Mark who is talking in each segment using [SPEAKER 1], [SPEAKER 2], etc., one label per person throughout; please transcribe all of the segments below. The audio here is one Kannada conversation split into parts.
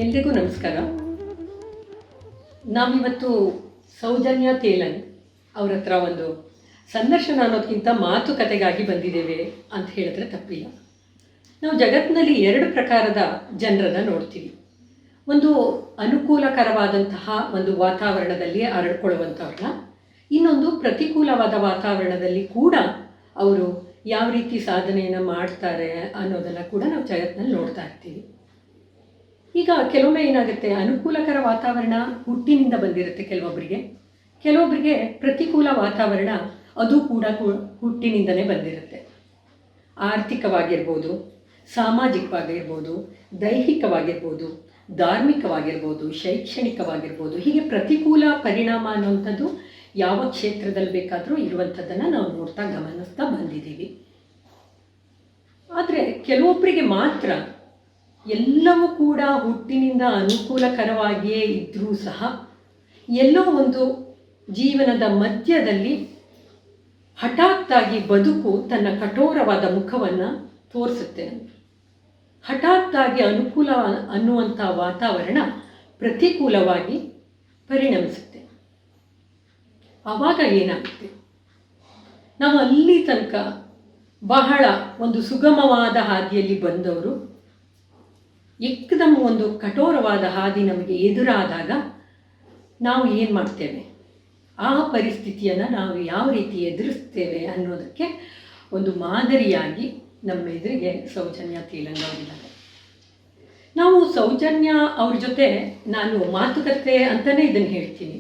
[SPEAKER 1] ಎಲ್ರಿಗೂ ನಮಸ್ಕಾರ. ನಾವಿವತ್ತು ಸೌಜನ್ಯ ತೇಲನ್ ಅವ್ರ ಹತ್ರ ಒಂದು ಸಂದರ್ಶನ ಅನ್ನೋದಕ್ಕಿಂತ ಮಾತುಕತೆಗಾಗಿ ಬಂದಿದ್ದೇವೆ ಅಂತ ಹೇಳಿದ್ರೆ ತಪ್ಪಿಲ್ಲ. ನಾವು ಜಗತ್ತಿನಲ್ಲಿ ಎರಡು ಪ್ರಕಾರದ ಜನರನ್ನು ನೋಡ್ತೀವಿ. ಒಂದು ಅನುಕೂಲಕರವಾದಂತಹ ಒಂದು ವಾತಾವರಣದಲ್ಲಿ ಅರಳ್ಕೊಳ್ಳುವಂಥವ್ರನ್ನ, ಇನ್ನೊಂದು ಪ್ರತಿಕೂಲವಾದ ವಾತಾವರಣದಲ್ಲಿ ಕೂಡ ಅವರು ಯಾವ ರೀತಿ ಸಾಧನೆಯನ್ನು ಮಾಡ್ತಾರೆ ಅನ್ನೋದನ್ನು ಕೂಡ ನಾವು ಜಗತ್ತಿನಲ್ಲಿ ನೋಡ್ತಾ ಇರ್ತೀವಿ. ಈಗ ಕೆಲವೊಮ್ಮೆ ಏನಾಗುತ್ತೆ, ಅನುಕೂಲಕರ ವಾತಾವರಣ ಹುಟ್ಟಿನಿಂದ ಬಂದಿರುತ್ತೆ ಕೆಲವೊಬ್ಬರಿಗೆ ಪ್ರತಿಕೂಲ ವಾತಾವರಣ ಅದು ಕೂಡ ಹುಟ್ಟಿನಿಂದಲೇ ಬಂದಿರುತ್ತೆ. ಆರ್ಥಿಕವಾಗಿರ್ಬೋದು, ಸಾಮಾಜಿಕವಾಗಿರ್ಬೋದು, ದೈಹಿಕವಾಗಿರ್ಬೋದು, ಧಾರ್ಮಿಕವಾಗಿರ್ಬೋದು, ಶೈಕ್ಷಣಿಕವಾಗಿರ್ಬೋದು, ಹೀಗೆ ಪ್ರತಿಕೂಲ ಪರಿಣಾಮ ಅನ್ನುವಂಥದ್ದು ಯಾವ ಕ್ಷೇತ್ರದಲ್ಲಿ ಬೇಕಾದರೂ ಇರುವಂಥದ್ದನ್ನು ನಾವು ಗಮನಿಸ್ತಾ ಬಂದಿದ್ದೀವಿ. ಆದರೆ ಕೆಲವೊಬ್ಬರಿಗೆ ಮಾತ್ರ ಎಲ್ಲವೂ ಕೂಡ ಹುಟ್ಟಿನಿಂದ ಅನುಕೂಲಕರವಾಗಿಯೇ ಇದ್ದರೂ ಸಹ ಎಲ್ಲೋ ಒಂದು ಜೀವನದ ಮಧ್ಯದಲ್ಲಿ ಹಠಾತ್ತಾಗಿ ಬದುಕು ತನ್ನ ಕಠೋರವಾದ ಮುಖವನ್ನು ತೋರಿಸುತ್ತೆ. ಹಠಾತ್ತಾಗಿ ಅನುಕೂಲ ಅನ್ನುವಂಥ ವಾತಾವರಣ ಪ್ರತಿಕೂಲವಾಗಿ ಪರಿಣಮಿಸುತ್ತೆ. ಆವಾಗ ಏನಾಗುತ್ತೆ, ನಾವು ಅಲ್ಲಿ ತನಕ ಬಹಳ ಒಂದು ಸುಗಮವಾದ ಹಾದಿಯಲ್ಲಿ ಬಂದವರು ಏಕದಮ್ ಒಂದು ಕಠೋರವಾದ ಹಾದಿ ನಮಗೆ ಎದುರಾದಾಗ ನಾವು ಏನು ಮಾಡ್ತೇವೆ, ಆ ಪರಿಸ್ಥಿತಿಯನ್ನು ನಾವು ಯಾವ ರೀತಿ ಎದುರಿಸ್ತೇವೆ ಅನ್ನೋದಕ್ಕೆ ಒಂದು ಮಾದರಿಯಾಗಿ ನಮ್ಮ ಎದುರಿಗೆ ಸೌಜನ್ಯ ತೇಲನ್ ಅವರಿದ್ದಾರೆ. ನಾವು ಸೌಜನ್ಯ ಅವ್ರ ಜೊತೆ ನಾನು ಮಾತುಕತೆ ಅಂತಲೇ ಇದನ್ನು ಹೇಳ್ತೀನಿ,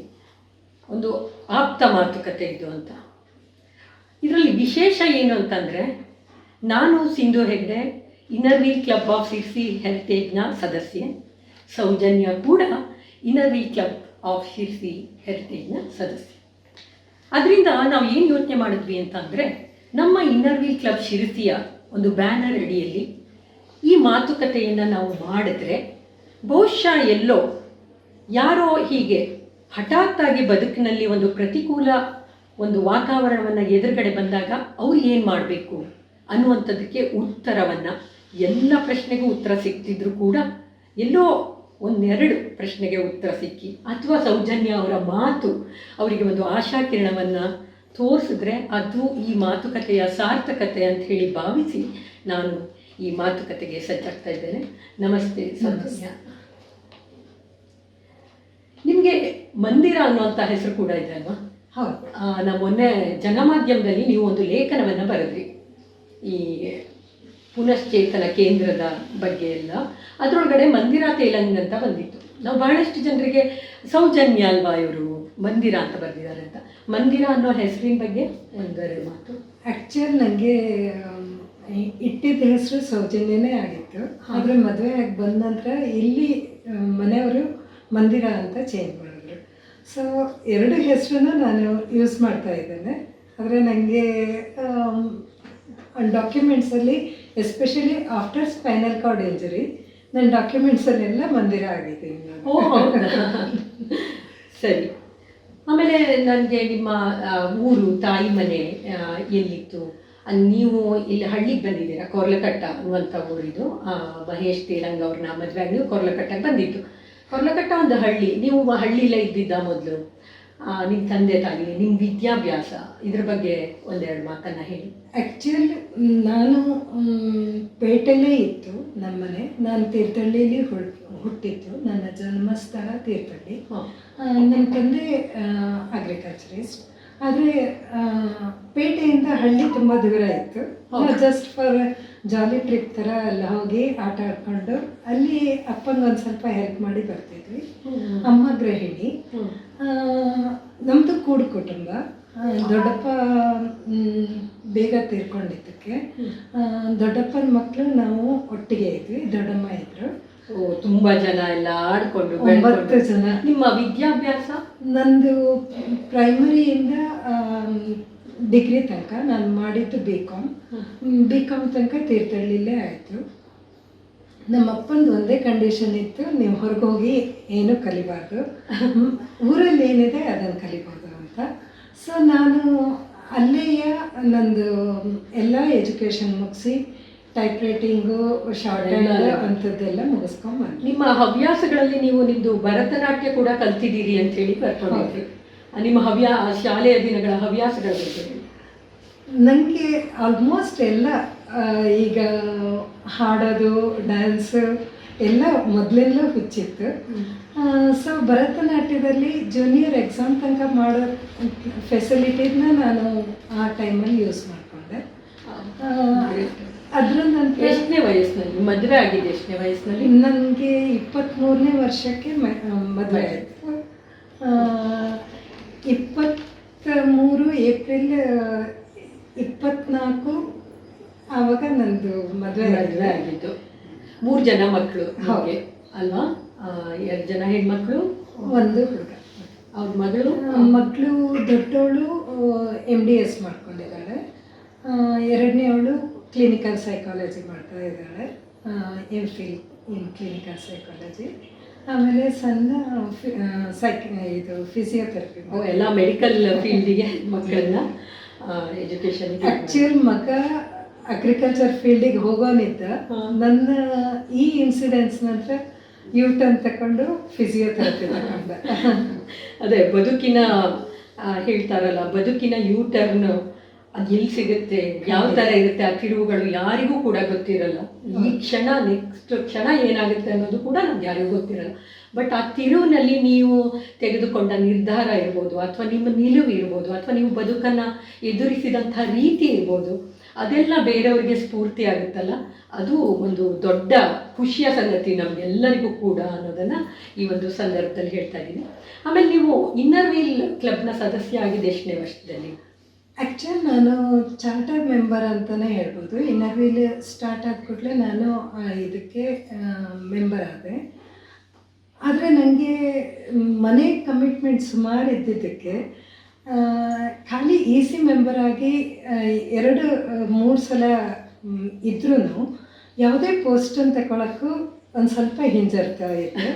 [SPEAKER 1] ಒಂದು ಆಪ್ತ ಮಾತುಕತೆ ಇದು ಅಂತ. ಇದರಲ್ಲಿ ವಿಶೇಷ ಏನು ಅಂತಂದರೆ, ನಾನು Sindhu Hegde inner wheel club of Sirsi ಹೆರಿಟೇಜ್ನ ಸದಸ್ಯೆ, ಸೌಜನ್ಯ ಕೂಡ inner wheel club of Sirsi ಹೆರಿಟೇಜ್ನ ಸದಸ್ಯೆ. ಅದರಿಂದ ನಾವು ಏನು ಯೋಚನೆ ಮಾಡಿದ್ವಿ ಅಂತಂದರೆ, ನಮ್ಮ ಇನ್ನರ್ ವೀಲ್ ಕ್ಲಬ್ ಶಿರ್ಸಿಯ ಒಂದು ಬ್ಯಾನರ್ ಅಡಿಯಲ್ಲಿ ಈ ಮಾತುಕತೆಯನ್ನು ನಾವು ಮಾಡಿದ್ರೆ ಬಹುಶಃ ಎಲ್ಲೋ ಯಾರೋ ಹೀಗೆ ಹಠಾತ್ತಾಗಿ ಬದುಕಿನಲ್ಲಿ ಒಂದು ಪ್ರತಿಕೂಲ ಒಂದು ವಾತಾವರಣವನ್ನು ಎದುರುಗಡೆ ಬಂದಾಗ ಅವ್ರು ಏನು ಮಾಡಬೇಕು ಅನ್ನುವಂಥದ್ದಕ್ಕೆ ಉತ್ತರವನ್ನು, ಎಲ್ಲ ಪ್ರಶ್ನೆಗೂ ಉತ್ತರ ಸಿಗ್ತಿದ್ರು ಕೂಡ ಎಲ್ಲೋ ಒಂದೆರಡು ಪ್ರಶ್ನೆಗೆ ಉತ್ತರ ಸಿಕ್ಕಿ ಅಥವಾ ಸೌಜನ್ಯ ಅವರ ಮಾತು ಅವರಿಗೆ ಒಂದು ಆಶಾಕಿರಣವನ್ನು ತೋರಿಸಿದ್ರೆ ಅದು ಈ ಮಾತುಕತೆಯ ಸಾರ್ಥಕತೆ ಅಂತ ಹೇಳಿ ಭಾವಿಸಿ ನಾನು ಈ ಮಾತುಕತೆಗೆ ಸಜ್ಜಾಗ್ತಾ ಇದ್ದೇನೆ. ನಮಸ್ತೆ ಸೌಜನ್ಯ. ನಿಮಗೆ ಮಂದಿರ ಅನ್ನುವಂಥ ಹೆಸರು ಕೂಡ ಇದೆ ಅಲ್ವಾ? ಹೌದು. ನಾವು ಮೊನ್ನೆ ಜನಮಾಧ್ಯಮದಲ್ಲಿ ನೀವು ಒಂದು ಲೇಖನವನ್ನು ಬರೆದ್ರಿ ಈ ಪುನಶ್ಚೇತನ ಕೇಂದ್ರದ ಬಗ್ಗೆ ಎಲ್ಲ. ಅದರೊಳಗಡೆ ಮಂದಿರ ತೇಲನ್ ಅಂತ ಬಂದಿತ್ತು. ನಾವು ಬಹಳಷ್ಟು ಜನರಿಗೆ ಸೌಜನ್ಯ ಅಲ್ವಾ ಇವರು ಮಂದಿರ ಅಂತ ಬರೆದಿದ್ದಾರೆ ಅಂತ. ಮಂದಿರ ಅನ್ನೋ ಹೆಸರಿನ ಬಗ್ಗೆ ಒಂದೆರಡು ಮಾತು.
[SPEAKER 2] ಆ್ಯಕ್ಚುಲಿ ನನಗೆ ಇಟ್ಟಿದ್ದ ಹೆಸರು ಸೌಜನ್ಯನೇ ಆಗಿತ್ತು. ಆದರೆ ಮದುವೆ ಆಗಿ ಬಂದ ನಂತರ ಇಲ್ಲಿ ಮನೆಯವರು ಮಂದಿರ ಅಂತ ಚೇಂಜ್ ಮಾಡಿದ್ರು. ಸೊ ಎರಡು ಹೆಸರನ್ನು ನಾನು ಯೂಸ್ ಮಾಡ್ತಾ ಇದ್ದೇನೆ. ಆದರೆ ನನಗೆ ಡಾಕ್ಯುಮೆಂಟ್ಸಲ್ಲಿ especially after spinal cord injury ನನ್ನ ಡಾಕ್ಯುಮೆಂಟ್ಸಲ್ಲೆಲ್ಲ ಮಂದಿರ ಆಗಿದ್ದೀನಿ ನಾನು.
[SPEAKER 1] ಓ ಹೌದಾ, ಸರಿ. ಆಮೇಲೆ ನನಗೆ ನಿಮ್ಮ ಊರು ತಾಯಿ ಮನೆ ಎಲ್ಲಿತ್ತು? ನೀವು ಇಲ್ಲಿ ಹಳ್ಳಿಗೆ ಬಂದಿದ್ದೀರಾ, ಕೊರ್ಲಕಟ್ಟ ಅನ್ನುವಂಥ ಊರಿದು. ಮಹೇಶ್ ತೇಲಂಗ್ ಅವ್ರನ್ನ ಮದುವೆಯಾಗಿ ನೀವು ಕೊರ್ಲಕಟ್ಟಕ್ಕೆ ಬಂದಿತ್ತು. ಕೊರ್ಲಕಟ್ಟ ಒಂದು ಹಳ್ಳಿ, ನೀವು ಹಳ್ಳಿಲೇ ಇದ್ದಿದ್ದ ಮೊದಲು? ನಿಮ್ಮ ತಂದೆ ತಾಯಿ, ನಿಮ್ಮ ವಿದ್ಯಾಭ್ಯಾಸ, ಇದ್ರ ಬಗ್ಗೆ ಒಂದೆರಡು ಮಾತನ್ನು ಹೇಳಿ.
[SPEAKER 2] ಆ್ಯಕ್ಚುಲಿ ನಾನು ಪೇಟೆಲ್ಲೇ ಇತ್ತು ನಮ್ಮ ಮನೆ. ನಾನು ತೀರ್ಥಹಳ್ಳಿಯಲ್ಲಿ ಹುಟ್ಟಿದ್ದು. ನನ್ನ ಜನ್ಮಸ್ಥಳ ತೀರ್ಥಹಳ್ಳಿ. ನನ್ನ ತಂದೆ ಅಗ್ರಿಕಲ್ಚರಿಸ್ಟ್. ಆದರೆ ಪೇಟೆಯಿಂದ ಹಳ್ಳಿ ತುಂಬ ದೂರ ಇತ್ತು. ಜಸ್ಟ್ ಫಾರ್ ಜಾಲಿ ಟ್ರಿಪ್ ಥರ ಎಲ್ಲ ಹೋಗಿ ಆಟ ಆಡ್ಕೊಂಡು ಅಲ್ಲಿ ಅಪ್ಪಂಗೆ ಒಂದು ಸ್ವಲ್ಪ ಹೆಲ್ಪ್ ಮಾಡಿ ಬರ್ತಿದ್ವಿ. ಅಮ್ಮ ಗೃಹಿಣಿ. ನಮ್ಮದು ಕೂಡು ಕುಟುಂಬ. ದೊಡ್ಡಪ್ಪ ಬೇಗ ತೀರ್ಕೊಂಡಿದ್ದಕ್ಕೆ ದೊಡ್ಡಪ್ಪನ ಮಕ್ಕಳು ನಾವು ಒಟ್ಟಿಗೆ ಇದ್ವಿ. ದೊಡ್ಡಮ್ಮ ಇದ್ದರು.
[SPEAKER 1] ಓ, ತುಂಬ ಜನ ಎಲ್ಲ ಆಡ್ಕೊಂಡು
[SPEAKER 2] 9 ಜನ.
[SPEAKER 1] ನಿಮ್ಮ ವಿದ್ಯಾಭ್ಯಾಸ?
[SPEAKER 2] ನಂದು ಪ್ರೈಮರಿಯಿಂದ ಡಿಗ್ರಿ ತನಕ ನಾನು ಮಾಡಿದ್ದು ಬಿ ಕಾಮ್ ತನಕ ತೀರ್ಥಹಳ್ಳಿಲೇ ಆಯಿತು. ನಮ್ಮ ಅಪ್ಪಂದು ಒಂದೇ ಕಂಡೀಷನ್ ಇತ್ತು, ನೀವು ಹೊರಗೆ ಹೋಗಿ ಏನೂ ಕಲಿಬಾರ್ದು, ಊರಲ್ಲಿ ಏನಿದೆ ಅದನ್ನು ಕಲಿಬೋದು ಅಂತ. ಸೊ ನಾನು ಅಲ್ಲೆಯ ನಂದು ಎಲ್ಲ ಎಜುಕೇಷನ್ ಮುಗಿಸಿ ಟೈಪ್ ರೈಟಿಂಗು, ಶಾರ್ಟ್ ಹ್ಯಾಂಡ್ ಅಂಥದ್ದೆಲ್ಲ ಮುಗಿಸ್ಕೊಂಡ್ಬಂದು.
[SPEAKER 1] ನಿಮ್ಮ ಹವ್ಯಾಸಗಳಲ್ಲಿ ನೀವು ನಿಮ್ಮದು ಭರತನಾಟ್ಯ ಕೂಡ ಕಲ್ತಿದ್ದೀರಿ ಅಂತ ಹೇಳಿ ಬರ್ಕೊಂಡಿದ್ರಿ. ನಿಮ್ಮ ಶಾಲೆಯ ದಿನಗಳ ಹವ್ಯಾಸಗಳ ಬಗ್ಗೆ?
[SPEAKER 2] ನನಗೆ ಆಲ್ಮೋಸ್ಟ್ ಎಲ್ಲ ಈಗ ಹಾಡೋದು, ಡ್ಯಾನ್ಸು ಎಲ್ಲ ಮೊದಲೆಲ್ಲ ಹುಚ್ಚಿತ್ತು. ಸೊ ಭರತನಾಟ್ಯದಲ್ಲಿ ಜೂನಿಯರ್ ಎಕ್ಸಾಮ್ ತನಕ ಮಾಡೋ ಫೆಸಿಲಿಟೀಸ್ನ ನಾನು ಆ ಟೈಮಲ್ಲಿ ಯೂಸ್ ಮಾಡಿಕೊಂಡೆ. ಅದರ ನಂತರ
[SPEAKER 1] ಎಷ್ಟನೇ ವಯಸ್ಸಿನಲ್ಲಿ ಮದುವೆ ಆಗಿದೆ? ಎಷ್ಟನೇ ವಯಸ್ಸಿನಲ್ಲಿ?
[SPEAKER 2] ನನಗೆ 23ನೇ ವರ್ಷಕ್ಕೆ ಮದುವೆ ಆಯಿತು. 23 ಏಪ್ರಿಲ್ 24 ಆವಾಗ ನಂದು ಮದುವೆ
[SPEAKER 1] ಆಗಿದ್ದು. 3 ಜನ ಮಕ್ಕಳು ಹಾಗೆ ಅಲ್ವಾ? 2 ಜನ ಹೆಣ್ಮಕ್ಳು, 1 ಹುಡುಗ. ಅವ್ರ ಮಗಳು ದೊಡ್ಡವಳು MDS ಮಾಡ್ಕೊಂಡಿದ್ದಾಳೆ, ಎರಡನೇವಳು ಕ್ಲಿನಿಕಲ್ ಸೈಕಾಲಜಿ ಮಾಡ್ತಾ ಇದ್ದಾಳೆ, MPhil ಇನ್ ಕ್ಲಿನಿಕಲ್ ಸೈಕಾಲಜಿ. ಆಮೇಲೆ ಸಣ್ಣ ಇದು ಫಿಸಿಯೋಥೆರಪಿ. ಎಲ್ಲ ಮೆಡಿಕಲ್ ಫೀಲ್ಡಿಗೆ ಮಕ್ಕಳನ್ನ ಎಜುಕೇಷನ್.
[SPEAKER 2] ಆ್ಯಕ್ಚುಲ್ ಮಗ ಅಗ್ರಿಕಲ್ಚರ್ ಫೀಲ್ಡಿಗೆ ಹೋಗೋನಿದ್ದ, ನನ್ನ ಈ ಇನ್ಸಿಡೆನ್ಸ್ ನಂತರ ಯೂಟರ್ನ್ ತಗೊಂಡು ಫಿಸಿಯೋಥೆರಪಿ ತಗೊಂಡೆ.
[SPEAKER 1] ಅದೇ ಬದುಕಿನ ಹೇಳ್ತಾರಲ್ಲ, ಬದುಕಿನ ಯೂಟರ್ನ್ ಅದು ಎಲ್ಲಿ ಸಿಗುತ್ತೆ, ಯಾವ ಥರ ಇರುತ್ತೆ, ಆ ತಿರುವುಗಳು ಯಾರಿಗೂ ಕೂಡ ಗೊತ್ತಿರಲ್ಲ. ಈ ಕ್ಷಣ ನೆಕ್ಸ್ಟ್ ಕ್ಷಣ ಏನಾಗುತ್ತೆ ಅನ್ನೋದು ಕೂಡ ನಮ್ಗೆ ಯಾರಿಗೂ ಗೊತ್ತಿರಲ್ಲ. ಬಟ್ ಆ ತಿರುವಿನಲ್ಲಿ ನೀವು ತೆಗೆದುಕೊಂಡ ನಿರ್ಧಾರ ಇರ್ಬೋದು, ಅಥವಾ ನಿಮ್ಮ ನಿಲುವು ಇರ್ಬೋದು, ಅಥವಾ ನೀವು ಬದುಕನ್ನು ಎದುರಿಸಿದಂಥ ರೀತಿ ಇರ್ಬೋದು, ಅದೆಲ್ಲ ಬೇರೆಯವರಿಗೆ ಸ್ಫೂರ್ತಿ ಆಗುತ್ತಲ್ಲ, ಅದು ಒಂದು ದೊಡ್ಡ ಖುಷಿಯ ಸಂಗತಿ ನಮಗೆಲ್ಲರಿಗೂ ಕೂಡ ಅನ್ನೋದನ್ನು ಈ ಒಂದು ಸಂದರ್ಭದಲ್ಲಿ ಹೇಳ್ತಾ ಇದ್ದೀನಿ. ಆಮೇಲೆ ನೀವು ಇನ್ನರ್ ವೀಲ್ ಕ್ಲಬ್ನ ಸದಸ್ಯ ಆಗಿದೆ ಎಷ್ಟನೇ ವರ್ಷದಲ್ಲಿ?
[SPEAKER 2] ಆ್ಯಕ್ಚುಲಿ ನಾನು ಚಾರ್ಟರ್ ಮೆಂಬರ್ ಅಂತಲೇ ಹೇಳ್ಬೋದು. ಇನ್ನರ್ ವೀಲ್ ಸ್ಟಾರ್ಟ್ ಆದ ಕೂಡಲೇ ನಾನು ಇದಕ್ಕೆ ಮೆಂಬರ್ ಆದೆ. ಆದರೆ ನನಗೆ ಮನೆ ಕಮಿಟ್ಮೆಂಟ್ ಸುಮಾರು ಇದ್ದಿದ್ದಕ್ಕೆ ಖಾಲಿ EC ಮೆಂಬರ್ ಆಗಿ 2-3 ಸಲ ಇದ್ರೂ ಯಾವುದೇ ಪೋಸ್ಟನ್ನು ತಗೊಳ್ಳೋಕ್ಕೂ ಒಂದು ಸ್ವಲ್ಪ ಹಿಂಜರ್ತಾ ಇತ್ತು.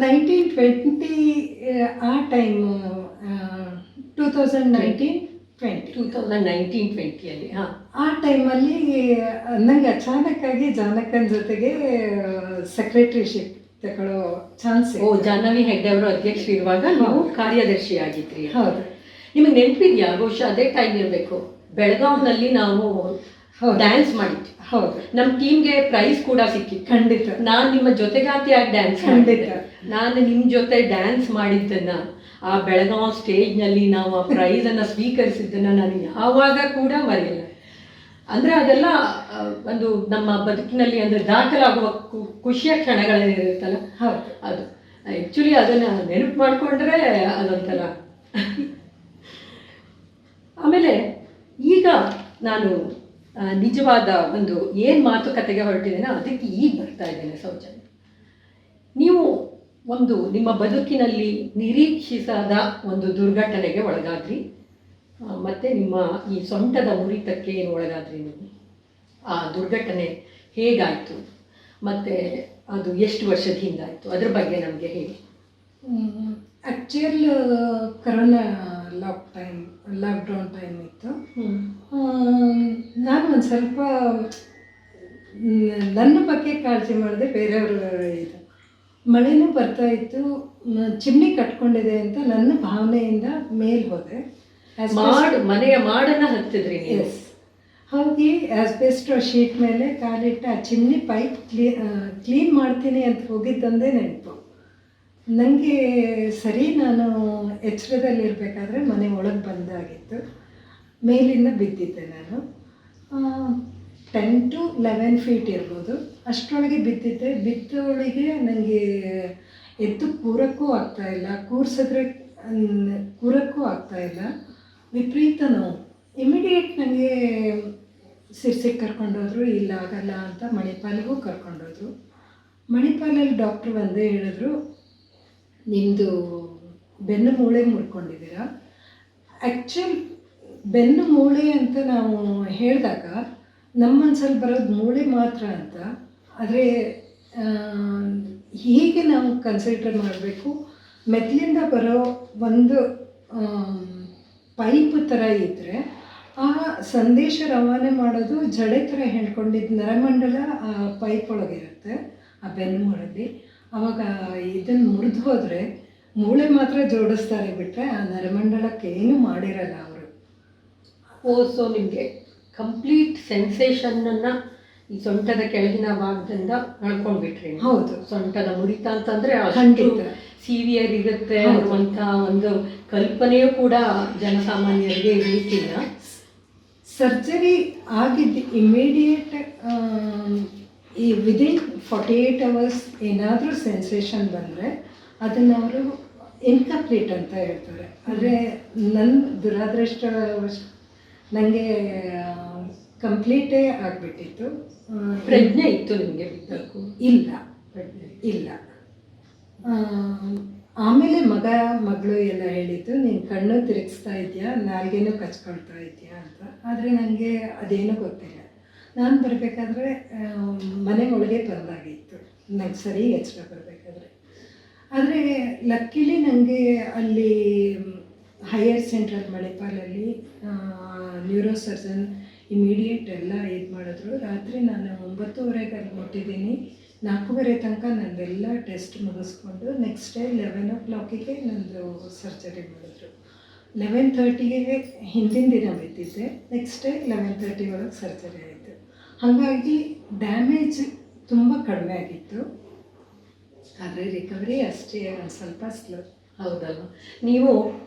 [SPEAKER 2] 1920 ಆ ಟೈಮು 2019-20 ಆ ಟೈಮಲ್ಲಿ ನನಗೆ ಅಚಾನಕ್ಕಾಗಿ ಜಾನಕನ ಜೊತೆಗೆ ಸೆಕ್ರೆಟರಿಶಿಪ್ ತಗೊಳ್ಳೋ ಚಾನ್ಸ್.
[SPEAKER 1] ಜಾಹ್ನವಿ ಹೆಗ್ಡೆ ಅವರು ಅಧ್ಯಕ್ಷರು ಇರುವಾಗ ನೀವು ಕಾರ್ಯದರ್ಶಿ ಆಗಿದ್ರಿ.
[SPEAKER 2] ಹೌದು.
[SPEAKER 1] ನಿಮಗೆ ನೆನಪಿದೆಯಾ? ಬಹುಶಃ ಅದೇ ಟೈಮ್ ಇರಬೇಕು, ಬೆಳಗಾವಿನಲ್ಲಿ ನಾವು ಡ್ಯಾನ್ಸ್ ಮಾಡಿದ್ವಿ.
[SPEAKER 2] ಹೌದು.
[SPEAKER 1] ನಮ್ಮ ಟೀಮ್ಗೆ ಪ್ರೈಸ್ ಕೂಡ ಸಿಕ್ಕಿತ್ತು.
[SPEAKER 2] ಖಂಡಿತ.
[SPEAKER 1] ನಾನು ನಿಮ್ಮ ಜೊತೆಗಾತಿಯಾಗಿ ಡ್ಯಾನ್ಸ್
[SPEAKER 2] ಖಂಡಿತ.
[SPEAKER 1] ನಾನು ನಿಮ್ಮ ಜೊತೆ ಡ್ಯಾನ್ಸ್ ಮಾಡಿದ್ದನ್ನು, ಆ ಬೆಳಗಾವಿ ಸ್ಟೇಜ್ನಲ್ಲಿ ನಾವು ಆ ಪ್ರೈಸನ್ನು ಸ್ವೀಕರಿಸಿದ್ದನ್ನು ನಾನು ಯಾವಾಗ ಕೂಡ ಮರೆಯಲ್ಲ. ಅಂದರೆ ಅದೆಲ್ಲ ಒಂದು ನಮ್ಮ ಬದುಕಿನಲ್ಲಿ ಅಂದರೆ ದಾಖಲಾಗುವ ಖುಷಿಯ ಕ್ಷಣಗಳೇನಿರುತ್ತಲ್ಲ,
[SPEAKER 2] ಹೌದು,
[SPEAKER 1] ಅದು ಆ್ಯಕ್ಚುಲಿ ಅದನ್ನು ನೆನಪು ಮಾಡಿಕೊಂಡ್ರೆ ಅದೊಂಥರ. ಆಮೇಲೆ ಈಗ ನಾನು ನಿಜವಾದ ಒಂದು ಏನು ಮಾತುಕತೆಗೆ ಹೊರಟಿದ್ದೇನೆ ಅದಕ್ಕೆ ಈಗ ಬರ್ತಾ ಇದ್ದೇನೆ. ಸೌಜನ್ಯ, ನೀವು ಒಂದು ನಿಮ್ಮ ಬದುಕಿನಲ್ಲಿ ನಿರೀಕ್ಷಿಸದ ಒಂದು ದುರ್ಘಟನೆಗೆ ಒಳಗಾದ್ರಿ, ಮತ್ತು ನಿಮ್ಮ ಈ ಸೊಂಟದ ಮುರಿತಕ್ಕೆ ಏನು ಒಳಗಾದ್ರಿ ನೀವು. ಆ ದುರ್ಘಟನೆ ಹೇಗಾಯಿತು ಮತ್ತು ಅದು ಎಷ್ಟು ವರ್ಷದ ಹಿಂದಾಯಿತು, ಅದ್ರ ಬಗ್ಗೆ ನಮಗೆ ಹೇಳಿ.
[SPEAKER 2] ಆ್ಯಕ್ಚುಯಲ್ ಕರೋನಾ ಲಾಕ್ಡೌನ್ ಟೈಮ್ ಇತ್ತು. ನಾನು ಒಂದು ಸ್ವಲ್ಪ ನನ್ನ ಬಗ್ಗೆ ಕಾಳಜಿ ಮಾಡಿದೆ, ಬೇರೆಯವರು ಇದು ಮಳೆನೂ ಬರ್ತಾ ಇತ್ತು, ಚಿಮ್ನಿ ಕಟ್ಕೊಂಡಿದೆ ಅಂತ ನನ್ನ ಭಾವನೆಯಿಂದ ಮೇಲೆ ಹೋದೆ.
[SPEAKER 1] ಮನೆಯ ಮಾಡನ್ನು ಹತ್ತಿದ್ರಿ?
[SPEAKER 2] ಎಸ್, ಹೋಗಿ ಆಸ್ಬೆಸ್ಟೋ ಶೀಟ್ ಮೇಲೆ ಕಾಲಿಟ್ಟು ಆ ಚಿಮ್ನಿ ಪೈಪ್ ಕ್ಲೀನ್ ಮಾಡ್ತೀನಿ ಅಂತ ಹೋಗಿದ್ದಂದೇ ನೆನಪು ನನಗೆ. ಸರಿ, ನಾನು ಎಚ್ಚರದಲ್ಲಿರಬೇಕಾದ್ರೆ ಮನೆ ಒಳಗೆ ಬಂದಾಗಿತ್ತು, ಮೇಲಿಂದ ಬಿದ್ದಿದ್ದೆ ನಾನು. 10 to 11 ಫೀಟ್ ಇರ್ಬೋದು, ಅಷ್ಟರೊಳಗೆ ಬಿದ್ದಿದ್ದೆ. ಬಿದ್ದೊಳಗೆ ನನಗೆ ಎದ್ದು ಕೂರಕ್ಕೂ ಆಗ್ತಾಯಿಲ್ಲ, ಕೂರಕ್ಕೂ ಆಗ್ತಾಯಿಲ್ಲ, ವಿಪರೀತ ನೋವು. ಇಮಿಡಿಯೇಟ್ ನನಗೆ ಸಿರ್ಸಿಗೆ ಕರ್ಕೊಂಡೋದ್ರು, ಇಲ್ಲ ಆಗಲ್ಲ ಅಂತ ಮಣಿಪಾಲಿಗೂ ಕರ್ಕೊಂಡೋದ್ರು. ಮಣಿಪಾಲಲ್ಲಿ ಡಾಕ್ಟ್ರು ಒಂದೇ ಹೇಳಿದ್ರು, ನಿಮ್ಮದು ಬೆನ್ನು ಮೂಳೆ ಮುರ್ಕೊಂಡಿದ್ದೀರಾ. ಆ್ಯಕ್ಚುಲ್ ಬೆನ್ನು ಮೂಳೆ ಅಂತ ನಾವು ಹೇಳಿದಾಗ ನಮ್ಮ ಮನಸ್ಸಲ್ಲಿ ಬರೋದು ಮೂಳೆ ಮಾತ್ರ ಅಂತ. ಆದರೆ ಹೀಗೆ ನಾವು ಕನ್ಸಿಡರ್ ಮಾಡಬೇಕು, ಮೆದುಳಿಂದ ಬರೋ ಒಂದು ಪೈಪ್ ಥರ ಇದ್ದರೆ ಆ ಸಂದೇಶ ರವಾನೆ ಮಾಡೋದು ಜಡೆ ಥರ ಹೇಳ್ಕೊಂಡಿದ್ದ ನರಮಂಡಲ ಆ ಪೈಪ್ ಒಳಗಿರುತ್ತೆ, ಆ ಬೆನ್ನು ಮೂಳೆಯಲ್ಲಿ. ಆವಾಗ ಇದನ್ನು ಮುರಿದು ಹೋದರೆ ಮೂಳೆ ಮಾತ್ರ ಜೋಡಿಸ್ತಾರೆ ಬಿಟ್ಟರೆ ಆ ನರಮಂಡಲಕ್ಕೆ ಏನೂ ಮಾಡಿರಲ್ಲ ಅವರು.
[SPEAKER 1] ಸೊ ನಿಮಗೆ ಕಂಪ್ಲೀಟ್ ಸೆನ್ಸೇಷನನ್ನು ಈ ಸೊಂಟದ ಕೆಳಗಿನ ಭಾಗದಿಂದ ಕಳ್ಕೊಂಡ್ಬಿಟ್ರಿ.
[SPEAKER 2] ಹೌದು,
[SPEAKER 1] ಸೊಂಟದ ಮುರಿತ ಅಂತಂದರೆ
[SPEAKER 2] ಖಂಡಿತ
[SPEAKER 1] ಸಿವಿಯರ್ ಇರುತ್ತೆ ಅನ್ನುವಂಥ ಒಂದು ಕಲ್ಪನೆಯೂ ಕೂಡ ಜನಸಾಮಾನ್ಯರಿಗೆ ಇರಲಿಕ್ಕಿಲ್ಲ.
[SPEAKER 2] ಸರ್ಜರಿ ಆಗಿದ್ದು ಇಮಿಡಿಯೇಟ್ ಈ ವಿದಿನ್ 48 hours ಏನಾದರೂ ಸೆನ್ಸೇಷನ್ ಬಂದರೆ ಅದನ್ನು ಅವರು ಇನ್ಕಂಪ್ಲೀಟ್ ಅಂತ ಹೇಳ್ತಾರೆ. ಆದರೆ ನನ್ನ ದುರಾದೃಷ್ಟ ನನಗೆ ಕಂಪ್ಲೀಟೇ ಆಗಿಬಿಟ್ಟಿತ್ತು.
[SPEAKER 1] ಪ್ರಜ್ಞೆ ಇತ್ತು ನಿಮಗೆ?
[SPEAKER 2] ಇಲ್ಲ ಇಲ್ಲ. ಆಮೇಲೆ ಮಗಳು ಎಲ್ಲ ಹೇಳಿದ್ದು, ನೀನು ಕಣ್ಣು ತಿರುಗಿಸ್ತಾ ಇದೆಯಾ, ನಾಲ್ಗೇನೂ ಕಚ್ಕೊಳ್ತಾ ಇದೆಯಾ ಅಂತ. ಆದರೆ ನನಗೆ ಅದೇನೂ ಗೊತ್ತಿಲ್ಲ. ನಾನು ಬರಬೇಕಾದ್ರೆ ಮನೆ ಒಳಗೆ ಬಂದಾಗಿತ್ತು, ನಂಗೆ ಸರಿ ಎಚ್ಚರ ಬರಬೇಕಾದ್ರೆ. ಆದರೆ ಲಕ್ಕಿಲಿ ನನಗೆ ಅಲ್ಲಿ ಹೈಯರ್ ಸೆಂಟ್ರಲ್ ಮಣಿಪಾಲಲ್ಲಿ ನ್ಯೂರೋ ಸರ್ಜನ್ ಇಮಿಡಿಯೇಟ್ ಎಲ್ಲ ಇದು ಮಾಡಿದ್ರು. ರಾತ್ರಿ ನಾನು 9:30ಗೆ ಅಲ್ಲಿ ಮುಟ್ಟಿದ್ದೀನಿ. 4:30 ತನಕ ನಂದೆಲ್ಲ ಟೆಸ್ಟ್ ಮುಗಿಸ್ಕೊಂಡು ನೆಕ್ಸ್ಟ್ ಡೇ 11 o'clock ನಂದು ಸರ್ಜರಿ ಮಾಡಿದ್ರು. 11:30ಗೆ ಹಿಂದಿನ ದಿನ ಬಿದ್ದಿದ್ದೆ, ನೆಕ್ಸ್ಟ್ ಡೇ 11:30 ಒಳಗೆ ಸರ್ಜರಿ ಆಯಿತು. ಹಾಗಾಗಿ ಡ್ಯಾಮೇಜ್ ತುಂಬ ಕಡಿಮೆ ಆಗಿತ್ತು. ಆದರೆ ರಿಕವರಿ ಅಷ್ಟೇ ಒಂದು ಸ್ವಲ್ಪ ಸ್ಲೋ.
[SPEAKER 1] ಹೌದಲ್ವ? ನೀವು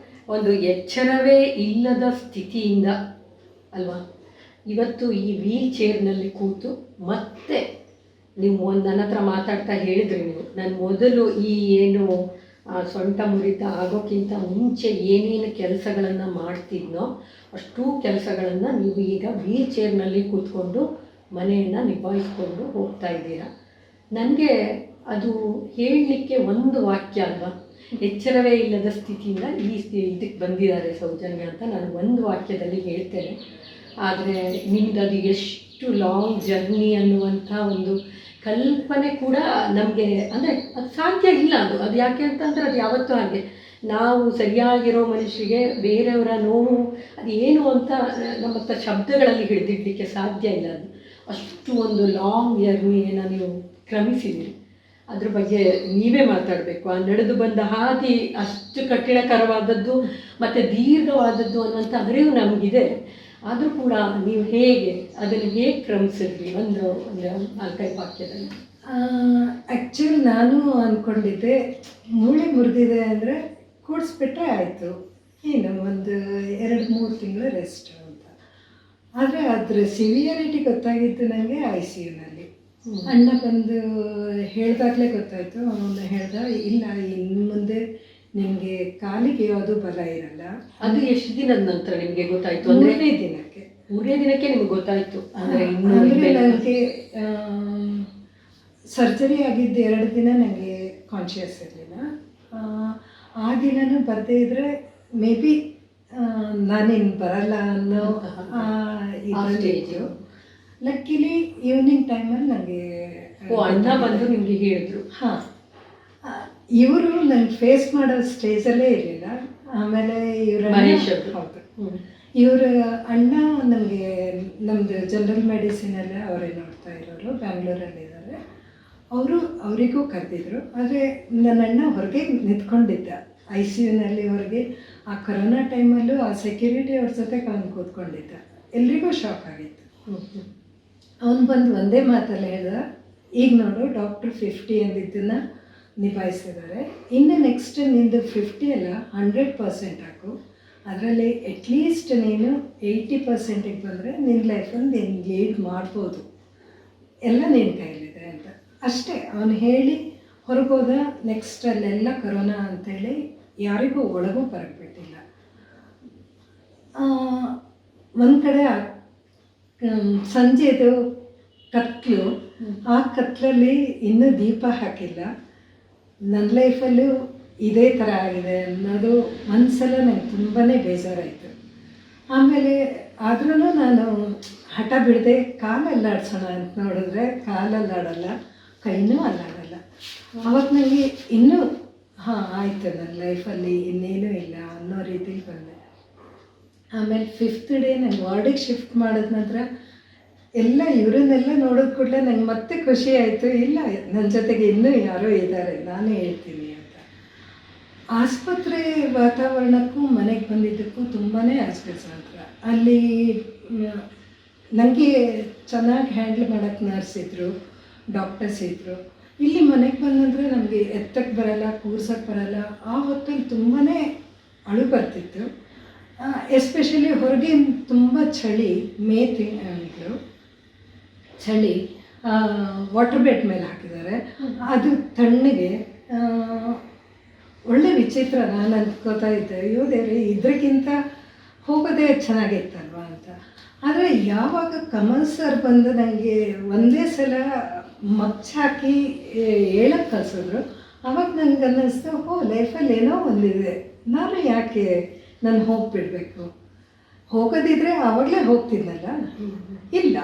[SPEAKER 1] ಒಂದು ಎಚ್ಚರವೇ ಇಲ್ಲದ ಸ್ಥಿತಿಯಿಂದ ಅಲ್ವಾ ಇವತ್ತು ಈ ವೀಲ್ ಚೇರ್ನಲ್ಲಿ ಕೂತು ಮತ್ತೆ ನೀವು ನನ್ನ ಹತ್ರ ಮಾತಾಡ್ತಾ ಹೇಳಿದ್ರಿ, ನಾನು ಮೊದಲು ಈ ಏನು ಸೊಂಟ ಮುರಿತ ಆಗೋಕ್ಕಿಂತ ಮುಂಚೆ ಏನೇನು ಕೆಲಸಗಳನ್ನು ಮಾಡ್ತಿದ್ನೋ ಅಷ್ಟೂ ಕೆಲಸಗಳನ್ನು ನೀವು ಈಗ ವೀಲ್ ಚೇರ್ನಲ್ಲಿ ಕೂತ್ಕೊಂಡು ಮನೆಯನ್ನು ನಿಭಾಯಿಸ್ಕೊಂಡು ಹೋಗ್ತಾ ಇದ್ದೀರಾ. ನನಗೆ ಅದು ಹೇಳಲಿಕ್ಕೆ ಒಂದು ವಾಕ್ಯ ಅಲ್ವಾ, ಎಚ್ಚರವೇ ಇಲ್ಲದ ಸ್ಥಿತಿಯಿಂದ ಇದಕ್ಕೆ ಬಂದಿದ್ದಾರೆ ಸೌಜನ್ಯ ಅಂತ ನಾನು ಒಂದು ವಾಕ್ಯದಲ್ಲಿ ಹೇಳ್ತೇನೆ. ಆದರೆ ನಿಮ್ದು ಅದು ಎಷ್ಟು ಲಾಂಗ್ ಜರ್ನಿ ಅನ್ನುವಂಥ ಒಂದು ಕಲ್ಪನೆ ಕೂಡ ನಮಗೆ ಅಂದರೆ ಅದು ಸಾಧ್ಯ ಇಲ್ಲ. ಅದು ಯಾಕೆ ಅಂತಂದರೆ ಅದು ಯಾವತ್ತೂ ಹಾಗೆ, ನಾವು ಸರಿಯಾಗಿರೋ ಮನುಷ್ಯರಿಗೆ ಬೇರೆಯವರ ನೋವು ಅದು ಏನು ಅಂತ ನಮ್ಮ ಹತ್ರ ಶಬ್ದಗಳಲ್ಲಿ ಹಿಡಿದಿಡಲಿಕ್ಕೆ ಸಾಧ್ಯ ಇಲ್ಲ. ಅದು ಅಷ್ಟು ಒಂದು ಲಾಂಗ್ ಜರ್ನಿಯನ್ನು ನೀವು ಕ್ರಮಿಸಿದ್ದೀರಿ. ಅದ್ರ ಬಗ್ಗೆ ನೀವೇ ಮಾತಾಡಬೇಕು. ಆ ನಡೆದು ಬಂದ ಹಾದಿ ಅಷ್ಟು ಕಠಿಣಕರವಾದದ್ದು ಮತ್ತು ದೀರ್ಘವಾದದ್ದು ಅನ್ನುವಂಥ ಅರಿವು ನಮಗಿದೆ. ಆದರೂ ಕೂಡ ನೀವು ಹೇಗೆ ಅದನ್ನು ಹೇಗೆ ಕ್ರಮಿಸಿದ್ರಿ ಒಂದು 4-5 ವಾಕ್ಯದಲ್ಲಿ?
[SPEAKER 2] ಆ್ಯಕ್ಚುಲಿ ನಾನು ಅಂದ್ಕೊಂಡಿದ್ದೆ ಮೂಳೆ ಮುರಿದಿದೆ ಅಂದರೆ ಕೂಡಿಸ್ಬಿಟ್ರೆ ಆಯಿತು, ಏನು ಒಂದು 2-3 ತಿಂಗಳು ರೆಸ್ಟ್ ಅಂತ. ಆದರೆ ಅದರ ಸಿವಿಯರಿಟಿ ಗೊತ್ತಾಗಿದ್ದು ನನಗೆ ICUನಲ್ಲಿ. ಅಣ್ಣ ಬಂದು ಹೇಳಿದಾಗಲೇ ಗೊತ್ತಾಯಿತು. ಅವನು ಹೇಳ್ದ, ಇಲ್ಲ ಇನ್ನು ಮುಂದೆ ನಿಮಗೆ ಕಾಲಿಗೆ ಯಾವುದೂ ಬಲ ಇರಲ್ಲ.
[SPEAKER 1] ಅದು ಎಷ್ಟು ದಿನದ ನಂತರ ನಿಮಗೆ ಗೊತ್ತಾಯಿತು?
[SPEAKER 2] 3ನೇ ದಿನಕ್ಕೆ.
[SPEAKER 1] 3ನೇ ದಿನಕ್ಕೆ ನಿಮಗೆ ಗೊತ್ತಾಯಿತು? ಅಂದರೆ
[SPEAKER 2] ನನಗೆ ಸರ್ಜರಿ ಆಗಿದ್ದು 2 ದಿನ ನನಗೆ ಕಾನ್ಷಿಯಸ್ ಇರಲಿಲ್ಲ. ಆ ದಿನನೂ ಬರದೇ ಇದ್ದರೆ ಮೇ ಬಿ ನಾನೇನು ಬರಲ್ಲ ಅನ್ನೋ ಇದರಲ್ಲಿದ್ದು. ಲಕ್ಕಿಲಿ ಈವ್ನಿಂಗ್ ಟೈಮಲ್ಲಿ ನನಗೆ
[SPEAKER 1] ಅಣ್ಣ ಬಂದು ನಿಮಗೆ ಹೇಳಿದ್ರು.
[SPEAKER 2] ಹಾಂ, ಇವರು ನನಗೆ ಫೇಸ್ ಮಾಡೋ ಸ್ಟೇಜಲ್ಲೇ ಇರಲಿಲ್ಲ. ಆಮೇಲೆ ಹೌದು, ಇವರ ಅಣ್ಣ ನಮಗೆ ನಮ್ಮದು ಜನರಲ್ ಮೆಡಿಸಿನಲ್ಲೇ ಅವರೇ ನೋಡ್ತಾ ಇರೋರು, ಬ್ಯಾಂಗ್ಳೂರಲ್ಲಿದ್ದಾರೆ. ಅವರಿಗೂ ಕರೆದಿದ್ರು. ಆದರೆ ನನ್ನ ಅಣ್ಣ ಹೊರಗೆ ನಿಂತ್ಕೊಂಡಿದ್ದ ICUನಲ್ಲಿ. ಹೊರಗೆ ಆ ಕೊರೋನಾ ಟೈಮಲ್ಲೂ ಆ ಸೆಕ್ಯೂರಿಟಿ ಅವ್ರ ಜೊತೆ ಅವನು ಕೂತ್ಕೊಂಡಿದ್ದ. ಎಲ್ರಿಗೂ ಶಾಕ್ ಆಗಿತ್ತು. ಅವನು ಬಂದು ಒಂದೇ ಮಾತಲ್ಲಿ ಹೇಳ್ದ, ಈಗ ನೋಡು ಡಾಕ್ಟ್ರು 50 ಅಂದಿದ್ದನ್ನು ನಿಭಾಯಿಸಿದ್ದಾರೆ, ಇನ್ನು ನೆಕ್ಸ್ಟ್ ನಿಂದು 50 ಅಲ್ಲ 100% ಹಾಕು. ಅದರಲ್ಲಿ ಅಟ್ಲೀಸ್ಟ್ ನೀನು 80%ಗೆ ಬಂದರೆ ನಿನ್ನ ಲೈಫಲ್ಲಿ ನೀನು ಲೀಡ್ ಮಾಡ್ಬೋದು, ಎಲ್ಲ ನಿನ್ನ ಕೈಲಿದೆ ಅಂತ ಅಷ್ಟೇ ಅವನು ಹೇಳಿ ಹೊರಗೋದ. ನೆಕ್ಸ್ಟ್ ಅಲ್ಲೆಲ್ಲ ಕೊರೋನಾ ಅಂಥೇಳಿ ಯಾರಿಗೂ ಒಳಗೂ ಬರಕ್ಬಿಟ್ಟಿಲ್ಲ. ಒಂದು ಕಡೆ ಸಂಜೆದು ಕತ್ಲು, ಆ ಕತ್ಲಲ್ಲಿ ಇನ್ನೂ ದೀಪ ಹಾಕಿಲ್ಲ. ನನ್ನ ಲೈಫಲ್ಲೂ ಇದೇ ಥರ ಆಗಿದೆ ಅನ್ನೋದು ಒಂದ್ಸಲ ನಂಗೆ ತುಂಬಾ ಬೇಜಾರಾಯಿತು. ಆಮೇಲೆ ಆದ್ರೂ ನಾನು ಹಠ ಬಿಡದೆ ಕಾಲಲ್ಲಾಡ್ಸೋಣ ಅಂತ ನೋಡಿದ್ರೆ ಕಾಲಲ್ಲಾಡಲ್ಲ, ಕೈನೂ ಅಲ್ಲಾಡಲ್ಲ. ಅವಾಗ ನನಗೆ ಇನ್ನೂ ಆಯಿತು, ನನ್ನ ಲೈಫಲ್ಲಿ ಇನ್ನೇನೂ ಇಲ್ಲ ಅನ್ನೋ ರೀತಿಲಿ ಬಂದೆ. ಆಮೇಲೆ 5th ಡೇ ನಂಗೆ ವಾರ್ಡಿಗೆ ಶಿಫ್ಟ್ ಮಾಡಿದ ನಂತರ ಎಲ್ಲ ಇವರನ್ನೆಲ್ಲ ನೋಡಿದ ಕೂಡಲೇ ನಂಗೆ ಮತ್ತೆ ಖುಷಿ ಆಯಿತು. ಇಲ್ಲ, ನನ್ನ ಜೊತೆಗೆ ಇನ್ನೂ ಯಾರೋ ಇದ್ದಾರೆ, ನಾನೇ ಹೇಳ್ತೀನಿ ಅಂತ. ಆಸ್ಪತ್ರೆ ವಾತಾವರಣಕ್ಕೂ ಮನೆಗೆ ಬಂದಿದ್ದಕ್ಕೂ ತುಂಬಾ ಆಶ್ಚರ್ಯ. ಅಲ್ಲಿ ನನಗೆ ಚೆನ್ನಾಗಿ ಹ್ಯಾಂಡ್ಲ್ ಮಾಡೋಕ್ಕೆ ನರ್ಸ್ ಇದ್ದರು, ಡಾಕ್ಟರ್ಸ್ ಇದ್ದರು. ಇಲ್ಲಿ ಮನೆಗೆ ಬಂದಂದರೆ ನಮಗೆ ಎತ್ತಕ್ಕೆ ಬರಲ್ಲ, ಕೂರ್ಸೋಕ್ಕೆ ಬರಲ್ಲ. ಆ ಹೊತ್ತಲ್ಲಿ ತುಂಬಾ ಅಳು ಬರ್ತಿತ್ತು. ಎಸ್ಪೆಷಲಿ ಹೊರಗೆ ತುಂಬ ಚಳಿ, ಮೇ ತಿಂಗಳು ಚಳಿ. ವಾಟರ್ ಬೆಡ್ ಮೇಲೆ ಹಾಕಿದ್ದಾರೆ, ಅದು ತಣ್ಣಗೆ ಒಳ್ಳೆ ವಿಚಿತ್ರ. ನಾನು ಅಂದ್ಕೋತಾ ಇದ್ದೆ, ಅಯ್ಯೋ ದೇವ್ರೆ, ಇದಕ್ಕಿಂತ ಹೋಗೋದೇ ಚೆನ್ನಾಗಿತ್ತಲ್ವ ಅಂತ. ಆದರೆ ಯಾವಾಗ ಕಮಲ್ ಸರ್ ಬಂದು ನನಗೆ ಒಂದೇ ಸಲ ಮಚ್ಚಾಕಿ ಹೇಳಕ್ಕೆ ಕಲಿಸಿದ್ರು, ಆವಾಗ ನನಗೆ ಅನ್ನಿಸ್ತು, ಲೈಫಲ್ಲಿ ಏನೋ ಒಂದಿದೆ, ನಾನು ಯಾಕೆ ನಾನು ಹೋಗ್ಬಿಡ್ಬೇಕು? ಹೋಗೋದಿದ್ರೆ ಆವಾಗಲೇ ಹೋಗ್ತಿದ್ನಲ್ಲ. ಇಲ್ಲ,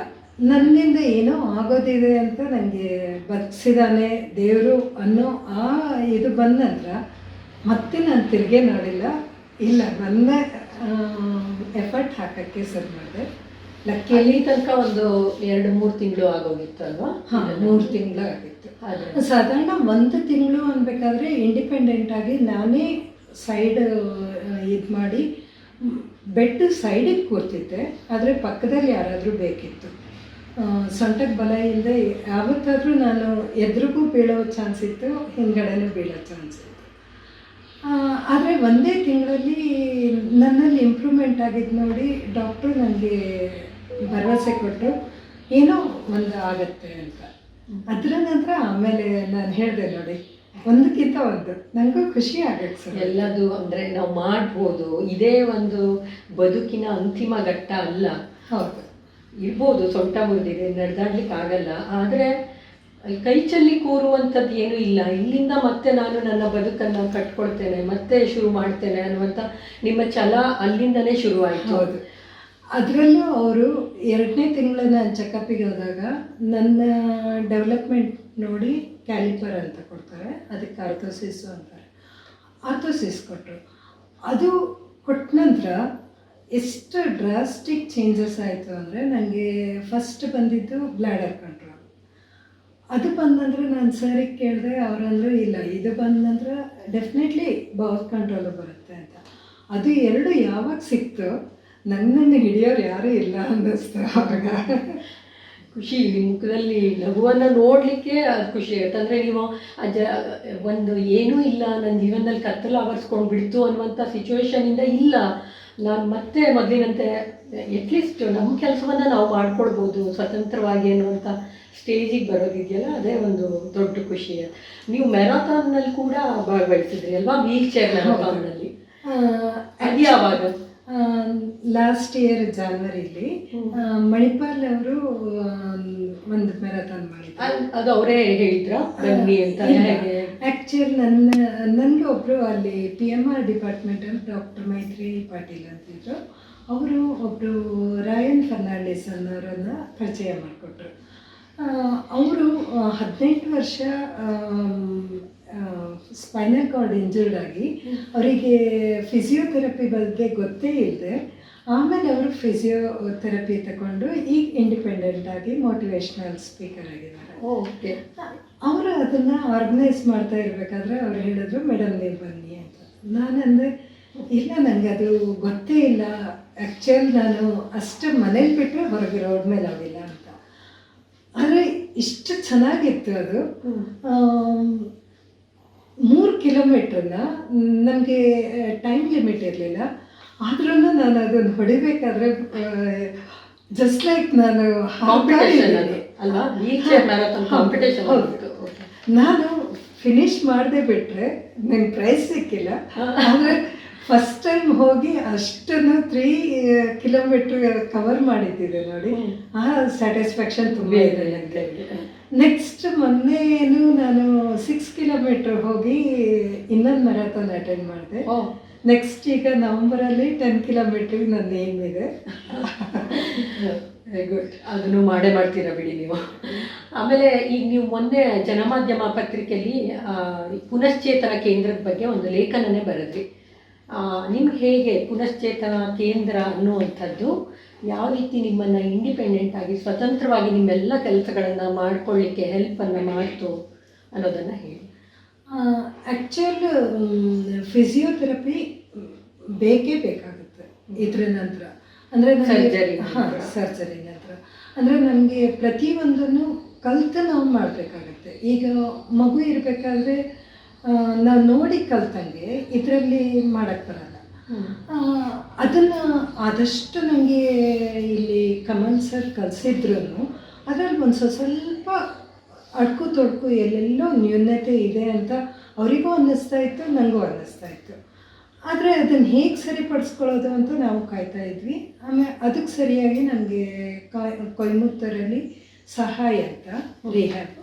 [SPEAKER 2] ನನ್ನಿಂದ ಏನೋ ಆಗೋದಿದೆ ಅಂತ ನನಗೆ ಬದುಕಿಸಿದಾನೆ ದೇವರು ಅನ್ನೋ ಆ ಇದು ಬಂದ ನಂತರ ಮತ್ತೆ ನಾನು ತಿರುಗೇ ನೋಡಿಲ್ಲ. ಇಲ್ಲ, ನನ್ನ ಎಫರ್ಟ್ ಹಾಕೋಕ್ಕೆ ಸರ್ ಮಾಡಿದೆ.
[SPEAKER 1] ಲಕ್ಕಿಯಲ್ಲಿ ತನಕ ಒಂದು 2-3 ತಿಂಗಳು ಆಗೋಗಿತ್ತು ಅಲ್ವಾ?
[SPEAKER 2] 3 ತಿಂಗಳು ಆಗಿತ್ತು. ಸಾಧಾರಣ 1 ತಿಂಗಳು ಅನ್ಬೇಕಾದ್ರೆ ಇಂಡಿಪೆಂಡೆಂಟಾಗಿ ನಾನೇ ಸೈಡ್ ಇದು ಮಾಡಿ ಬೆಡ್ ಸೈಡಿಗೆ ಕೂರ್ತಿದ್ದೆ. ಆದರೆ ಪಕ್ಕದಲ್ಲಿ ಯಾರಾದರೂ ಬೇಕಿತ್ತು. ಸೊಂಟಕ್ಕೆ ಬಲ ಇಲ್ಲದೆ ಯಾವತ್ತಾದರೂ ನಾನು ಎದುರಿಗೂ ಬೀಳೋ ಚಾನ್ಸ್ ಇತ್ತು, ಹಿಂದ್ಗಡೆನೂ ಬೀಳೋ ಚಾನ್ಸ್ ಇತ್ತು. ಆದರೆ ಒಂದೇ ತಿಂಗಳಲ್ಲಿ ನನ್ನಲ್ಲಿ ಇಂಪ್ರೂವ್ಮೆಂಟ್ ಆಗಿದ್ದು ನೋಡಿ ಡಾಕ್ಟ್ರು ನನಗೆ ಭರವಸೆ ಕೊಟ್ಟು ಏನೋ ಒಂದು ಆಗತ್ತೆ ಅಂತ. ಅದರ ನಂತರ ಆಮೇಲೆ ನಾನು ಹೇಳಿದೆ ನೋಡಿ, ಒಂದಕ್ಕಿಂತ ಒಂದು ನನಗೂ ಖುಷಿ ಆಗತ್ತೆ ಸರ್.
[SPEAKER 1] ಎಲ್ಲದು ಅಂದರೆ ನಾವು ಮಾಡ್ಬೋದು, ಇದೇ ಒಂದು ಬದುಕಿನ ಅಂತಿಮ ಘಟ್ಟ ಅಲ್ಲ.
[SPEAKER 2] ಹೌದು,
[SPEAKER 1] ಇರ್ಬೋದು, ಸೊಂಟ ಮುರಿದಿದೆ, ನಡೆದಾಡ್ಲಿಕ್ಕೆ ಆಗಲ್ಲ, ಆದರೆ ಕೈ ಚೆಲ್ಲಿ ಕೂರುವಂಥದ್ದು ಏನೂ ಇಲ್ಲ. ಇಲ್ಲಿಂದ ಮತ್ತೆ ನಾನು ನನ್ನ ಬದುಕನ್ನು ಕಟ್ಕೊಳ್ತೇನೆ, ಮತ್ತೆ ಶುರು ಮಾಡ್ತೇನೆ ಅನ್ನುವಂಥ ನಿಮ್ಮ ಛಲ ಅಲ್ಲಿಂದನೇ ಶುರುವಾಯಿತು.
[SPEAKER 2] ಹೌದು. ಅದರಲ್ಲೂ ಅವರು 2ನೇ ತಿಂಗಳು ನಾನು ಚೆಕಪ್ಪಿಗೆ ಹೋದಾಗ ನನ್ನ ಡೆವಲಪ್ಮೆಂಟ್ ನೋಡಿ ಕ್ಯಾಲಿಪರ್ ಅಂತ ಕೊಡ್ತಾರೆ, ಅದಕ್ಕೆ ಆರ್ಥೋಸಿಸ್ ಅಂತಾರೆ. ಆರ್ಥೋಸಿಸ್ ಕೊಟ್ಟರು. ಅದು ಕೊಟ್ಟ ನಂತರ ಎಷ್ಟು ಡ್ರಾಸ್ಟಿಕ್ ಚೇಂಜಸ್ ಆಯಿತು ಅಂದರೆ, ನನಗೆ ಫಸ್ಟ್ ಬಂದಿದ್ದು ಬ್ಲ್ಯಾಡರ್ ಕಂಟ್ರೋಲ್. ಅದು ಬಂದಂದ್ರೆ ನಾನು ಸರಿಗೆ ಕೇಳಿದೆ, ಅವರಂದರು ಇಲ್ಲ, ಇದು ಬಂದಂದ್ರೆ ಡೆಫಿನೆಟ್ಲಿ ಬೌಲ್ ಕಂಟ್ರೋಲು ಬರುತ್ತೆ ಅಂತ. ಅದು 2 ಯಾವಾಗ ಸಿಕ್ತು, ನನ್ನನ್ನು ಹಿಡಿಯೋರು ಯಾರೂ ಇಲ್ಲ ಅನ್ನಿಸ್ತು ಆವಾಗ.
[SPEAKER 1] ಖುಷಿ, ನಿಮ್ಮ ಮುಖದಲ್ಲಿ ನಗುವನ್ನು ನೋಡಲಿಕ್ಕೆ ಅದು ಖುಷಿ ಆಗುತ್ತೆ. ಅಂದರೆ ನೀವು ಒಂದು ಏನೂ ಇಲ್ಲ, ನನ್ನ ಜೀವನದಲ್ಲಿ ಕತ್ತಲು ಆವರಿಸ್ಕೊಂಡು ಬಿಡ್ತು ಅನ್ನುವಂಥ ಸಿಚುವೇಶನಿಂದ ಇಲ್ಲ, ನಾನು ಮತ್ತೆ ಮೊದಲಿನಂತೆ ಎಟ್ಲೀಸ್ಟ್ ನಮ್ಮ ಕೆಲಸವನ್ನು ನಾವು ಮಾಡ್ಕೊಳ್ಬೋದು ಸ್ವತಂತ್ರವಾಗಿ ಅನ್ನುವಂಥ ಸ್ಟೇಜಿಗೆ ಬರೋದಿದೆಯಲ್ಲ, ಅದೇ ಒಂದು ದೊಡ್ಡ ಖುಷಿ. ನೀವು ಮ್ಯಾರಥಾನ್ನಲ್ಲಿ ಕೂಡ ಭಾಗವಹಿಸಿದ್ರಿ ಅಲ್ವಾ? ವೀಲ್ ಚೇರ್ ಮ್ಯಾರಥಾನ್ನಲ್ಲಿ. ಅದು ಯಾವಾಗ?
[SPEAKER 2] ಲಾಸ್ಟ್ ಇಯರ್ ಜಾನ್ವರಿಲಿ ಮಣಿಪಾಲ್ ಅವರು ಒಂದು ಮ್ಯಾರಥಾನ್ ಮಾಡಿದ್ರು.
[SPEAKER 1] ಅದು ಅವರೇ ಹೇಳಿದ್ರ ಬನ್ನಿ ಅಂತ?
[SPEAKER 2] ಆ್ಯಕ್ಚುಲಿ ನನಗೆ ಒಬ್ಬರು ಅಲ್ಲಿ PMR ಡಿಪಾರ್ಟ್ಮೆಂಟಲ್ಲಿ ಡಾಕ್ಟರ್ ಮೈತ್ರಿ ಪಾಟೀಲ್ ಅಂತಿದ್ರು. ಅವರು ಒಬ್ಬರು ರಾಯನ್ ಫರ್ನಾಂಡಿಸ್ ಅನ್ನೋರನ್ನು ಪರಿಚಯ ಮಾಡಿಕೊಟ್ರು. ಅವರು 18 ವರ್ಷ ಸ್ಪೈನಲ್ ಕಾರ್ಡ್ ಇಂಜರ್ಡ್ ಆಗಿ ಅವರಿಗೆ ಫಿಸಿಯೋಥೆರಪಿ ಬಗ್ಗೆ ಗೊತ್ತೇ ಇಲ್ಲದೆ ಆಮೇಲೆ ಅವರು ಫಿಸಿಯೋಥೆರಪಿ ತಗೊಂಡು ಈಗ ಇಂಡಿಪೆಂಡೆಂಟಾಗಿ ಮೋಟಿವೇಶ್ನಲ್ ಸ್ಪೀಕರ್ ಆಗಿದ್ದಾರೆ.
[SPEAKER 1] ಓಕೆ.
[SPEAKER 2] ಅವರು ಅದನ್ನು ಆರ್ಗನೈಸ್ ಮಾಡ್ತಾ ಇರಬೇಕಾದ್ರೆ ಅವ್ರು ಹೇಳಿದ್ರು, ಮೇಡಮ್ ನೀವು ಬನ್ನಿ ಅಂತ. ನಾನಂದರೆ ಇಲ್ಲ, ನನಗೆ ಅದು ಗೊತ್ತೇ ಇಲ್ಲ, ಆ್ಯಕ್ಚುಲಿ ನಾನು ಅಷ್ಟು ಮನೇಲಿ ಬಿಟ್ಟರೆ ಹೊರಗೆ ರೋಡ್ ಮೇಲೆ ಆಗಿಲ್ಲ ಅಂತ. ಆದರೆ ಇಷ್ಟು ಚೆನ್ನಾಗಿತ್ತು ಅದು. 3 ಕಿಲೋಮೀಟ್ರನ್ನ ನಮಗೆ ಟೈಮ್ ಲಿಮಿಟ್ ಇರಲಿಲ್ಲ, ಆದ್ರೂ ನಾನು ಅದನ್ನು ಹೊಡಿಬೇಕಾದ್ರೆ ಜಸ್ಟ್ ಲೈಕ್ ನಾನು ನಾನು ಫಿನಿಶ್ ಮಾಡದೆ ಬಿಟ್ಟರೆ ನಂಗೆ ಪ್ರೈಸ್ ಸಿಕ್ಕಿಲ್ಲ, ಆದರೆ ಫಸ್ಟ್ ಟೈಮ್ ಹೋಗಿ ಅಷ್ಟನ್ನು 3 ಕಿಲೋಮೀಟರ್ ಕವರ್ ಮಾಡಿದ್ದಿದೆ ನೋಡಿ. ಆ ಸ್ಯಾಟಿಸ್ಫ್ಯಾಕ್ಷನ್ ತುಂಬ ಇದೆ ನನಗೆ. ನೆಕ್ಸ್ಟ್ ಮೊನ್ನೆನು ನಾನು 6 ಕಿಲೋಮೀಟರ್ ಹೋಗಿ ಇನ್ನೊಂದು ಮ್ಯಾರಥಾನ್ ಅಟೆಂಡ್ ಮಾಡಿದೆ. ನೆಕ್ಸ್ಟ್ ಈಗ ನವಂಬರಲ್ಲಿ 10 ಕಿಲೋಮೀಟರ್ಗೆ ನನ್ನ ಏಮ್ ಇದೆ.
[SPEAKER 1] Very good. ಅದನ್ನು ಮಾಡ್ತೀರಾ ಬಿಡಿ ನೀವು. ಆಮೇಲೆ ಈಗ ನೀವು ಮೊನ್ನೆ ಜನಮಾಧ್ಯಮ ಪತ್ರಿಕೆಯಲ್ಲಿ ಪುನಶ್ಚೇತನ ಕೇಂದ್ರದ ಬಗ್ಗೆ ಒಂದು ಲೇಖನನೇ ಬರೆದ್ರಿ. ನಿಮ್ಗೆ ಹೇಗೆ ಪುನಶ್ಚೇತನ ಕೇಂದ್ರ ಅನ್ನುವಂಥದ್ದು ಯಾವ ರೀತಿ ನಿಮ್ಮನ್ನು ಇಂಡಿಪೆಂಡೆಂಟ್ ಆಗಿ ಸ್ವತಂತ್ರವಾಗಿ ನಿಮ್ಮೆಲ್ಲ ಕೆಲಸಗಳನ್ನು ಮಾಡ್ಕೊಳ್ಳಿಕ್ಕೆ ಹೆಲ್ಪನ್ನು ಮಾಡ್ತು ಅನ್ನೋದನ್ನು ಹೇಳಿ.
[SPEAKER 2] ಆ್ಯಕ್ಚುಲ್ ಫಿಸಿಯೋಥೆರಪಿ ಬೇಕೇ ಬೇಕಾಗುತ್ತೆ ಇದ್ರ ನಂತರ, ಅಂದರೆ ಸರ್ಜರಿ ನಂತರ. ಅಂದರೆ ನಮಗೆ ಪ್ರತಿಯೊಂದನ್ನು ಕಲಿತು ನಾವು ಮಾಡಬೇಕಾಗತ್ತೆ. ಈಗ ಮಗು ಇರಬೇಕಾದ್ರೆ ನಾವು ನೋಡಿ ಕಲ್ತಂಗೆ ಇದರಲ್ಲಿ ಮಾಡೋಕ್ಕೆ ಬರಲ್ಲ. ಅದನ್ನು ಆದಷ್ಟು ನನಗೆ ಇಲ್ಲಿ ಕಮಲ್ ಸರ್ ಕಲಿಸಿದ್ರು ಅದರಲ್ಲಿ ಒಂದು ಸ್ವಲ್ಪ ಅಡ್ಕು ತೊಡ್ಕು ಎಲ್ಲೆಲ್ಲೋ ನ್ಯೂನತೆ ಇದೆ ಅಂತ ಅವರಿಗೂ ಅನ್ನಿಸ್ತಾ ಇತ್ತು, ನನಗೂ ಅನ್ನಿಸ್ತಾ ಇತ್ತು. ಆದರೆ ಅದನ್ನು ಹೇಗೆ ಸರಿಪಡಿಸ್ಕೊಳ್ಳೋದು ಅಂತ ನಾವು ಕಾಯ್ತಾ ಇದ್ವಿ. ಆಮೇಲೆ ಅದಕ್ಕೆ ಸರಿಯಾಗಿ ನನಗೆ ಕೊಯಮತ್ತೂರಲ್ಲಿ ಸಹಾಯ ಅಂತ ರಿಹ್ಯಾಬ್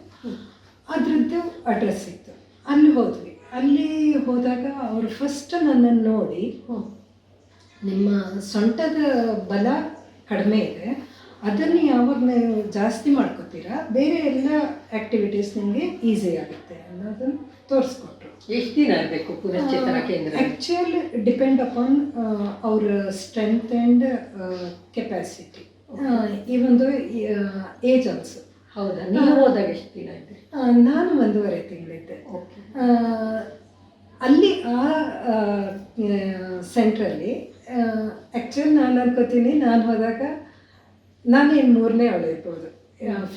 [SPEAKER 2] ಅದರದ್ದು ಅಡ್ರೆಸ್ ಇತ್ತು. ಅಲ್ಲಿ ಹೋದ್ವಿ. ಅಲ್ಲಿ ಹೋದಾಗ ಅವರು ಫಸ್ಟ್ ನನ್ನನ್ನು ನೋಡಿ, ನಿಮ್ಮ ಸೊಂಟದ ಬಲ ಕಡಿಮೆ ಇದೆ, ಅದನ್ನು ಯಾವಾಗ ನೀವು ಜಾಸ್ತಿ ಮಾಡ್ಕೋತೀರಾ ಬೇರೆ ಎಲ್ಲ ಆ್ಯಕ್ಟಿವಿಟೀಸ್ ನಿಮಗೆ ಈಸಿ ಆಗುತ್ತೆ ಅನ್ನೋದನ್ನು ತೋರಿಸ್ಕೊಟ್ರು.
[SPEAKER 1] ಎಷ್ಟು ದಿನ ಇರಬೇಕು ಪುನಶ್ಚೇತನ ಕೇಂದ್ರ?
[SPEAKER 2] ಆ್ಯಕ್ಚುಲ್ ಡಿಪೆಂಡ್ ಅಪಾನ್ ಅವ್ರ ಸ್ಟ್ರೆಂತ್ ಆ್ಯಂಡ್ ಕೆಪಾಸಿಟಿ, ಈ ಒಂದು ಏಜ್ ಆಲ್ಸೋ.
[SPEAKER 1] ಹೌದಾ? ನೀವು ಹೋದಾಗ ಎಷ್ಟು ದಿನ ಇದ್ರಿ?
[SPEAKER 2] ನಾನು 1.5 ತಿಂಗಳಿದ್ದೆ. ಅಲ್ಲಿ ಆ ಸೆಂಟ್ರಲ್ಲಿ. ಆ್ಯಕ್ಚುಲಿ ನಾನು ಅನ್ಕೋತೀನಿ, ನಾನು ಹೋದಾಗ ನಾನೇನು 3ನೇ ಅವಳು ಇರ್ಬೋದು,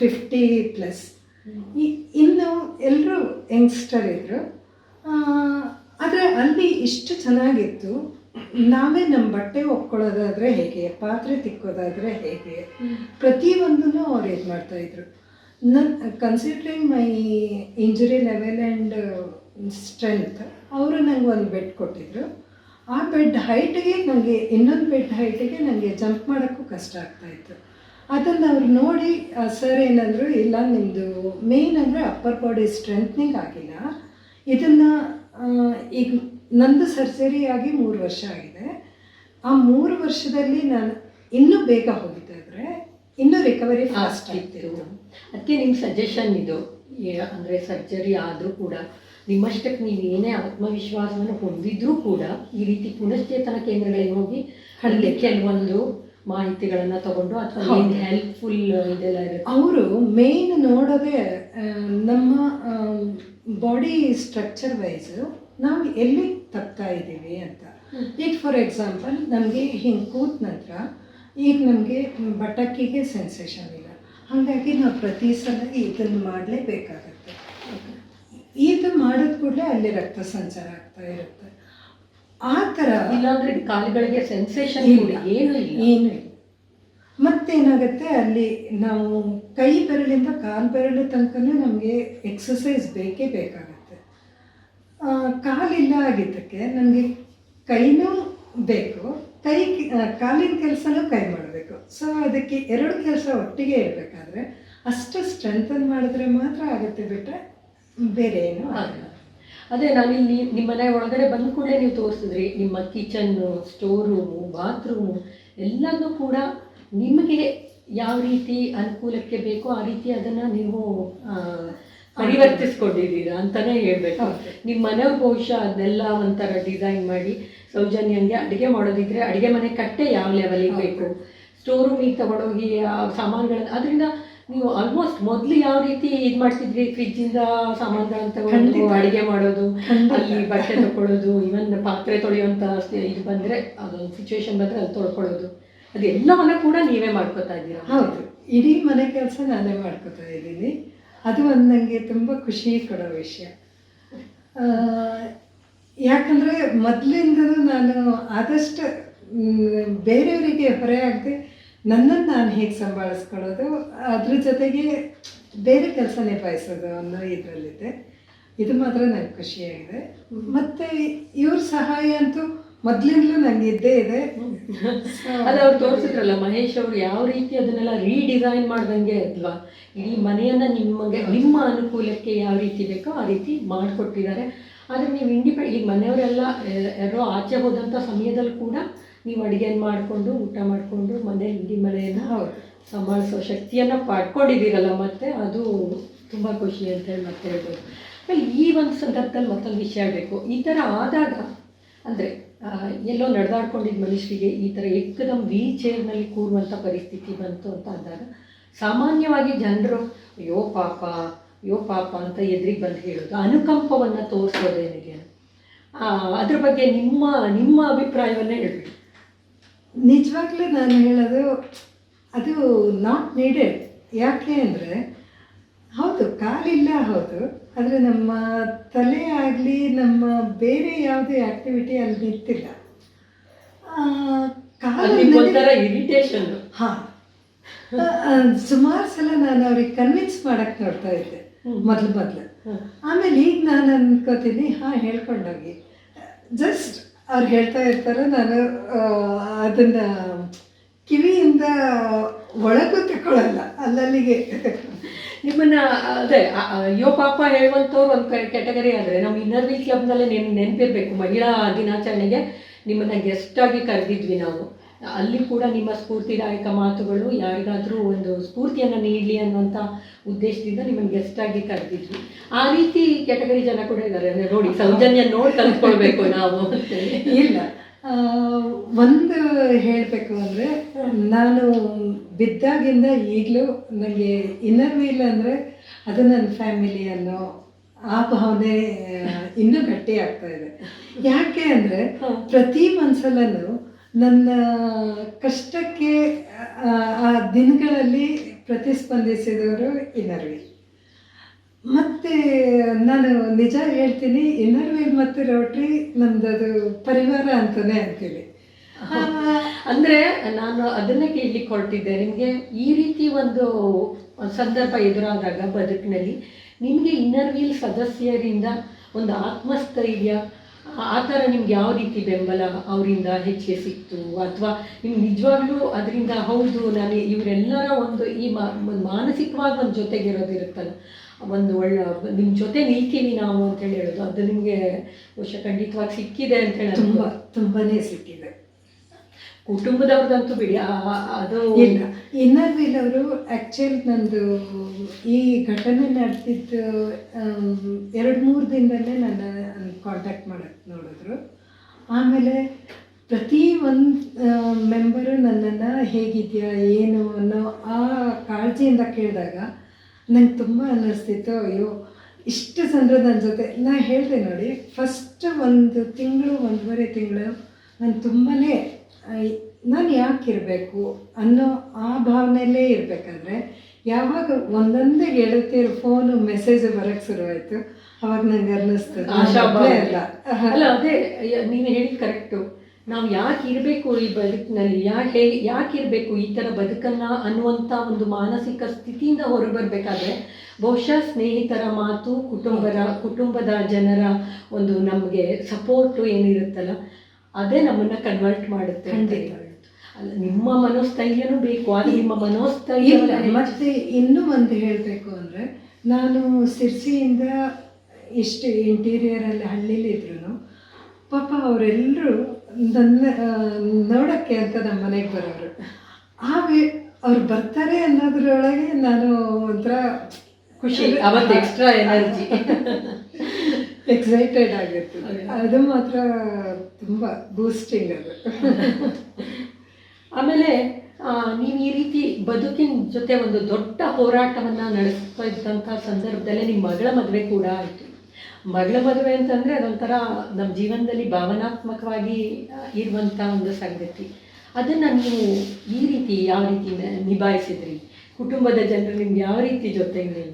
[SPEAKER 2] 50+. ಇನ್ನು ಎಲ್ಲರೂ ಯಂಗ್ಸ್ಟರ್ ಇದ್ದರು. ಆದರೆ ಅಲ್ಲಿ ಇಷ್ಟು ಚೆನ್ನಾಗಿತ್ತು. ನಾವೇ ನಮ್ಮ ಬಟ್ಟೆ ಒಪ್ಕೊಳ್ಳೋದಾದರೆ ಹೇಗೆ, ಪಾತ್ರೆ ತಿಕ್ಕೋದಾದರೆ ಹೇಗೆ, ಪ್ರತಿಯೊಂದನ್ನು ಅವ್ರು ಇದು ಮಾಡ್ತಾಯಿದ್ರು. ಕನ್ಸಿಡ್ರಿಂಗ್ ಮೈ ಇಂಜುರಿ ಲೆವೆಲ್ ಆ್ಯಂಡ್ ಸ್ಟ್ರೆಂತ್, ಅವರು ನನಗೆ ಒಂದು ಬೆಡ್ ಕೊಟ್ಟಿದ್ರು. ಆ ಬೆಡ್ ಹೈಟಿಗೆ ನನಗೆ, ಇನ್ನೊಂದು ಬೆಡ್ ಹೈಟಿಗೆ ನನಗೆ ಜಂಪ್ ಮಾಡೋಕ್ಕೂ ಕಷ್ಟ ಆಗ್ತಾಯಿತ್ತು. ಅದನ್ನು ಅವ್ರು ನೋಡಿ ಸರ್ ಏನಂದರು, ಇಲ್ಲ ನಿಮ್ಮದು ಮೇನ್ ಅಂದರೆ ಅಪ್ಪರ್ ಬಾಡಿ ಸ್ಟ್ರೆಂತ್ನಿಂಗ್ ಆಗಿಲ್ಲ, ಇದನ್ನು ಈಗ ನಂದು ಸರ್ಜರಿ ಆಗಿ 3 ವರ್ಷ ಆಗಿದೆ. ಆ 3 ವರ್ಷದಲ್ಲಿ ನಾನು ಇನ್ನೂ ಬೇಗ ಹೋಗಿದ್ದೆ ಆದರೆ ಇನ್ನೂ ರಿಕವರಿ ಫಾಸ್ಟ್ ಆಗ್ತಿತ್ತು.
[SPEAKER 1] ಅದಕ್ಕೆ ನಿಮ್ಮ ಸಜೆಷನ್ ಇದು, ಅಂದರೆ ಸರ್ಜರಿ ಆದರೂ ಕೂಡ ನಿಮ್ಮಷ್ಟಕ್ಕೆ ನೀವು ಏನೇ ಆತ್ಮವಿಶ್ವಾಸವನ್ನು ಹೊಂದಿದ್ರೂ ಕೂಡ ಈ ರೀತಿ ಪುನಶ್ಚೇತನ ಕೇಂದ್ರಗಳಿಗೆ ಹೋಗಿ ಅಲ್ಲಿ ಕೆಲವೊಂದು ಮಾಹಿತಿಗಳನ್ನು ತಗೊಂಡು ಅಥವಾ ಏನು ಹೆಲ್ಪ್ಫುಲ್ ಇದೆಲ್ಲ ಇರುತ್ತೆ.
[SPEAKER 2] ಅವರು ಮೇನ್ ನೋಡೋದೇ ನಮ್ಮ ಬಾಡಿ ಸ್ಟ್ರಕ್ಚರ್ ವೈಸು ನಾವು ಎಲ್ಲಿ ತಪ್ತಾ ಇದ್ದೀವಿ ಅಂತ. ಈಗ ಫಾರ್ ಎಕ್ಸಾಂಪಲ್ ನಮಗೆ ಹಿಂಗೆ ಕೂತ ನಂತರ ಈಗ ನಮಗೆ ಬಟಕಿಗೆ ಸೆನ್ಸೇಷನ್ ಇಲ್ಲ, ಹಾಗಾಗಿ ನಾವು ಪ್ರತಿ ಸಲ ಇದನ್ನು ಮಾಡಲೇಬೇಕಾಗತ್ತೆ. ಇದು ಮಾಡಿದ ಕೂಡಲೇ ಅಲ್ಲಿ ರಕ್ತ ಸಂಚಾರ ಆಗ್ತಾ ಇರುತ್ತೆ. ಆ ಥರ
[SPEAKER 1] ಇಲ್ಲಾಂದರೆ ಕಾಲುಗಳಿಗೆ ಸೆನ್ಸೇಷನ್ ಏನು
[SPEAKER 2] ಇಲ್ಲ. ಮತ್ತೇನಾಗುತ್ತೆ, ಅಲ್ಲಿ ನಾವು ಕೈ ಬೆರಳಿಂದ ಕಾಲು ಬೆರಳು ತನಕನೂ ನಮಗೆ ಎಕ್ಸಸೈಸ್ ಬೇಕೇ ಬೇಕಾಗುತ್ತೆ. ಕಾಲಿಲ್ಲ ಆಗಿದ್ದಕ್ಕೆ ನನಗೆ ಕೈನೂ ಬೇಕು, ಕಾಲಿನ ಕೆಲಸನೂ ಕೈ ಮಾಡಬೇಕು. ಸೊ ಅದಕ್ಕೆ 2 ಕೆಲಸ ಒಟ್ಟಿಗೆ ಇರಬೇಕಾದ್ರೆ ಅಷ್ಟು ಸ್ಟ್ರೆಂಥನ್ ಮಾಡಿದ್ರೆ ಮಾತ್ರ ಆಗುತ್ತೆ, ಬಿಟ್ಟರೆ ಬೇರೆ ಏನೂ ಆಗಲ್ಲ.
[SPEAKER 1] ಅದೇ ನಾನಿಲ್ಲಿ ನಿಮ್ಮ ಮನೆ ಒಳಗಡೆ ಬಂದ ಕೂಡಲೇ ನೀವು ತೋರಿಸಿದ್ರಿ ನಿಮ್ಮ ಕಿಚನ್ನು, ಸ್ಟೋರ್ ರೂಮು, ಬಾತ್ರೂಮು ಎಲ್ಲನೂ ಕೂಡ ನಿಮಗೆ ಯಾವ ರೀತಿ ಅನುಕೂಲಕ್ಕೆ ಬೇಕೋ ಆ ರೀತಿ ಅದನ್ನು ನೀವು ಪರಿವರ್ತಿಸ್ಕೊಂಡಿದ್ದೀರಾ ಅಂತಲೇ ಹೇಳಬೇಕು. ನಿಮ್ಮ ಮನೆಯವ್ರು ಬಹುಶಃ ಅದನ್ನೆಲ್ಲ ಒಂಥರ ಡಿಸೈನ್ ಮಾಡಿ ಸೌಜನ್ಯಂಗೆ ಅಡುಗೆ ಮಾಡೋದಿದ್ರೆ ಅಡುಗೆ ಮನೆ ಕಟ್ಟೆ ಯಾವ ಲೆವೆಲಿಗೆ ಬೇಕು, ಸ್ಟೋರ್ ರೂಮಿಗೆ ತಗೊಂಡೋಗಿ ಸಾಮಾನುಗಳನ್ನು, ಅದರಿಂದ ನೀವು ಆಲ್ಮೋಸ್ಟ್ ಮೊದಲು ಯಾವ ರೀತಿ ಇದು ಮಾಡ್ತಿದ್ರಿ, ಫ್ರಿಜ್ಜಿಂದ ಸಾಮಾನುಗಳನ್ನು ತಗೊಂಡು ಅಡುಗೆ ಮಾಡೋದು, ಅಲ್ಲಿ ಬಟ್ಟೆ ತಗೊಳ್ಳೋದು, ಇವನ್ ಪಾತ್ರೆ ತೊಳೆಯುವಂಥ ಇದು ಬಂದರೆ ಅದೊಂದು ಸಿಚುವೇಶನ್ ಬಂದರೆ ಅಲ್ಲಿ ತೊಳ್ಕೊಳ್ಳೋದು, ಅದೆಲ್ಲವನ್ನ ಕೂಡ ನೀವೇ ಮಾಡ್ಕೋತಾ ಇದ್ದೀರಾ?
[SPEAKER 2] ಹೌದು, ಇಡೀ ಮನೆ ಕೆಲಸ ನಾನೇ ಮಾಡ್ಕೋತಾ ಇದ್ದೀನಿ. ಅದು ಒಂದು ನನಗೆ ತುಂಬ ಖುಷಿ ಕೊಡೋ ವಿಷಯ. ಯಾಕಂದರೆ ಮೊದಲಿಂದಲೂ ನಾನು ಆದಷ್ಟು ಬೇರೆಯವರಿಗೆ ಹೊರೆ ಆಗದೆ ನನ್ನನ್ನು ನಾನು ಹೇಗೆ ಸಂಭಾಳಿಸ್ಕೊಳ್ಳೋದು, ಅದ್ರ ಜೊತೆಗೆ ಬೇರೆ ಕೆಲಸ ನಿಭಾಯಿಸೋದು ಅನ್ನೋ ಇದರಲ್ಲಿದೆ. ಇದು ಮಾತ್ರ ನನಗೆ ಖುಷಿಯಾಗಿದೆ. ಮತ್ತು ಇವ್ರ ಸಹಾಯ ಅಂತೂ ಮೊದಲಿಂದಲೂ ನನಗೆ ಇದ್ದೇ ಇದೆ.
[SPEAKER 1] ಅದು ಅವ್ರು ತೋರಿಸಿದ್ರಲ್ಲ ಮಹೇಶ್ ಅವರು ಯಾವ ರೀತಿ ಅದನ್ನೆಲ್ಲ ರೀಡಿಸೈನ್ ಮಾಡ್ದಂಗೆ ಅಲ್ವಾ, ಇಡೀ ಮನೆಯನ್ನು ನಿಮ್ಮ ಅನುಕೂಲಕ್ಕೆ ಯಾವ ರೀತಿ ಬೇಕೋ ಆ ರೀತಿ ಮಾಡಿಕೊಟ್ಟಿದ್ದಾರೆ. ಆದರೆ ನೀವು ಈಗ ಮನೆಯವರೆಲ್ಲ ಯಾರೋ ಆಚೆ ಹೋದಂಥ ಸಮಯದಲ್ಲಿ ಕೂಡ ನೀವು ಅಡುಗೆಯನ್ನು ಮಾಡಿಕೊಂಡು ಊಟ ಮಾಡಿಕೊಂಡು ಇಡೀ ಮನೆಯನ್ನು ಸಂಭಾಳಿಸೋ ಶಕ್ತಿಯನ್ನು ಪಡ್ಕೊಂಡಿದ್ದೀರಲ್ಲ, ಮತ್ತು ಅದು ತುಂಬ ಖುಷಿ ಅಂತೇಳಿ ಮತ್ತೆ ಹೇಳ್ಬೋದು. ಈ ಒಂದು ಸಂದರ್ಭದಲ್ಲಿ ಮತ್ತೊಂದು ವಿಷಯ ಬೇಕು. ಈ ಥರ ಆದಾಗ ಅಂದರೆ ಎಲ್ಲೋ ನಡೆದಾಡ್ಕೊಂಡಿದ್ದ ಮನುಷ್ಯರಿಗೆ ಈ ಥರ ಏಕದಮ್ ವೀಲ್ ಚೇರ್ನಲ್ಲಿ ಕೂರುವಂಥ ಪರಿಸ್ಥಿತಿ ಬಂತು ಅಂತ ಅಂದಾಗ ಸಾಮಾನ್ಯವಾಗಿ ಜನರು ಅಯ್ಯೋ ಪಾಪ ಅಂತ ಎದುರಿಗೆ ಬಂದು ಹೇಳೋದು, ಅನುಕಂಪವನ್ನು ತೋರಿಸೋದೇನಿದೆ, ಅದ್ರ ಬಗ್ಗೆ ನಿಮ್ಮ ಅಭಿಪ್ರಾಯವನ್ನೇ ಹೇಳ್ಬಿಡಿ.
[SPEAKER 2] ನಿಜವಾಗ್ಲೂ ನಾನು ಹೇಳೋದು ಅದು ನಾಟ್ ನೀಡೆಡ್. ಯಾಕೆ ಅಂದರೆ ಹೌದು ಕಾಲಿಲ್ಲ, ಹೌದು, ಆದರೆ ನಮ್ಮ ತಲೆ ಆಗಲಿ ನಮ್ಮ ಬೇರೆ ಯಾವುದೇ ಆ್ಯಕ್ಟಿವಿಟಿ ಅಲ್ಲಿ ನಿಂತಿಲ್ಲ.
[SPEAKER 1] ಇರಿಟೇಷನ್.
[SPEAKER 2] ಹಾಂ, ಸುಮಾರು ಸಲ ನಾನು ಅವ್ರಿಗೆ ಕನ್ವಿನ್ಸ್ ಮಾಡೋಕ್ಕೆ ನೋಡ್ತಾ ಇದ್ದೆ ಮೊದಲು. ಆಮೇಲೆ ಈಗ ನಾನು ಅನ್ಕೋತೀನಿ ಹೇಳ್ಕೊಂಡೋಗಿ ಜಸ್ಟ್ ಅವ್ರು ಹೇಳ್ತಾ ಇರ್ತಾರೆ, ನಾನು ಅದನ್ನು ಕಿವಿಯಿಂದ ಒಳಗೂ ತಗೊಳ್ಳಲ್ಲ, ಅಲ್ಲಲ್ಲಿಗೆ.
[SPEAKER 1] ನಿಮ್ಮನ್ನು ಅದೇ ಅಯ್ಯೋ ಪಾಪ ಹೇಳುವಂಥವ್ರು ಒಂದು ಕ್ಯಾಟಗರಿ ಆದರೆ ನಮ್ಮ ಇನ್ನರ್ ವೀಲ್ ಕ್ಲಬ್ನಲ್ಲೇ ನೆನಪಿರಬೇಕು, ಮಹಿಳಾ ದಿನಾಚರಣೆಗೆ ನಿಮ್ಮನ್ನು ಗೆಸ್ಟಾಗಿ ಕರೆದಿದ್ವಿ ನಾವು. ಅಲ್ಲಿ ಕೂಡ ನಿಮ್ಮ ಸ್ಫೂರ್ತಿದಾಯಕ ಮಾತುಗಳು ಯಾರಿಗಾದರೂ ಒಂದು ಸ್ಫೂರ್ತಿಯನ್ನು ನೀಡಲಿ ಅನ್ನುವಂಥ ಉದ್ದೇಶದಿಂದ ನಿಮ್ಮನ್ನು ಗೆಸ್ಟಾಗಿ ಕರೆದಿದ್ವಿ. ಆ ರೀತಿ ಕ್ಯಾಟಗರಿ ಜನ ಕೂಡ ಇದ್ದಾರೆ. ಅಂದರೆ ನೋಡಿ, ಸೌಜನ್ಯ ನೋಡಿ ಕಲ್ತ್ಕೊಳ್ಬೇಕು ನಾವು.
[SPEAKER 2] ಇಲ್ಲ, ಒಂದು ಹೇಳಬೇಕು ಅಂದರೆ ನಾನು ಬಿದ್ದಾಗಿಂದ ಈಗಲೂ ನನಗೆ ಇನ್ನರ್ ವೀಲ್ ಅಂದರೆ ಅದು ನನ್ನ ಫ್ಯಾಮಿಲಿ ಅನ್ನೋ ಆ ಭಾವನೆ ಇನ್ನೂ ಗಟ್ಟಿ ಆಗ್ತಾ ಇದೆ. ಯಾಕೆ ಅಂದರೆ ಪ್ರತಿ ಒಂದ್ಸಲೂ ನನ್ನ ಕಷ್ಟಕ್ಕೆ ಆ ದಿನಗಳಲ್ಲಿ ಪ್ರತಿಸ್ಪಂದಿಸಿದವರು ಇನ್ನರ್ ವೀಲ್. ಮತ್ತು ನಾನು ನಿಜ ಹೇಳ್ತೀನಿ, ಇನ್ನರ್ ವೀಲ್ ಮತ್ತು ರೋಟ್ರಿ ನಮ್ಮದದು ಪರಿವಾರ ಅಂತಲೇ ಅಂತೀನಿ.
[SPEAKER 1] ಅಂದರೆ ನಾನು ಅದನ್ನೇ ಕೇಳಲಿಕ್ಕೆ ಹೊರಟಿದ್ದೆ, ನಿಮಗೆ ಈ ರೀತಿ ಒಂದು ಸಂದರ್ಭ ಎದುರಾದಾಗ ಬದುಕಿನಲ್ಲಿ ನಿಮಗೆ ಇನ್ನರ್ ವೀಲ್ ಸದಸ್ಯರಿಂದ ಒಂದು ಆತ್ಮಸ್ಥೈರ್ಯ ಆ ಥರ ನಿಮ್ಗೆ ಯಾವ ರೀತಿ ಬೆಂಬಲ ಅವರಿಂದ ಹೆಚ್ಚಿಗೆ ಸಿಕ್ತು, ಅಥವಾ ನಿಮ್ಗೆ ನಿಜವಾಗ್ಲೂ ಅದರಿಂದ ಹೌದು ನಾನು ಇವರೆಲ್ಲರ ಒಂದು ಈ ಮಾನಸಿಕವಾಗಿ ಒಂದು ಜೊತೆಗಿರೋದಿರುತ್ತಲ್ಲ, ಒಂದು ಒಳ್ಳೆ ನಿಮ್ಮ ಜೊತೆ ನಿಲ್ತೀವಿ ನಾವು ಅಂತೇಳಿ ಹೇಳೋದು, ಅದು ನಿಮಗೆ ಬಹುಶಃ ಖಂಡಿತವಾಗಿ ಸಿಕ್ಕಿದೆ ಅಂತ ಹೇಳಿ
[SPEAKER 2] ತುಂಬಾ ಸಿಕ್ಕಿದೆ.
[SPEAKER 1] ಕುಟುಂಬದವ್ರದಂತೂ ಬಿಡಿ, ಅದು
[SPEAKER 2] ಇಲ್ಲ. ಇನ್ನರ್ ವೀಲ್ ಅವರು ಆ್ಯಕ್ಚುಲಿ ನಂದು ಈ ಘಟನೆ ನಡೆದಿದ್ದು 2-3 ದಿನದಲ್ಲೇ ನನ್ನ ಕಾಂಟ್ಯಾಕ್ಟ್ ಮಾಡೋಕ್ಕೆ ನೋಡಿದ್ರು. ಆಮೇಲೆ ಪ್ರತಿ ಒಂದು ಮೆಂಬರು ನನ್ನನ್ನು ಹೇಗಿದೆಯಾ ಏನು ಅನ್ನೋ ಆ ಕಾಳಜಿಯಿಂದ ಕೇಳಿದಾಗ ನಂಗೆ ತುಂಬ ಅನ್ನಿಸ್ತಿತ್ತು, ಅಯ್ಯೋ ಇಷ್ಟು ಜನರು ನನ್ನ ಜೊತೆ. ನಾನು ಹೇಳಿದೆ ನೋಡಿ, ಫಸ್ಟ್ 1 ತಿಂಗಳು 1.5 ತಿಂಗಳು ನಾನು ತುಂಬಾ ನಾನು ಯಾಕಿರಬೇಕು ಅನ್ನೋ ಆ ಭಾವನೆಯಲ್ಲೇ ಇರಬೇಕಾದ್ರೆ ಯಾವಾಗ ಒಂದೊಂದೇ ಗೆಳತಿಯರು ಫೋನು ಮೆಸೇಜ್ ಬರೋಕ್ಕೆ ಶುರುವಾಯಿತು, ಅವಾಗ ನಂಗೆ ಅನ್ನಿಸ್ತದೆ
[SPEAKER 1] ಅಲ್ಲ ಅದೇ ನೀವು ಹೇಳಿದ ಕರೆಕ್ಟು. ನಾವು ಯಾಕೆ ಇರಬೇಕು ಈ ಬದುಕಿನಲ್ಲಿ, ಯಾಕಿರಬೇಕು ಈ ಥರ ಬದುಕನ್ನು ಅನ್ನುವಂಥ ಒಂದು ಮಾನಸಿಕ ಸ್ಥಿತಿಯಿಂದ ಹೊರಬರಬೇಕಾದ್ರೆ ಬಹುಶಃ ಸ್ನೇಹಿತರ ಮಾತು, ಕುಟುಂಬದ ಜನರ ಒಂದು ನಮಗೆ ಸಪೋರ್ಟು ಏನಿರುತ್ತಲ್ಲ ಅದೇ ನಮ್ಮನ್ನು ಕನ್ವರ್ಟ್ ಮಾಡುತ್ತೆ ಅಂತ. ಅಲ್ಲ, ನಿಮ್ಮ ಮನೋಸ್ಥೈರ್ಯನೂ ಬೇಕು, ಆದರೆ ನಿಮ್ಮ ಮನೋಸ್ಥೈರ್ಯ.
[SPEAKER 2] ಮತ್ತು ಇನ್ನೂ ಒಂದು ಹೇಳಬೇಕು ಅಂದರೆ, ನಾನು ಸಿರ್ಸಿಯಿಂದ ಇಷ್ಟು ಇಂಟೀರಿಯರಲ್ಲಿ ಹಳ್ಳಿಲಿದ್ರು ಪಾಪ ಅವರೆಲ್ಲರೂ ನನ್ನ ನೋಡೋಕ್ಕೆ ಅಂತ ನಮ್ಮ ಮನೆಗೆ ಬರೋರು. ಅವ್ರು ಬರ್ತಾರೆ ಅನ್ನೋದ್ರೊಳಗೆ ನಾನು ಒಂಥರ
[SPEAKER 1] ಖುಷಿ, ಅವತ್ತು ಎಕ್ಸ್ಟ್ರಾ ಎನರ್ಜಿ,
[SPEAKER 2] ಎಕ್ಸೈಟೆಡ್ ಆಗಿತ್ತು. ಅದು ಮಾತ್ರ ತುಂಬ ಬೂಸ್ಟಿಂಗ್ ಅದು.
[SPEAKER 1] ಆಮೇಲೆ ನೀವು ಈ ರೀತಿ ಬದುಕಿನ ಜೊತೆ ಒಂದು ದೊಡ್ಡ ಹೋರಾಟವನ್ನು ನಡೆಸ್ತಾ ಇದ್ದಂಥ ಸಂದರ್ಭದಲ್ಲೇ ನಿಮ್ಮ ಮಗಳ ಮದುವೆ ಕೂಡ ಆಯಿತು. ಮಗಳ ಮದುವೆ ಅಂತಂದರೆ ಅದೊಂಥರ ನಮ್ಮ ಜೀವನದಲ್ಲಿ ಭಾವನಾತ್ಮಕವಾಗಿ ಇರುವಂಥ ಒಂದು ಸಂಗತಿ. ಅದನ್ನು ನೀವು ಈ ರೀತಿ ಯಾವ ರೀತಿ ನಿಭಾಯಿಸಿದ್ರಿ? ಕುಟುಂಬದ ಜನರು ನಿಮ್ಗೆ ಯಾವ ರೀತಿ ಜೊತೆಗೆ?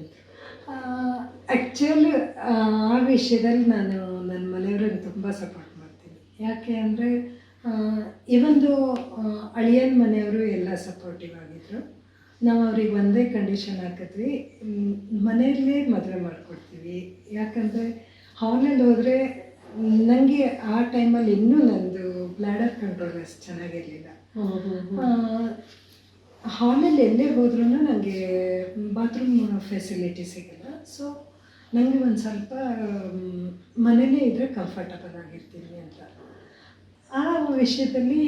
[SPEAKER 2] ಆ್ಯಕ್ಚುಲಿ ಆ ವಿಷಯದಲ್ಲಿ ನಾನು ನನ್ನ ಮನೆಯವ್ರಿಗೆ ತುಂಬ ಸಪೋರ್ಟ್ ಮಾಡ್ತೀನಿ. ಯಾಕೆ ಅಂದರೆ ಇವೊಂದು ಅಳಿಯನ ಮನೆಯವರು ಎಲ್ಲ ಸಪೋರ್ಟಿವ್ ಆಗಿದ್ದರು. ನಾವು ಅವ್ರಿಗೆ ಒಂದೇ ಕಂಡೀಷನ್ ಹಾಕಿದ್ವಿ, ಮನೆಯಲ್ಲೇ ಮದುವೆ ಮಾಡಿಕೊಡ್ತೀವಿ. ಯಾಕಂದರೆ ಹಾಲಲ್ಲಿ ಹೋದರೆ ನನಗೆ ಆ ಟೈಮಲ್ಲಿ ಇನ್ನೂ ನಂದು ಬ್ಲ್ಯಾಡರ್ ಕಂಟ್ರೋಲ್ ಅಷ್ಟು ಚೆನ್ನಾಗಿರಲಿಲ್ಲ. ಹಾಲಲ್ಲಿ ಎಲ್ಲೇ ಹೋದ್ರೂ ನನಗೆ ಬಾತ್ರೂಮ್ ಫೆಸಿಲಿಟಿ ಸಿಗಲ್ಲ. ಸೊ ನನಗೆ ಒಂದು ಸ್ವಲ್ಪ ಮನೇಲೇ ಇದ್ದರೆ ಕಂಫರ್ಟಬಲ್ ಆಗಿರ್ತೀನಿ ಅಂತ ಆ ವಿಷಯದಲ್ಲಿ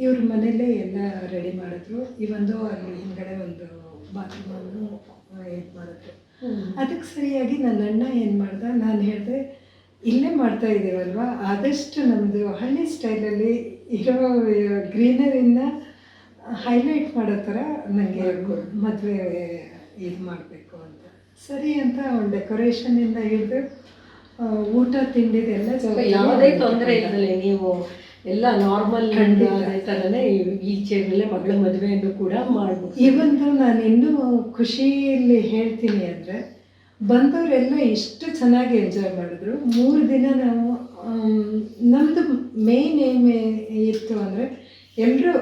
[SPEAKER 2] ಇವ್ರ ಮನೇಲೇ ಎಲ್ಲ ರೆಡಿ ಮಾಡಿದ್ರು. ಇವೊಂದು ಅಲ್ಲಿ ಹಿಂದ್ಗಡೆ ಒಂದು ಬಾತ್ರೂಮನ್ನು ಇದು ಮಾಡಿದ್ರು. ಅದಕ್ಕೆ ಸರಿಯಾಗಿ ನನ್ನ ಅಣ್ಣ ಏನು ಮಾಡ್ದೆ, ನಾನು ಹೇಳಿದೆ ಇಲ್ಲೇ ಮಾಡ್ತಾ ಇದ್ದೀವಲ್ವ, ಆದಷ್ಟು ನಮ್ಮದು ಹಳ್ಳಿ ಸ್ಟೈಲಲ್ಲಿ ಇರೋ ಗ್ರೀನರಿನ ಹೈಲೈಟ್ ಮಾಡೋ ಥರ ನನಗೆ ಮದುವೆ ಇದು ಮಾಡಬೇಕು ಅಂತ. ಸರಿ ಅಂತ ಒಂದು ಡೆಕೋರೇಷನಿಂದ ಹಿಡಿದು ಊಟ ತಿಂಡಿದೆಲ್ಲ
[SPEAKER 1] ಯಾವುದೇ ತೊಂದರೆ ಇಲ್ಲದೆ ನೀವು ಎಲ್ಲ ನಾರ್ಮಲ್ ಥರನೇ ಈ ಚೇರ್ನಲ್ಲೇ ಮಗಳ ಮದುವೆಯನ್ನು ಕೂಡ ಮಾಡ್ಬೋದು.
[SPEAKER 2] ಇವೊಂದು ನಾನು ಇನ್ನೂ ಖುಷಿಯಲ್ಲಿ ಹೇಳ್ತೀನಿ ಅಂದರೆ ಬಂದವರೆಲ್ಲ ಎಷ್ಟು ಚೆನ್ನಾಗಿ ಎಂಜಾಯ್ ಮಾಡಿದ್ರು. 3 ದಿನ ನಾವು ನಮ್ಮದು ಮೇನ್ ಏಮ್ ಇತ್ತು ಅಂದರೆ ಎಲ್ಲರೂ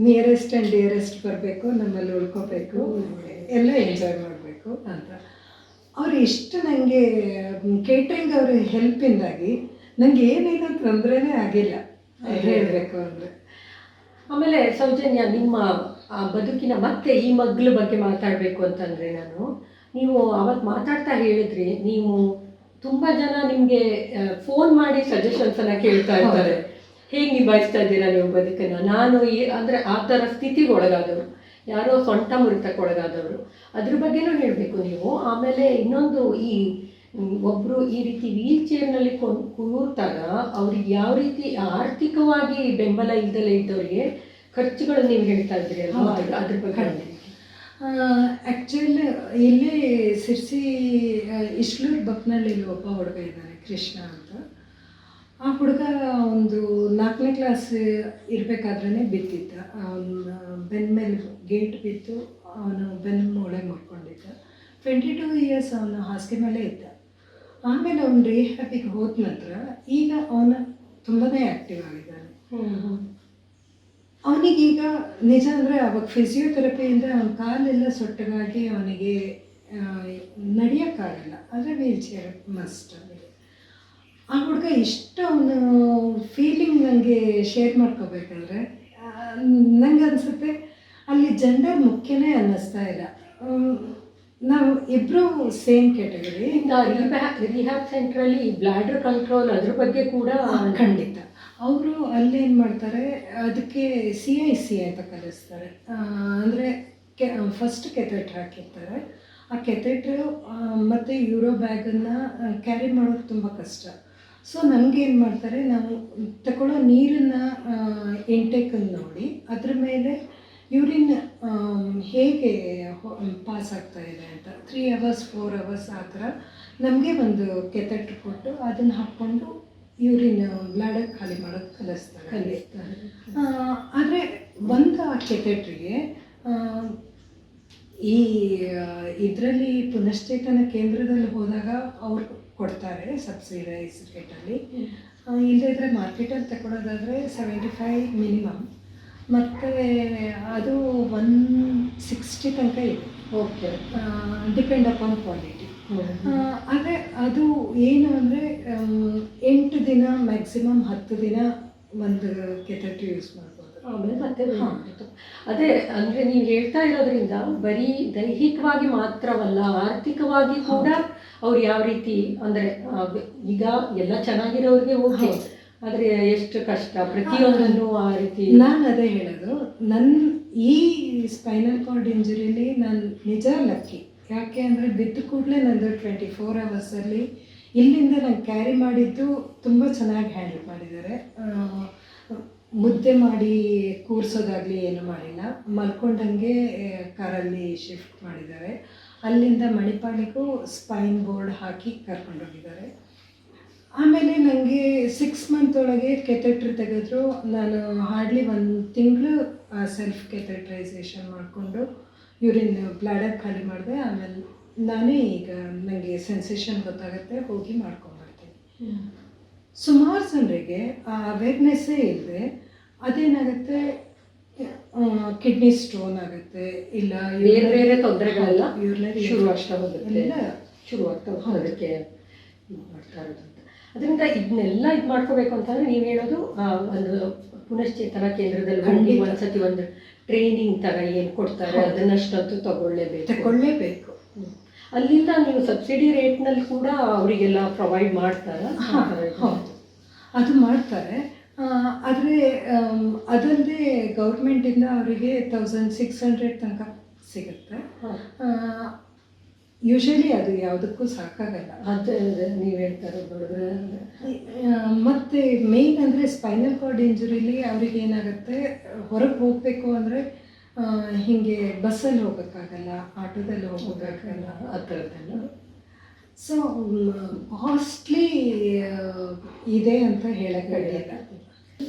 [SPEAKER 2] ನಿಯರೆಸ್ಟ್ ಆ್ಯಂಡ್ ಡಿಯರೆಸ್ಟ್ ಬರಬೇಕು, ನಮ್ಮಲ್ಲಿ ಉಳ್ಕೋಬೇಕು, ಎಲ್ಲ ಎಂಜಾಯ್ ಮಾಡಬೇಕು ಅಂತ. ಅವರು ಇಷ್ಟು ನನಗೆ ಕೇಟ್ರಿಂಗ್ ಅವ್ರ ಹೆಲ್ಪಿಂದಾಗಿ ನನಗೆ ಏನೇನೋ ತೊಂದರೆನೇ ಆಗಿಲ್ಲ ಹೇಳಬೇಕು ಅಂದರೆ.
[SPEAKER 1] ಆಮೇಲೆ ಸೌಜನ್ಯ, ನಿಮ್ಮ ಬದುಕಿನ ಮತ್ತೆ ಈ ಮಗ್ಳ ಬಗ್ಗೆ ಮಾತಾಡಬೇಕು ಅಂತಂದರೆ ನೀವು ಅವತ್ತು ಮಾತಾಡ್ತಾ ಹೇಳಿದ್ರಿ, ನೀವು ತುಂಬ ಜನ ನಿಮಗೆ ಫೋನ್ ಮಾಡಿ ಸಜೆಷನ್ಸನ್ನು ಕೇಳ್ತಾ ಇರ್ತಾರೆ, ಹೇಗೆ ನಿಭಾಯಿಸ್ತಾ ಇದ್ದೀರಾ ನೀವು ಬದುಕನ್ನು. ನಾನು ಅಂದರೆ ಆ ಥರ ಸ್ಥಿತಿಗೆ ಒಳಗಾದವರು, ಯಾರೋ ಸೊಂಟ ಮುರಿತಕ್ಕೆ ಒಳಗಾದವರು, ಅದ್ರ ಬಗ್ಗೆನೂ ಹೇಳಬೇಕು ನೀವು. ಆಮೇಲೆ ಇನ್ನೊಂದು, ಈ ಒಬ್ಬರು ಈ ರೀತಿ ವೀಲ್ ಚೇರ್ನಲ್ಲಿ ಕೂರ್ತಾಗ ಅವ್ರಿಗೆ ಯಾವ ರೀತಿ ಆರ್ಥಿಕವಾಗಿ ಬೆಂಬಲ ಇಲ್ದಲೇ ಇದ್ದವರಿಗೆ ಖರ್ಚುಗಳು ನೀವು ಹೇಳ್ತಾ ಇದ್ರಿ ಅಲ್ವಾ, ಅದ್ರ ಬಗ್ಗೆ.
[SPEAKER 2] ಆ್ಯಕ್ಚುಲಿ ಇಲ್ಲೇ ಸಿರ್ಸಿ ಇಶ್ಲೂರು ಬಕ್ನಳ್ಳಿಲಿ ಒಬ್ಬ ಹುಡುಗ ಇದ್ದಾನೆ, ಕೃಷ್ಣ ಅಂತ. ಆ ಹುಡುಗ ಒಂದು 4ನೇ ಕ್ಲಾಸ್ ಇರಬೇಕಾದ್ರೇ ಬಿದ್ದಿದ್ದ. ಅವನ ಬೆನ್ನ ಮೇಲೆ ಗೇಟ್ ಬಿದ್ದು ಅವನು ಬೆನ್ನ ಮೂಳೆ ಮಾಡ್ಕೊಂಡಿದ್ದ. 22 ಇಯರ್ಸ್ ಅವನು ಹಾಸಿಗೆ ಮೇಲೆ ಇದ್ದ. ಆಮೇಲೆ ಅವನು ರಿಹ್ಯಾಬಿಗೆ ಹೋದ ನಂತರ ಈಗ ಅವನು ತುಂಬಾ ಆ್ಯಕ್ಟಿವ್ ಆಗಿದ್ದಾನೆ. ಅವನಿಗೀಗ ನಿಜ ಅಂದರೆ ಅವಾಗ ಫಿಸಿಯೋಥೆರಪಿಯಿಂದ ಅವನ ಕಾಲೆಲ್ಲ ಸೊಟ್ಟಗಾಗಿ ಅವನಿಗೆ ನಡೆಯೋಕ್ಕಾಗಲ್ಲ, ಆದರೆ ವೀಲ್ ಚೇರ್ ಮಸ್ಟ್ ಅವನಿಗೆ. ಆ ಹುಡುಗ ಇಷ್ಟು ಅವನು ಫೀಲಿಂಗ್ ನನಗೆ ಶೇರ್ ಮಾಡ್ಕೋಬೇಕಾದ್ರೆ ನಂಗೆ ಅನಿಸುತ್ತೆ ಅಲ್ಲಿ ಜೆಂಡರ್ ಮುಖ್ಯನೇ ಅನ್ನಿಸ್ತಾ ಇಲ್ಲ. ನಾವು ಇಬ್ಬರು ಸೇಮ್ ಕ್ಯಾಟಗರಿ.
[SPEAKER 1] ರಿಹ್ಯಾಬ್ ಸೆಂಟ್ರಲ್ಲಿ ಬ್ಲಾಡರ್ ಕಂಟ್ರೋಲ್ ಅದ್ರ ಬಗ್ಗೆ ಕೂಡ
[SPEAKER 2] ಖಂಡಿತ ಅವರು ಅಲ್ಲೇನು ಮಾಡ್ತಾರೆ, ಅದಕ್ಕೆ CIC ಅಂತ ಕಲಿಸ್ತಾರೆ. ಅಂದರೆ ಫಸ್ಟ್ ಕೆಥೆಟ್ರ್ ಹಾಕಿರ್ತಾರೆ. ಆ ಕೆಥೆಟ್ರು ಮತ್ತು ಯೂರೋ ಬ್ಯಾಗನ್ನು ಕ್ಯಾರಿ ಮಾಡೋದು ತುಂಬ ಕಷ್ಟ. ಸೊ ನಮಗೇನು ಮಾಡ್ತಾರೆ, ನಾವು ತಗೊಳ್ಳೋ ನೀರನ್ನು ಇಂಟೇಕನ್ನು ನೋಡಿ ಅದ್ರ ಮೇಲೆ ಯೂರಿನ್ ಹೇಗೆ ಪಾಸ್ ಆಗ್ತಾ ಇದೆ ಅಂತ 3 hours 4 hours ಆ ಥರ ನಮಗೆ ಒಂದು ಕೆಥೆಟ್ರ್ ಕೊಟ್ಟು ಅದನ್ನು ಹಾಕ್ಕೊಂಡು ಯೂರಿನ್ ಬ್ಲಾಡರ್ ಖಾಲಿ ಮಾಡೋದು ಕಲಿಸ್ತಾರೆ. ಆದರೆ ಒಂದು ಆ ಕೆಥೆಟ್ರಿಗೆ ಈ ಇದರಲ್ಲಿ ಪುನಶ್ಚೇತನ ಕೇಂದ್ರದಲ್ಲಿ ಹೋದಾಗ ಅವ್ರು ಕೊಡ್ತಾರೆ ಸಬ್ಸಿಡೈಸ್ ರೇಟಲ್ಲಿ. ಇಲ್ಲದಿದ್ದರೆ ಮಾರ್ಕೆಟಲ್ಲಿ ತಗೊಳ್ಳೋದಾದರೆ 75 ಮಿನಿಮಮ್, ಮತ್ತು ಅದು 160 ತನಕ ಇದೆ.
[SPEAKER 1] Okay,
[SPEAKER 2] depend upon quality. ಆದರೆ ಅದು ಏನು ಅಂದರೆ 8 ದಿನ ಮ್ಯಾಕ್ಸಿಮಮ್ 10 ದಿನ ಒಂದು ಕೆಥೆಟ್ರ್ ಯೂಸ್ ಮಾಡ್ಬೋದು.
[SPEAKER 1] ಆಮೇಲೆ ಮತ್ತೆ ಅದೇ ಅಂದರೆ ನೀವು ಹೇಳ್ತಾ ಇರೋದ್ರಿಂದ ಬರೀ ದೈಹಿಕವಾಗಿ ಮಾತ್ರವಲ್ಲ, ಆರ್ಥಿಕವಾಗಿ ಕೂಡ ಅವ್ರು ಯಾವ ರೀತಿ ಅಂದರೆ ಈಗ ಎಲ್ಲ ಚೆನ್ನಾಗಿರೋರಿಗೆ ಓಕೆ, ಆದರೆ ಎಷ್ಟು ಕಷ್ಟ ಪ್ರತಿಯೊಂದನ್ನು ಆ ರೀತಿ.
[SPEAKER 2] ನಾನು ಅದೇ ಹೇಳೋದು, ನನ್ನ ಈ ಸ್ಪೈನಲ್ ಕಾರ್ಡ್ ಇಂಜುರಿಲಿ ನಾನು ನಿಜ ಲಕ್ಕಿ. ಯಾಕೆ ಅಂದರೆ ಬಿದ್ದ ಕೂಡಲೇ ನಂದು 24 hours ಇಲ್ಲಿಂದ ನಾನು ಕ್ಯಾರಿ ಮಾಡಿದ್ದು ತುಂಬ ಚೆನ್ನಾಗಿ ಹ್ಯಾಂಡಲ್ ಮಾಡಿದ್ದಾರೆ. ಮುದ್ದೆ ಮಾಡಿ ಕೂರಿಸೋದಾಗಲಿ ಏನು ಮಾಡಿಲ್ಲ, ಮಲ್ಕೊಂಡಂಗೆ ಕಾರಲ್ಲಿ ಶಿಫ್ಟ್ ಮಾಡಿದ್ದಾರೆ. ಅಲ್ಲಿಂದ ಮಣಿಪಾಲಿಗೂ ಸ್ಪೈನ್ ಬೋರ್ಡ್ ಹಾಕಿ ಕರ್ಕೊಂಡೋಗಿದ್ದಾರೆ. ಆಮೇಲೆ ನನಗೆ 6 month ಒಳಗೆ ಕೆಥೆಟ್ರ್ ತೆಗೆದ್ರು. ನಾನು ಹಾರ್ಡ್ಲಿ 1 ತಿಂಗಳು ಸೆಲ್ಫ್ ಕೆಥೆಟ್ರೈಸೇಷನ್ ಮಾಡಿಕೊಂಡು ಯೂರಿನ್ ಬ್ಲಾಡರ್ ಖಾಲಿ ಮಾಡಿದೆ. ಆಮೇಲೆ ನಾನೇ ಈಗ ನನಗೆ ಸೆನ್ಸೇಷನ್ ಗೊತ್ತಾಗುತ್ತೆ, ಹೋಗಿ ಮಾಡ್ಕೊಂಡ್ಬರ್ತೀನಿ. ಸುಮಾರು ಜನರಿಗೆ ಆ ಅವೇರ್ನೆಸ್ಸೇ ಇಲ್ಲದೆ ಅದೇನಾಗುತ್ತೆ, ಕಿಡ್ನಿ ಸ್ಟೋನ್ ಆಗುತ್ತೆ, ಇಲ್ಲ
[SPEAKER 1] ಬೇರೆ ಬೇರೆ ತೊಂದರೆಗಳೆಲ್ಲ
[SPEAKER 2] ಯೂರಿನರಿ
[SPEAKER 1] ಶುರುವಾಗ್ತಾ ಹೋಗುತ್ತೆ,
[SPEAKER 2] ಎಲ್ಲ
[SPEAKER 1] ಶುರುವಾಗ್ತಾ ಹೋಗೋದಕ್ಕೆ ಮಾಡ್ತಾ ಇರೋದು. ಅದರಿಂದ ಇದನ್ನೆಲ್ಲ ಇದು ಮಾಡ್ಕೋಬೇಕು ಅಂತಂದರೆ ನೀವು ಹೇಳೋದು ಒಂದು ಪುನಶ್ಚೇತನ ಕೇಂದ್ರದಲ್ಲಿ ಹೋಗಿ ಒಂದ್ಸತಿ ಒಂದು ಟ್ರೈನಿಂಗ್ ಥರ ಏನು ಕೊಡ್ತಾರೆ ಅದನ್ನಷ್ಟಂತೂ ತಗೊಳ್ಳೇಬೇಕು. ಅಲ್ಲಿಂದ ನೀವು ಸಬ್ಸಿಡಿ ರೇಟ್ನಲ್ಲಿ ಕೂಡ ಅವರಿಗೆಲ್ಲ ಪ್ರೊವೈಡ್ ಮಾಡ್ತಾರೆ.
[SPEAKER 2] ಹೌದು, ಅದು ಮಾಡ್ತಾರೆ. ಆದರೆ ಅದಲ್ಲದೆ ಗೌರ್ಮೆಂಟಿಂದ ಅವರಿಗೆ 1600 ತನಕ ಸಿಗುತ್ತೆ. ಯೂಶಲಿ ಅದು ಯಾವುದಕ್ಕೂ ಸಾಕಾಗಲ್ಲ.
[SPEAKER 1] ಅದು ನೀವು ಹೇಳ್ತಾರೆ ನೋಡಿದ್ರೆ.
[SPEAKER 2] ಮತ್ತು ಮೇಯ್ನ್ ಅಂದರೆ ಸ್ಪೈನಲ್ ಕಾರ್ಡ್ ಇಂಜುರಿಲಿ ಅವ್ರಿಗೆ ಏನಾಗುತ್ತೆ, ಹೊರಗೆ ಹೋಗಬೇಕು ಅಂದರೆ ಹೀಗೆ ಬಸ್ಸಲ್ಲಿ ಹೋಗೋಕ್ಕಾಗಲ್ಲ, ಆಟೋದಲ್ಲಿ ಹೋಗೋಕ್ಕಾಗಲ್ಲ, ಆ ಥರದ್ದೆಲ್ಲ. ಸೊ ಕಾಸ್ಟ್ಲಿ ಇದೆ ಅಂತ ಹೇಳೋಕ್ಕಾಗಲ್ಲ.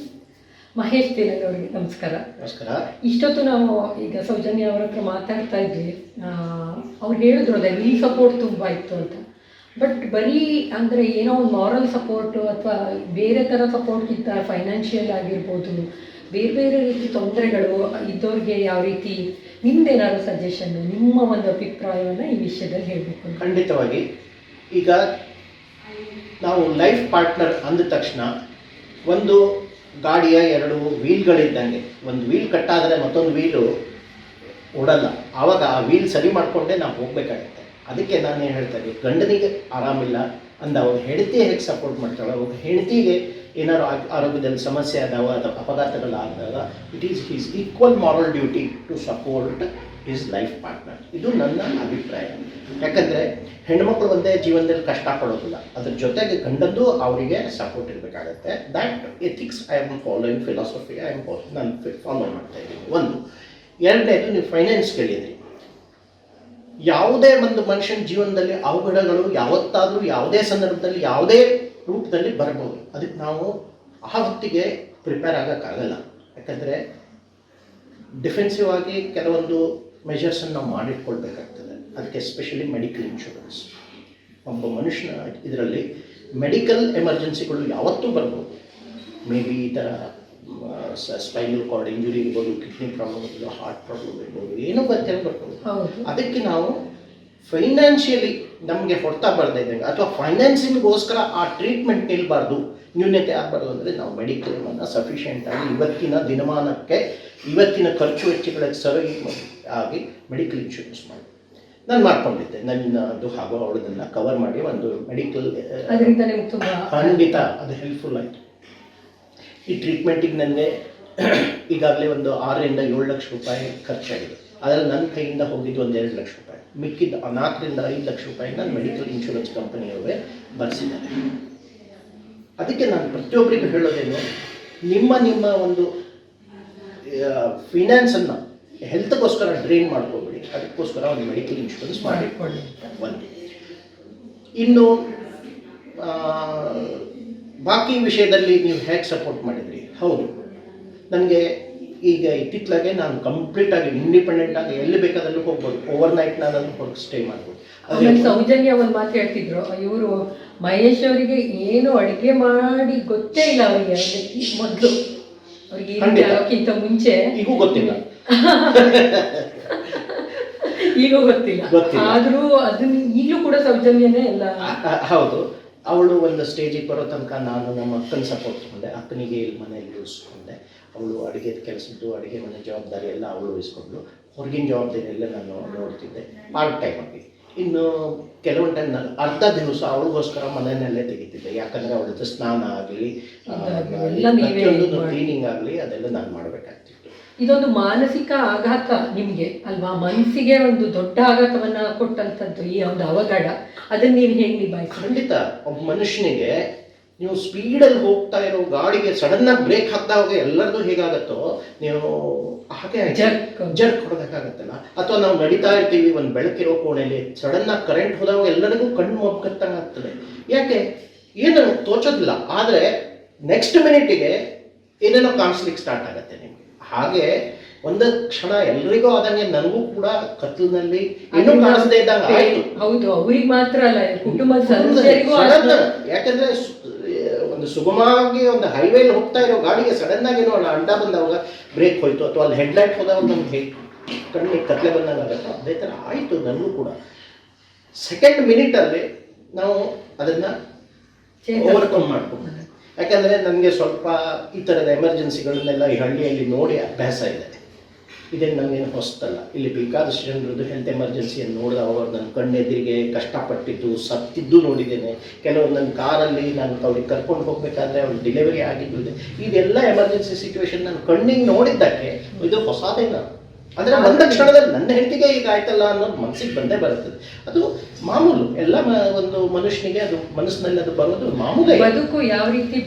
[SPEAKER 1] ಮಹೇಶ್ ತೇಲನ್ ಅವರಿಗೆ ನಮಸ್ಕಾರ.
[SPEAKER 3] ನಮಸ್ಕಾರ.
[SPEAKER 1] ಇಷ್ಟೊತ್ತು ನಾವು ಈಗ ಸೌಜನ್ಯ ಅವರ ಹತ್ರ ಮಾತಾಡ್ತಾ ಇದ್ವಿ. ಅವ್ರು ಹೇಳಿದ್ರು ಅದೇ ಈ ಸಪೋರ್ಟ್ ತುಂಬ ಇತ್ತು ಅಂತ. ಬಟ್ ಬರೀ ಅಂದರೆ ಏನೋ ಒಂದು ಮಾರಲ್ ಸಪೋರ್ಟು ಅಥವಾ ಬೇರೆ ಥರ ಸಪೋರ್ಟ್ಗಿಂತ ಫೈನಾನ್ಷಿಯಲ್ ಆಗಿರ್ಬೋದು, ಬೇರೆ ಬೇರೆ ರೀತಿ ತೊಂದರೆಗಳು ಇದ್ದವ್ರಿಗೆ ಯಾವ ರೀತಿ ನಿಮ್ಮದೇನಾದ್ರು ಸಜೆಷನ್ನು, ನಿಮ್ಮ ಒಂದು ಅಭಿಪ್ರಾಯವನ್ನು ಈ ವಿಷಯದಲ್ಲಿ ಹೇಳಬೇಕು ಅಂತ.
[SPEAKER 3] ಖಂಡಿತವಾಗಿ. ಈಗ ನಾವು ಲೈಫ್ ಪಾರ್ಟ್ನರ್ ಅಂದ ತಕ್ಷಣ ಒಂದು ಗಾಡಿಯ 2 ವೀಲ್ಗಳಿದ್ದಂಗೆ, ಒಂದು ವೀಲ್ ಕಟ್ಟಾದರೆ ಮತ್ತೊಂದು ವೀಲು ಓಡಲ್ಲ. ಆವಾಗ ಆ ವೀಲ್ ಸರಿ ಮಾಡಿಕೊಂಡೇ ನಾವು ಹೋಗಬೇಕಾಗುತ್ತೆ. ಅದಕ್ಕೆ ನಾನೇನು ಹೇಳ್ತಾ ಇದ್ದೀನಿ, ಗಂಡನಿಗೆ ಆರಾಮಿಲ್ಲ ಅಂದ ಅವ್ರ ಹೆಂಡತಿ ಹೇಗೆ ಸಪೋರ್ಟ್ ಮಾಡ್ತಾಳೆ, ಅವ್ರ ಹೆಂಡತಿಗೆ ಏನಾದ್ರು ಆರೋಗ್ಯದಲ್ಲಿ ಸಮಸ್ಯೆ ಆದಾಗ ಅಥವಾ ಅಪಘಾತಗಳಾದಾಗ it is his equal moral duty to support his life partner. ಇದು ನನ್ನ ಅಭಿಪ್ರಾಯ. ಯಾಕಂದರೆ ಹೆಣ್ಮಕ್ಳು ಒಂದೇ ಜೀವನದಲ್ಲಿ ಕಷ್ಟಪಡೋದಿಲ್ಲ, ಅದ್ರ ಜೊತೆಗೆ ಗಂಡಂದು ಅವರಿಗೆ ಸಪೋರ್ಟ್ ಇರಬೇಕಾಗತ್ತೆ. That ethics I am following, philosophy ನಾನು ಫಾಲೋ ಮಾಡ್ತಾ ಇದ್ದೀನಿ. ಒಂದು. ಎರಡನೇದು, ನೀವು ಫೈನಾನ್ಸ್ ಕೇಳಿದ್ರಿ. ಯಾವುದೇ ಒಂದು ಮನುಷ್ಯನ ಜೀವನದಲ್ಲಿ ಅವಘಡಗಳು ಯಾವತ್ತಾದರೂ ಯಾವುದೇ ಸಂದರ್ಭದಲ್ಲಿ ಯಾವುದೇ ರೂಪದಲ್ಲಿ ಬರ್ಬೋದು. ಅದಕ್ಕೆ ನಾವು ಆ ಹೊತ್ತಿಗೆ ಪ್ರಿಪೇರ್ ಆಗೋಕ್ಕಾಗಲ್ಲ. ಯಾಕಂದರೆ ಡಿಫೆನ್ಸಿವ್ ಆಗಿ ಕೆಲವೊಂದು ಮೆಷರ್ಸನ್ನು ನಾವು ಮಾಡಿಟ್ಕೊಳ್ಬೇಕಾಗ್ತದೆ. ಅದಕ್ಕೆ ಎಸ್ಪೆಷಲಿ ಮೆಡಿಕಲ್ ಇನ್ಶೂರೆನ್ಸ್. ಒಬ್ಬ ಮನುಷ್ಯನ ಇದರಲ್ಲಿ ಮೆಡಿಕಲ್ ಎಮರ್ಜೆನ್ಸಿಗಳು ಯಾವತ್ತೂ ಬರ್ಬೋದು. ಮೇ ಬಿ ಈ ಥರ ಸ್ಪೈನಲ್ ಕಾರ್ಡ್ ಇಂಜುರಿ ಇರ್ಬೋದು, ಕಿಡ್ನಿ ಪ್ರಾಬ್ಲಮ್ ಇರ್ಬೋದು, ಹಾರ್ಟ್ ಪ್ರಾಬ್ಲಮ್ ಇರ್ಬೋದು, ಏನೋ ಬರ್ಬೋದು. ಅದಕ್ಕೆ ನಾವು ಫೈನಾನ್ಷಿಯಲಿ ನಮಗೆ ಹೊಡ್ತಾ ಬರ್ತಾ ಇದ್ದಂಗೆ ಅಥವಾ ಫೈನಾನ್ಸಿಂಗ್ಗೋಸ್ಕರ ಆ ಟ್ರೀಟ್ಮೆಂಟ್ ನಿಲ್ಬಾರ್ದು, ನ್ಯೂನ್ಯತೆ ಆಗಬಾರ್ದು ಅಂದರೆ ನಾವು ಮೆಡಿಕ್ಲೇಮನ್ನು ಸಫಿಷಿಯೆಂಟಾಗಿ ಇವತ್ತಿನ ದಿನಮಾನಕ್ಕೆ, ಇವತ್ತಿನ ಖರ್ಚು ವೆಚ್ಚಗಳಿಗೆ ಸರಿ ಆಗಿ ಮೆಡಿಕಲ್ ಇನ್ಶೂರೆನ್ಸ್ ಮಾಡಿ ನಾನು ಮಾಡ್ಕೊಂಡಿದ್ದೆ. ನನ್ನದು ಹಾಗೂ ಅವಳದನ್ನು ಕವರ್ ಮಾಡಿ ಒಂದು ಮೆಡಿಕಲ್, ಖಂಡಿತ ಅದು ಹೆಲ್ಪ್ಫುಲ್ ಆಯಿತು. ಈ ಟ್ರೀಟ್ಮೆಂಟಿಗೆ ನನಗೆ ಈಗಾಗಲೇ ಒಂದು 6 ರಿಂದ 7 ಲಕ್ಷ ರೂಪಾಯಿ ಖರ್ಚಾಗಿದೆ. ಅದರಲ್ಲಿ ನನ್ನ ಕೈಯಿಂದ ಹೋಗಿದ್ದು ಒಂದು 2 ಲಕ್ಷ ರೂಪಾಯಿ. ಮಿಕ್ಕಿದ 4 ರಿಂದ 5 ಲಕ್ಷ ರೂಪಾಯಿ ನಾನು ಮೆಡಿಕಲ್ ಇನ್ಶೂರೆನ್ಸ್ ಕಂಪನಿಯವರೇ ಭರಿಸಿದ್ದಾರೆ. ಅದಕ್ಕೆ ನಾನು ಪ್ರತಿಯೊಬ್ಬರಿಗೂ ಹೇಳೋದೇನು, ನಿಮ್ಮ ಒಂದು ಫಿನಾನ್ಸನ್ನು ಹೆಲ್ತ್ಗೋಸ್ಕರ ಡ್ರೈನ್ ಮಾಡ್ಕೋಬೇಡಿ. ಅದಕ್ಕೋಸ್ಕರ ಒಂದು ಮೆಡಿಕಲ್ ಇನ್ಶೂರೆನ್ಸ್ ಮಾಡಿಕೊಳ್ಳಿ. ಒಂದು. ಇನ್ನು ಬಾಕಿ ವಿಷಯದಲ್ಲಿ ನೀವು ಹೇಗೆ ಸಪೋರ್ಟ್ ಮಾಡಿದ್ರಿ? ಹೌದು, ನನಗೆ ಈಗ ಇತ್ತಿತ್ತಲಾಗೆ ನಾನು ಕಂಪ್ಲೀಟಾಗಿ ಇಂಡಿಪೆಂಡೆಂಟಾಗಿ ಎಲ್ಲಿ ಬೇಕಾದಲ್ಲೂ ಹೋಗ್ಬೋದು. ಓವರ್ನೈಟ್ ನಾನು ಹೊರಗೆ ಸ್ಟೇ ಮಾಡ್ಬೋದು.
[SPEAKER 1] ಆಮೇಲೆ ಸೌಜನ್ಯ ಒಂದು ಮಾತು ಹೇಳ್ತಿದ್ರು, ಇವರು ಮಹೇಶ್ ಅವರಿಗೆ ಏನು ಅಡುಗೆ ಮಾಡಿ ಗೊತ್ತೇ ಇಲ್ಲ ಅವರಿಗೆ. ಮೊದಲು ಅವ್ರಿಗೆ ಅದಕ್ಕಿಂತ ಮುಂಚೆ
[SPEAKER 3] ಈಗೂ ಗೊತ್ತಿಲ್ಲ
[SPEAKER 1] ಈಗ ಗೊತ್ತಿಲ್ಲ, ಆದರೂ ಅದನ್ನ ಈಗಲೂ ಕೂಡ ಸೌಜನ್ಯನೇ ಎಲ್ಲ.
[SPEAKER 3] ಹೌದು, ಅವಳು ಒಂದು ಸ್ಟೇಜಿಗೆ ಬರೋ ತನಕ ನಾನು ನಮ್ಮ ಅಕ್ಕನ ಸಪೋರ್ಟ್ ತಗೊಂಡೆ. ಅಕ್ಕನಿಗೆ ಇಲ್ಲಿ ಮನೆಯಲ್ಲಿ ಉಳಿಸ್ಕೊಂಡೆ. ಅವಳು ಅಡುಗೆ ಕೆಲಸದ್ದು, ಅಡುಗೆ ಮನೆ ಜವಾಬ್ದಾರಿ ಎಲ್ಲ ಅವಳು ಉಳಿಸ್ಕೊಂಡ್ಳು. ಹೊರಗಿನ ಜವಾಬ್ದಾರಿ ಎಲ್ಲ ನಾನು ನೋಡ್ತಿದ್ದೆ ಪಾರ್ಟ್ ಟೈಮ್ ಆಗಿ. ಇನ್ನು ಕೆಲವೊಂದು ಟೈಮ್ ನಾನು ಅರ್ಧ ದಿವಸ ಅವಳಿಗೋಸ್ಕರ ಮನೆಯಲ್ಲೇ ತೆಗಿತಿದ್ದೆ. ಯಾಕಂದರೆ ಅವಳದ್ದು ಸ್ನಾನ ಆಗಲಿ, ಪ್ರತಿಯೊಂದು ಕ್ಲೀನಿಂಗ್ ಆಗಲಿ ಅದೆಲ್ಲ ನಾನು ಮಾಡಬೇಕಾಗ್ತಿತ್ತು.
[SPEAKER 1] ಇದೊಂದು ಮಾನಸಿಕ ಆಘಾತ ನಿಮಗೆ ಅಲ್ವಾ? ಮನಸ್ಸಿಗೆ ಒಂದು ದೊಡ್ಡ ಆಘಾತವನ್ನು ಕೊಟ್ಟಂಥದ್ದು ಈ ಒಂದು ಅವಘಡ. ಅದನ್ನು ನೀವು ಹೇಗೆ ನಿಭಾಯಿಸಿ?
[SPEAKER 3] ಖಂಡಿತ. ಒಬ್ಬ ಮನುಷ್ಯನಿಗೆ ನೀವು ಸ್ಪೀಡಲ್ಲಿ ಹೋಗ್ತಾ ಇರೋ ಗಾಡಿಗೆ ಸಡನ್ನಾಗಿ ಬ್ರೇಕ್ ಹಾಕಿದಾಗ ಎಲ್ಲರದು ಹೇಗಾಗತ್ತೋ ನೀವು ಹಾಗೆ ಜರ್ಕ್ ಹೊಡೋದಕ್ಕಾಗತ್ತಲ್ಲ. ಅಥವಾ ನಾವು ನಡೀತಾ ಇರ್ತೀವಿ ಒಂದು ಬೆಳಕಿರೋ ಕೋಣೆಯಲ್ಲಿ, ಸಡನ್ನಾಗಿ ಕರೆಂಟ್ ಹೋದಾಗ ಎಲ್ಲರಿಗೂ ಕಣ್ಣು ಮೊಬ್ಬತ್ತಂಗೆ ಆಗ್ತದೆ. ಯಾಕೆ ಏನು ತೋಚೋದಿಲ್ಲ, ಆದರೆ ನೆಕ್ಸ್ಟ್ ಮಿನಿಟಿಗೆ ಏನೇನೋ ಕಾಣಿಸ್ಲಿಕ್ಕೆ ಸ್ಟಾರ್ಟ್ ಆಗುತ್ತೆ ನಿಮಗೆ. ಹಾಗೆ ಒಂದು ಕ್ಷಣ ಎಲ್ರಿಗೂ ಆದಂಗೆ ನನಗೂ ಕೂಡ ಕತ್ಲಿನಲ್ಲಿ ಏನೂ ಕಾಣಿಸದೇ ಇದ್ದಾಗ ಆಯಿತು.
[SPEAKER 1] ಹೌದು, ಅವ್ರಿಗೆ ಮಾತ್ರ ಅಲ್ಲ, ಕುಟುಂಬದ ಸದಸ್ಯರಿಗೂ.
[SPEAKER 3] ಯಾಕಂದ್ರೆ ಒಂದು ಸುಗಮವಾಗಿ ಒಂದು ಹೈವೇಲಿ ಹೋಗ್ತಾ ಇರೋ ಗಾಡಿಗೆ ಸಡನ್ ಆಗಿ ಏನೋ ಅಡ್ಡ ಬಂದಾಗ ಬ್ರೇಕ್ ಹೋಯ್ತು, ಅಥವಾ ಅಲ್ಲಿ ಹೆಡ್ಲೈಟ್ ಹೋದಾಗ ನಮ್ಗೆ ಕಣ್ಣಿಗೆ ಕತ್ಲೆ ಬಂದಾಗ ಆಗುತ್ತೆ. ಅದೇ ಥರ ಆಯಿತು ನನಗೂ ಕೂಡ. ಸೆಕೆಂಡ್ ಮಿನಿಟಲ್ಲಿ ನಾವು ಅದನ್ನು ಓವರ್ಕಮ್ ಮಾಡ್ಕೊಂಡು. ಯಾಕಂದರೆ ನನಗೆ ಸ್ವಲ್ಪ ಈ ಥರದ ಎಮರ್ಜೆನ್ಸಿಗಳನ್ನೆಲ್ಲ ಈ ಹಳ್ಳಿಯಲ್ಲಿ ನೋಡಿ ಅಭ್ಯಾಸ ಇದೆ. ಇದೇನು ನನಗೇನು ಹೊಸತಲ್ಲ. ಇಲ್ಲಿ ಬೇಕಾದಷ್ಟು ಜನರದ್ದು ಹೆಲ್ತ್ ಎಮರ್ಜೆನ್ಸಿಯನ್ನು ನೋಡಿದ ಅವರು ನನ್ನ ಕಣ್ಣೆದುರಿಗೆ ಕಷ್ಟಪಟ್ಟಿದ್ದು ಸತ್ತಿದ್ದು ನೋಡಿದ್ದೇನೆ. ಕೆಲವರು ನನ್ನ ಕಾರಲ್ಲಿ ನಾನು ಅವ್ರಿಗೆ ಕರ್ಕೊಂಡು ಹೋಗಬೇಕಾದ್ರೆ ಅವ್ರಿಗೆ ಡೆಲಿವರಿ ಆಗಿದ್ದು ಇದೆಲ್ಲ ಎಮರ್ಜೆನ್ಸಿ ಸಿಚುವೇಶನ್ ನಾನು ಕಣ್ಣಿಗೆ ನೋಡಿದ್ದಕ್ಕೆ ಇದು ಹೊಸದೇನ. ಅಂದರೆ ಒಂದ ಕ್ಷಣದಲ್ಲಿ ನನ್ನ ಹೆಂಡತಿಗೆ ಈಗ ಆಯ್ತಲ್ಲ ಅನ್ನೋದು ಮನಸ್ಸಿಗೆ ಬಂದೇ ಬರುತ್ತದೆ. ಅದು ಮಾಮೂಲು, ಎಲ್ಲ ಒಂದು ಮನುಷ್ಯನಿಗೆ ಅದು ಮನಸ್ಸಿನಲ್ಲಿ ಅದು ಬರೋದು ಮಾಮೂಲಿ.
[SPEAKER 1] ಬದುಕು ಯಾವ ರೀತಿ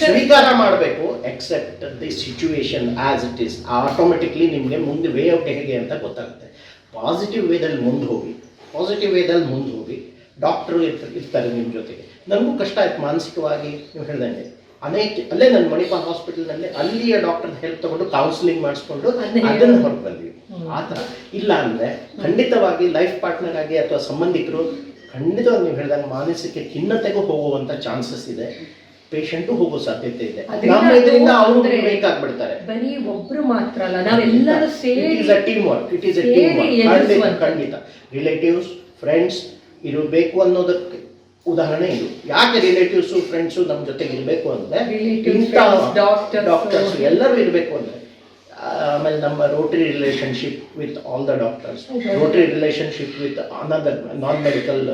[SPEAKER 3] ಸ್ವೀಕಾರ ಮಾಡಬೇಕು. Accept the situation as it is. Automatically ನಿಮಗೆ ಮುಂದೆ ವೇ ಔಟ್ ಹೇಗೆ ಅಂತ ಗೊತ್ತಾಗುತ್ತೆ. ಪಾಸಿಟಿವ್ ವೇದಲ್ಲಿ ಮುಂದೆ ಹೋಗಿ ಡಾಕ್ಟ್ರು ಇರ್ತಾರೆ ನಿಮ್ಮ ಜೊತೆಗೆ. ನನಗೂ ಕಷ್ಟ ಆಯ್ತು ಮಾನಸಿಕವಾಗಿ, ನೀವು ಹೇಳ್ದಂಗೆ ಅಲ್ಲೇ ನನ್ನ ಮಣಿಪಾಲ್ ಹಾಸ್ಪಿಟಲ್ನಲ್ಲಿ ಅಲ್ಲಿಯ ಡಾಕ್ಟರ್ ಹೆಲ್ಪ್ ತಗೊಂಡು ಕೌನ್ಸಿಲಿಂಗ್ ಮಾಡಿಸ್ಕೊಂಡು ಅದನ್ನು ಹೊರಗೆ ಬಂದ್ವಿ. ಆ ಥರ ಇಲ್ಲ ಅಂದರೆ ಖಂಡಿತವಾಗಿ ಲೈಫ್ ಪಾರ್ಟ್ನರ್ ಆಗಿ ಅಥವಾ ಸಂಬಂಧಿಕರು ಖಂಡಿತವಾಗಿ ನೀವು ಹೇಳಿದಾಗ ಮಾನಸಿಕ ಖಿನ್ನತೆಗೂ ಹೋಗುವಂಥ ಚಾನ್ಸಸ್ ಇದೆ. ಪೇಷಂಟು ಹೋಗೋ ಸಾಧ್ಯತೆ ಇದೆ. ನಮ್ಮ ಇದರಿಂದ ಅವರು ಬೇಕಾಗ್ಬಿಡ್ತಾರೆ.
[SPEAKER 1] ಬರೀ ಒಬ್ರು ಮಾತ್ರ ಅಲ್ಲ, ನಾವೆಲ್ಲರೂ ಸೇರಿ
[SPEAKER 3] it is a team work. ಖಂಡಿತ ರಿಲೇಟಿವ್ಸ್ ಫ್ರೆಂಡ್ಸ್ ಇರಬೇಕು ಅನ್ನೋದಕ್ಕೆ ಉದಾಹರಣೆ ಇದು. ಯಾಕೆ ರಿಲೇಟಿವ್ಸು ಫ್ರೆಂಡ್ಸು ನಮ್ಮ ಜೊತೆಗೆ ಇರಬೇಕು ಅಂದರೆ ಡಾಕ್ಟರ್ಸ್ ಎಲ್ಲರೂ ಇರಬೇಕು ಅಂದರೆ. ಆಮೇಲೆ ನಮ್ಮ Rotary relationship with all the doctors, Rotary relationship with another non medical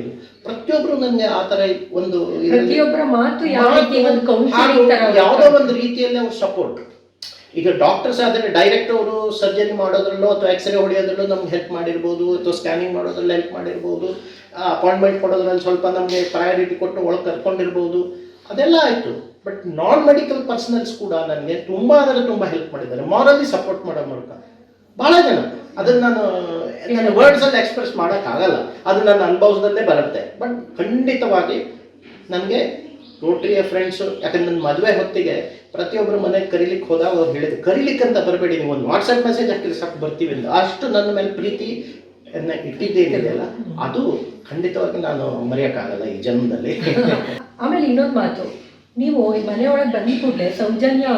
[SPEAKER 3] ಇದು ಪ್ರತಿಯೊಬ್ಬರು ನನಗೆ ಆ ಥರ ಒಂದು ಯಾವುದೋ ಒಂದು ರೀತಿಯಲ್ಲಿ ಅವ್ರು ಸಪೋರ್ಟ್. ಈಗ ಡಾಕ್ಟರ್ಸ್ ಆದರೆ ಡೈರೆಕ್ಟ್ ಅವರು ಸರ್ಜರಿ ಮಾಡೋದ್ರಲ್ಲೋ ಅಥವಾ ಎಕ್ಸ್ರೇ ಹೊಡೆಯೋದ್ರಲ್ಲೋ ನಮ್ಗೆ ಹೆಲ್ಪ್ ಮಾಡಿರ್ಬೋದು, ಅಥವಾ ಸ್ಕ್ಯಾನಿಂಗ್ ಮಾಡೋದ್ರಲ್ಲಿ ಹೆಲ್ಪ್ ಮಾಡಿರ್ಬೋದು, ಅಪಾಯಿಂಟ್ಮೆಂಟ್ ಕೊಡೋದ್ರಲ್ಲಿ ಸ್ವಲ್ಪ ನಮಗೆ ಪ್ರಯಾರಿಟಿ ಕೊಟ್ಟು ಒಳಗೆ ಕರ್ಕೊಂಡಿರ್ಬೋದು, ಅದೆಲ್ಲ ಆಯಿತು. ಬಟ್ ನಾನ್ ಮೆಡಿಕಲ್ ಪರ್ಸನಲ್ಸ್ ಕೂಡ ನನಗೆ ತುಂಬ ಹೆಲ್ಪ್ ಮಾಡಿದ್ದಾರೆ, ಮಾರಲಿ ಸಪೋರ್ಟ್ ಮಾಡೋ ಮೂಲಕ ಭಾಳ ಜನ. ಅದನ್ನು ನಾನು ವರ್ಡ್ಸಲ್ಲಿ ಎಕ್ಸ್ಪ್ರೆಸ್ ಮಾಡೋಕ್ಕಾಗಲ್ಲ, ಅದು ನನ್ನ ಅನುಭವದಲ್ಲೇ ಬರುತ್ತೆ. ಬಟ್ ಖಂಡಿತವಾಗಿ ನನಗೆ ರೋಟರಿಯ ಫ್ರೆಂಡ್ಸು, ಯಾಕಂದ್ರೆ ನನ್ನ ಮದುವೆ ಹೊತ್ತಿಗೆ ಪ್ರತಿಯೊಬ್ಬರು ಮನೆಗೆ ಕರೀಲಿಕ್ಕೆ ಹೋದಾಗ ಅವ್ರು ಹೇಳಿದ್ರು, ಕರೀಲಿಕ್ಕೆ ಅಂತ ಬರಬೇಡಿ, ನೀವು ಒಂದು ವಾಟ್ಸಪ್ ಮೆಸೇಜ್ ಹಾಕಿದ್ರೆ ಸಾಕು ಬರ್ತೀವಿ ಅಂತ. ಅಷ್ಟು ನನ್ನ ಮೇಲೆ ಪ್ರೀತಿ ಇಟ್ಟಿದ್ದೇನಿದೆಯಲ್ಲ, ಅದು ಖಂಡಿತವಾಗಿ ನಾನು ಮರೆಯೋಕ್ಕಾಗಲ್ಲ ಈ ಜನ್ಮದಲ್ಲಿ.
[SPEAKER 1] ಆಮೇಲೆ ಇನ್ನೊಂದು ಮಾತು, ನೀವು ಈ ಮನೆಯೊಳಗೆ ಬಂದ ಕೂಡಲೇ ಸೌಜನ್ಯ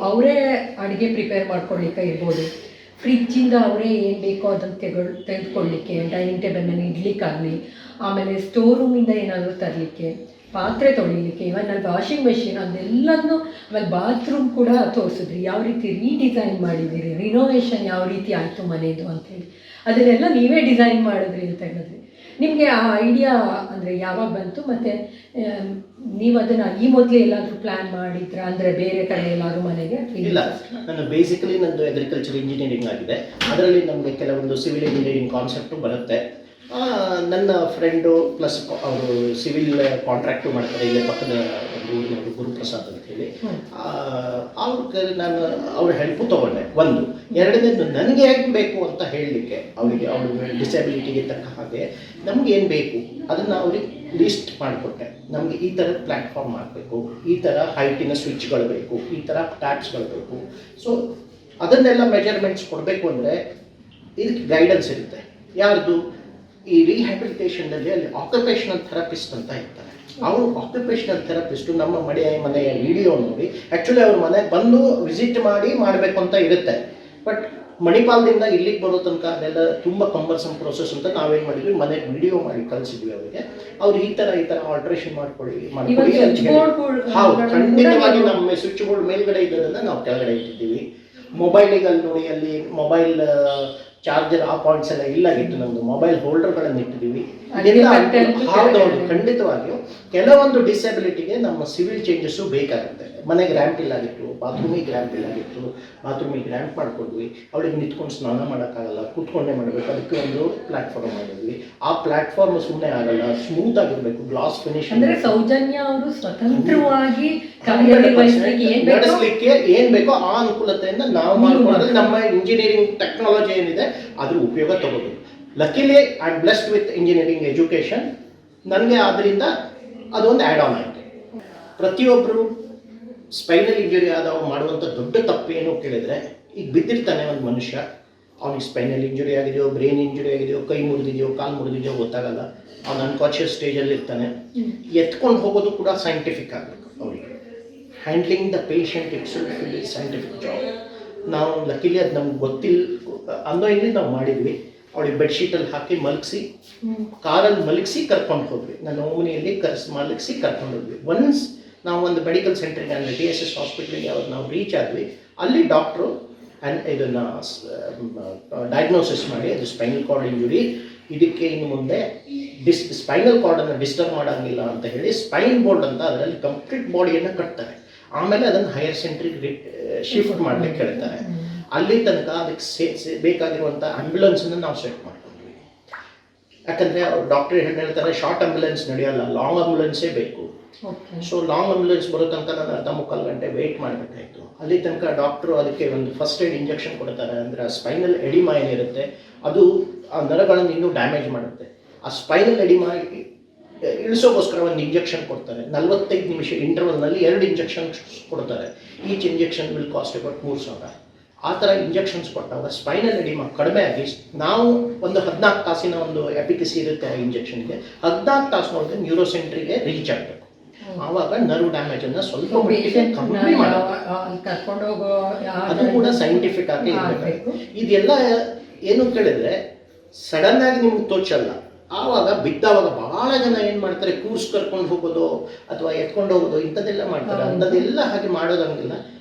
[SPEAKER 1] ಅವರೇ ಅಡುಗೆ ಪ್ರಿಪೇರ್ ಮಾಡ್ಕೊಳ್ಳಿಕ್ಕೆ ಇರ್ಬೋದು, ಫ್ರಿಜ್ಜಿಂದ ಅವರೇ ಏನು ಬೇಕೋ ಅದನ್ನು ತೆಗೆದುಕೊಳ್ಳಿಕ್ಕೆ, ಡೈನಿಂಗ್ ಟೇಬಲ್ ಮೇಲೆ ಇಡ್ಲಿಕ್ಕಾಗಲಿ, ಆಮೇಲೆ ಸ್ಟೋರ್ ರೂಮಿಂದ ಏನಾದರೂ ತರಲಿಕ್ಕೆ, ಪಾತ್ರೆ ತೊಳಿಲಿಕ್ಕೆ, ಇವನ್ ಅಲ್ಲಿ ವಾಷಿಂಗ್ ಮೆಷಿನ್ ಅದೆಲ್ಲನೂ, ಆಮೇಲೆ ಬಾತ್ರೂಮ್ ಕೂಡ ತೋರಿಸಿದ್ರಿ, ಯಾವ ರೀತಿ ರೀಡಿಸೈನ್ ಮಾಡಿದ್ದೀರಿ, ರಿನೋವೇಷನ್ ಯಾವ ರೀತಿ ಆಯಿತು ಮನೆಯದು ಅಂಥೇಳಿ, ಅದನ್ನೆಲ್ಲ ನೀವೇ ಡಿಸೈನ್ ಮಾಡಿದ್ರಿ ಅಂತ ಹೇಳಿದ್ರಿ. ನಿಮಗೆ ಆ ಐಡಿಯಾ ಅಂದರೆ ಯಾವಾಗ ಬಂತು, ಮತ್ತು ನೀವು ಅದನ್ನು ಈ ಮೊದಲೇ ಎಲ್ಲಾದರೂ ಪ್ಲ್ಯಾನ್ ಮಾಡಿದ್ರ, ಅಂದರೆ ಬೇರೆ ಕಡೆ ಎಲ್ಲಾದರೂ ಮನೆಗೆ?
[SPEAKER 3] ಇಲ್ಲ, ನಾನು ಬೇಸಿಕಲಿ ನಂದು ಅಗ್ರಿಕಲ್ಚರ್ ಇಂಜಿನಿಯರಿಂಗ್ ಆಗಿದೆ. ಅದರಲ್ಲಿ ನಮಗೆ ಕೆಲವೊಂದು ಸಿವಿಲ್ ಇಂಜಿನಿಯರಿಂಗ್ ಕಾನ್ಸೆಪ್ಟು ಬರುತ್ತೆ. ನನ್ನ ಫ್ರೆಂಡು ಪ್ಲಸ್ ಅವರು ಸಿವಿಲ್ ಕಾಂಟ್ರಾಕ್ಟು ಮಾಡ್ತಾರೆ ಇಲ್ಲೇ ಪಕ್ಕದ ಒಂದು ಗುರುಪ್ರಸಾದ್ ಅಂತ ಹೇಳಿ. ನಾನು ಅವ್ರ ಹೆಲ್ಪು ತೊಗೊಂಡೆ. ಒಂದು ಎರಡನೇದು ನನಗೆ ಹೇಗೆ ಬೇಕು ಅಂತ ಹೇಳಲಿಕ್ಕೆ ಅವರಿಗೆ, ಅವ್ರ ಡಿಸೆಬಿಲಿಟಿಗೆ ತಕ್ಕ ಹಾಗೆ ನಮ್ಗೆ ಏನು ಬೇಕು ಅದನ್ನು ಅವ್ರಿಗೆ ಲಿಸ್ಟ್ ಮಾಡಿಕೊಟ್ಟೆ. ನಮಗೆ ಈ ಥರದ ಪ್ಲ್ಯಾಟ್ಫಾರ್ಮ್ ಮಾಡಬೇಕು, ಈ ಥರ ಹೈಟಿನ ಸ್ವಿಚ್ಗಳು ಬೇಕು, ಈ ಥರ ಟ್ಯಾಪ್ಸ್ಗಳು ಬೇಕು. ಸೊ ಅದನ್ನೆಲ್ಲ ಮೆಜರ್ಮೆಂಟ್ಸ್ ಕೊಡಬೇಕು ಅಂದರೆ ಇದಕ್ಕೆ ಗೈಡೆನ್ಸ್ ಇರುತ್ತೆ. ಯಾರ್ದು? ಈ ರಿಹ್ಯಾಬಿಲಿಟೇಷನ್ನಲ್ಲಿ ಅಲ್ಲಿ ಆಕ್ಯುಪೇಷನಲ್ ಥೆರಪಿಸ್ಟ್ ಅಂತ ಇರ್ತಾರೆ. ಅವರು ಆಕ್ಯುಪೇಷನಲ್ ಥೆರಪಿಸ್ಟು ನಮ್ಮ ಮನೆಯ ವಿಡಿಯೋ ನೋಡಿ ಆ್ಯಕ್ಚುಲಿ ಅವ್ರ ಮನೆಗೆ ಬಂದು ವಿಸಿಟ್ ಮಾಡಬೇಕು ಅಂತ ಇರುತ್ತೆ. ಬಟ್ ಮಣಿಪಾಲದಿಂದ ಇಲ್ಲಿಗೆ ಬರೋ ತನಕ ಅದೆಲ್ಲ ತುಂಬ ಕಂಬರ್ಸಮ್ ಪ್ರೋಸೆಸ್ ಅಂತ ನಾವೇನು ಮಾಡಿದ್ವಿ, ಮನೆಗೆ ವಿಡಿಯೋ ಮಾಡಿ ಕಳಿಸಿದ್ವಿ ಅವರಿಗೆ. ಅವ್ರು ಈ ಥರ ಮಾಡ್ಕೊಡಿ ಹೌದು, ಖಂಡಿತವಾಗಿ ನಮ್ಮ ಸ್ವಿಚ್ ಬೋರ್ಡ್ ಮೇಲ್ಗಡೆ ಇದ್ದದನ್ನು ನಾವು ಕೆಳಗಡೆ ಇಟ್ಟಿದ್ದೀವಿ. ಮೊಬೈಲಿಗೆ ಅಲ್ಲಿ ನೋಡಿ, ಅಲ್ಲಿ ಮೊಬೈಲ್ ಚಾರ್ಜರ್ ಆ ಪಾಯಿಂಟ್ಸ್ ಎಲ್ಲ ಇಲ್ಲಾಗಿತ್ತು. ನಮ್ಮದು ಮೊಬೈಲ್ ಹೋಲ್ಡರ್ಗಳನ್ನು ಇಟ್ಟಿದ್ದೀವಿ. ಹೌದೌದು, ಖಂಡಿತವಾಗಿಯೂ ಕೆಲವೊಂದು ಡಿಸೆಬಿಲಿಟಿಗೆ ನಮ್ಮ ಸಿವಿಲ್ ಚೇಂಜಸ್ಸು ಬೇಕಾಗುತ್ತೆ. ಮನೆಗೆ ರ್ಯಾಂಪ್ ಇಲ್ಲಾಗಿತ್ತು, ಬಾತ್ರೂಮಿಗೆ ರ್ಯಾಂಪ್ ಇಲ್ಲಾಗಿತ್ತು, ಬಾತ್ರೂಮಿಗೆ ರ್ಯಾಂಪ್ ಮಾಡ್ಕೊಂಡ್ವಿ. ಅವಳಿಗೆ ನಿಂತ್ಕೊಂಡು ಸ್ನಾನ ಮಾಡೋಕ್ಕಾಗಲ್ಲ, ಕೂತ್ಕೊಂಡೇ ಮಾಡಬೇಕು, ಅದಕ್ಕೆ ಒಂದು ಪ್ಲಾಟ್ಫಾರ್ಮ್ ಮಾಡಿದ್ವಿ. ಆ ಪ್ಲಾಟ್ಫಾರ್ಮ್ ಸುಮ್ಮನೆ ಆಗಲ್ಲ, ಸ್ಮೂತ್ ಆಗಿರಬೇಕು, ಗ್ಲಾಸ್ ಫಿನಿಶ್.
[SPEAKER 1] ಅಂದರೆ ಸೌಜನ್ಯ ಅವರು ಸ್ವತಂತ್ರವಾಗಿ
[SPEAKER 3] ನಡೆಸಲಿಕ್ಕೆ ಏನು ಬೇಕೋ ಆ ಅನುಕೂಲತೆಯಿಂದ ನಾವು ಮಾಡಿಕೊಂಡ್ರೆ ನಮ್ಮ ಇಂಜಿನಿಯರಿಂಗ್ ಟೆಕ್ನಾಲಜಿ ಏನಿದೆ ಅದ್ರ ಉಪಯೋಗ ತಗೋಬೇಕು. Luckily I am blessed with engineering education. ನನಗೆ ಆದ್ದರಿಂದ ಅದೊಂದು ಆ್ಯಡ್ ಆನ್ ಆಯಿತು. ಪ್ರತಿಯೊಬ್ಬರು ಸ್ಪೈನಲ್ ಇಂಜುರಿ ಆದವ ಮಾಡುವಂಥ ದೊಡ್ಡ ತಪ್ಪೇನು ಕೇಳಿದರೆ, ಈಗ ಬಿದ್ದಿರ್ತಾನೆ ಒಂದು ಮನುಷ್ಯ, ಅವನಿಗೆ ಸ್ಪೈನಲ್ ಇಂಜುರಿ ಆಗಿದೆಯೋ, ಬ್ರೈನ್ ಇಂಜುರಿ ಆಗಿದೆಯೋ, ಕೈ ಮುರಿದಿದೆಯೋ, ಕಾಲು ಮುರಿದಿದೆಯೋ ಗೊತ್ತಾಗಲ್ಲ. ಅವ್ನು ಅನ್ಕಾನ್ಷಿಯಸ್ ಸ್ಟೇಜಲ್ಲಿ ಇರ್ತಾನೆ. ಎತ್ಕೊಂಡು ಹೋಗೋದು ಕೂಡ ಸೈಂಟಿಫಿಕ್ ಆಗಬೇಕು ಅವರಿಗೆ. Handling the patient it's scientific job. ನಾವು ಲಕ್ಕಿಲಿ ಅದು ನಮ್ಗೆ ಗೊತ್ತಿಲ್ಲ ಅಂದೋ ಇಲ್ಲಿ ನಾವು ಮಾಡಿದ್ವಿ. ಅವಳಿಗೆ ಬೆಡ್ಶೀಟಲ್ಲಿ ಹಾಕಿ ಮಲಗಿಸಿ ಕಾರಲ್ಲಿ ಮಲಗಿಸಿ ಕರ್ಕೊಂಡು ಹೋದ್ವಿ. ನನ್ನ ಓಮನಿಯಲ್ಲಿ ಮಲಗಿಸಿ ಕರ್ಕೊಂಡು ಹೋದ್ವಿ. ಒನ್ಸ್ ನಾವು ಒಂದು ಮೆಡಿಕಲ್ ಸೆಂಟ್ರಿಗೆ ಅಂದರೆ DSS ಹಾಸ್ಪಿಟ್ಲಿಗೆ ಅವ್ರು ನಾವು ರೀಚ್ ಆದ್ವಿ. ಅಲ್ಲಿ ಡಾಕ್ಟ್ರು ಇದನ್ನು ಡಯಾಗ್ನೋಸಿಸ್ ಮಾಡಿ ಅದು ಸ್ಪೈನಲ್ ಕಾರ್ಡ್ ಇಂಜುರಿ, ಇದಕ್ಕೆ ಇನ್ನು ಮುಂದೆ ಸ್ಪೈನಲ್ ಕಾರ್ಡನ್ನು ಡಿಸ್ಟರ್ಬ್ ಮಾಡೋಂಗಿಲ್ಲ ಅಂತ ಹೇಳಿ ಸ್ಪೈನ್ ಬೋರ್ಡ್ ಅಂತ ಅದರಲ್ಲಿ ಕಂಪ್ಲೀಟ್ ಬಾಡಿಯನ್ನು ಕಟ್ತಾರೆ. ಆಮೇಲೆ ಅದನ್ನು ಹೈಯರ್ ಸೆಂಟ್ರಿಗೆ ಶಿಫ್ಟ್ ಮಾಡಲಿಕ್ಕೆ ಹೇಳ್ತಾರೆ. ಅಲ್ಲಿ ತನಕ ಅದಕ್ಕೆ ಬೇಕಾಗಿರುವಂಥ ಆ್ಯಂಬುಲೆನ್ಸನ್ನು ನಾವು ಸೆಟ್ ಮಾಡ್ಕೊಂಡ್ವಿ. ಯಾಕಂದರೆ ಅವ್ರು ಡಾಕ್ಟ್ರ್ ಹೇಳ್ತಾರೆ ಶಾರ್ಟ್ ಆ್ಯಂಬುಲೆನ್ಸ್ ನಡೆಯಲ್ಲ, ಲಾಂಗ್ ಆ್ಯಂಬುಲೆನ್ಸೇ ಬೇಕು. ಸೊ ಲಾಂಗ್ ಆ್ಯಂಬುಲೆನ್ಸ್ ಬರೋ ತನಕ ನಾನು ಅರ್ಧ ಮುಕ್ಕಾಲು ಗಂಟೆ ವೆಯ್ಟ್ ಮಾಡಬೇಕಾಯಿತು. ಅಲ್ಲಿ ತನಕ ಡಾಕ್ಟ್ರು ಅದಕ್ಕೆ ಒಂದು ಫಸ್ಟ್ ಏಡ್ ಇಂಜೆಕ್ಷನ್ ಕೊಡ್ತಾರೆ. ಅಂದರೆ ಆ ಸ್ಪೈನಲ್ ಎಡಿಮಾ ಏನಿರುತ್ತೆ ಅದು ಆ ನರಗಳನ್ನು ಇನ್ನೂ ಡ್ಯಾಮೇಜ್ ಮಾಡುತ್ತೆ. ಆ ಸ್ಪೈನಲ್ ಎಡಿಮಾ ಇಳಿಸೋಗೋಸ್ಕರ ಒಂದು ಇಂಜೆಕ್ಷನ್ ಕೊಡ್ತಾರೆ. 45 ನಿಮಿಷ ಇಂಟರ್ವಲ್ನಲ್ಲಿ 2 ಇಂಜೆಕ್ಷನ್ಸ್ ಕೊಡ್ತಾರೆ. Each injection will cost about 3,000. ಆ ಥರ ಇಂಜೆಕ್ಷನ್ಸ್ ಕೊಟ್ಟಾಗ ಸ್ಪೈನಲ್ ಎಡಿಮಾ ಕಡಿಮೆ ಆಗಿ ನಾವು ಒಂದು 14 ತಾಸಿನ ಒಂದು ಎಫಿಕಸಿ ಇರುತ್ತೆ ಆ ಇಂಜೆಕ್ಷನ್ಗೆ. 14 ತಾಸಿನೊಳಗೆ ನ್ಯೂರೋ ಸೆಂಟ್ರಿಗೆ ರೀಚ್ ಆಗಬೇಕು. ಆವಾಗ ನರ್ವ್ ಡ್ಯಾಮೇಜನ್ನು ಸ್ವಲ್ಪ ಮಟ್ಟಿಗೆ ಕಮ್ಮಿ
[SPEAKER 1] ಕರ್ಕೊಂಡೋಗೋ
[SPEAKER 3] ಅದು ಕೂಡ ಸೈಂಟಿಫಿಕ್ ಆಗಿ ಇರಬೇಕು. ಇದೆಲ್ಲ ಏನು ಕೇಳಿದ್ರೆ ಸಡನ್ ಆಗಿ ನಿಮ್ಗೆ ತೋಚಲ್ಲ. ಆವಾಗ ಬಿದ್ದಾವಾಗ ಬಹಳ ಜನ ಏನು ಮಾಡ್ತಾರೆ, ಕೂರ್ಸ್ ಕರ್ಕೊಂಡು ಹೋಗೋದು ಅಥವಾ ಎತ್ಕೊಂಡು ಹೋಗೋದು ಇಂಥದ್ದೆಲ್ಲ ಮಾಡ್ತಾರೆ. ಅಂಥದ್ದೆಲ್ಲ ಹಾಗೆ ಮಾಡೋದಂಗಿಲ್ಲ.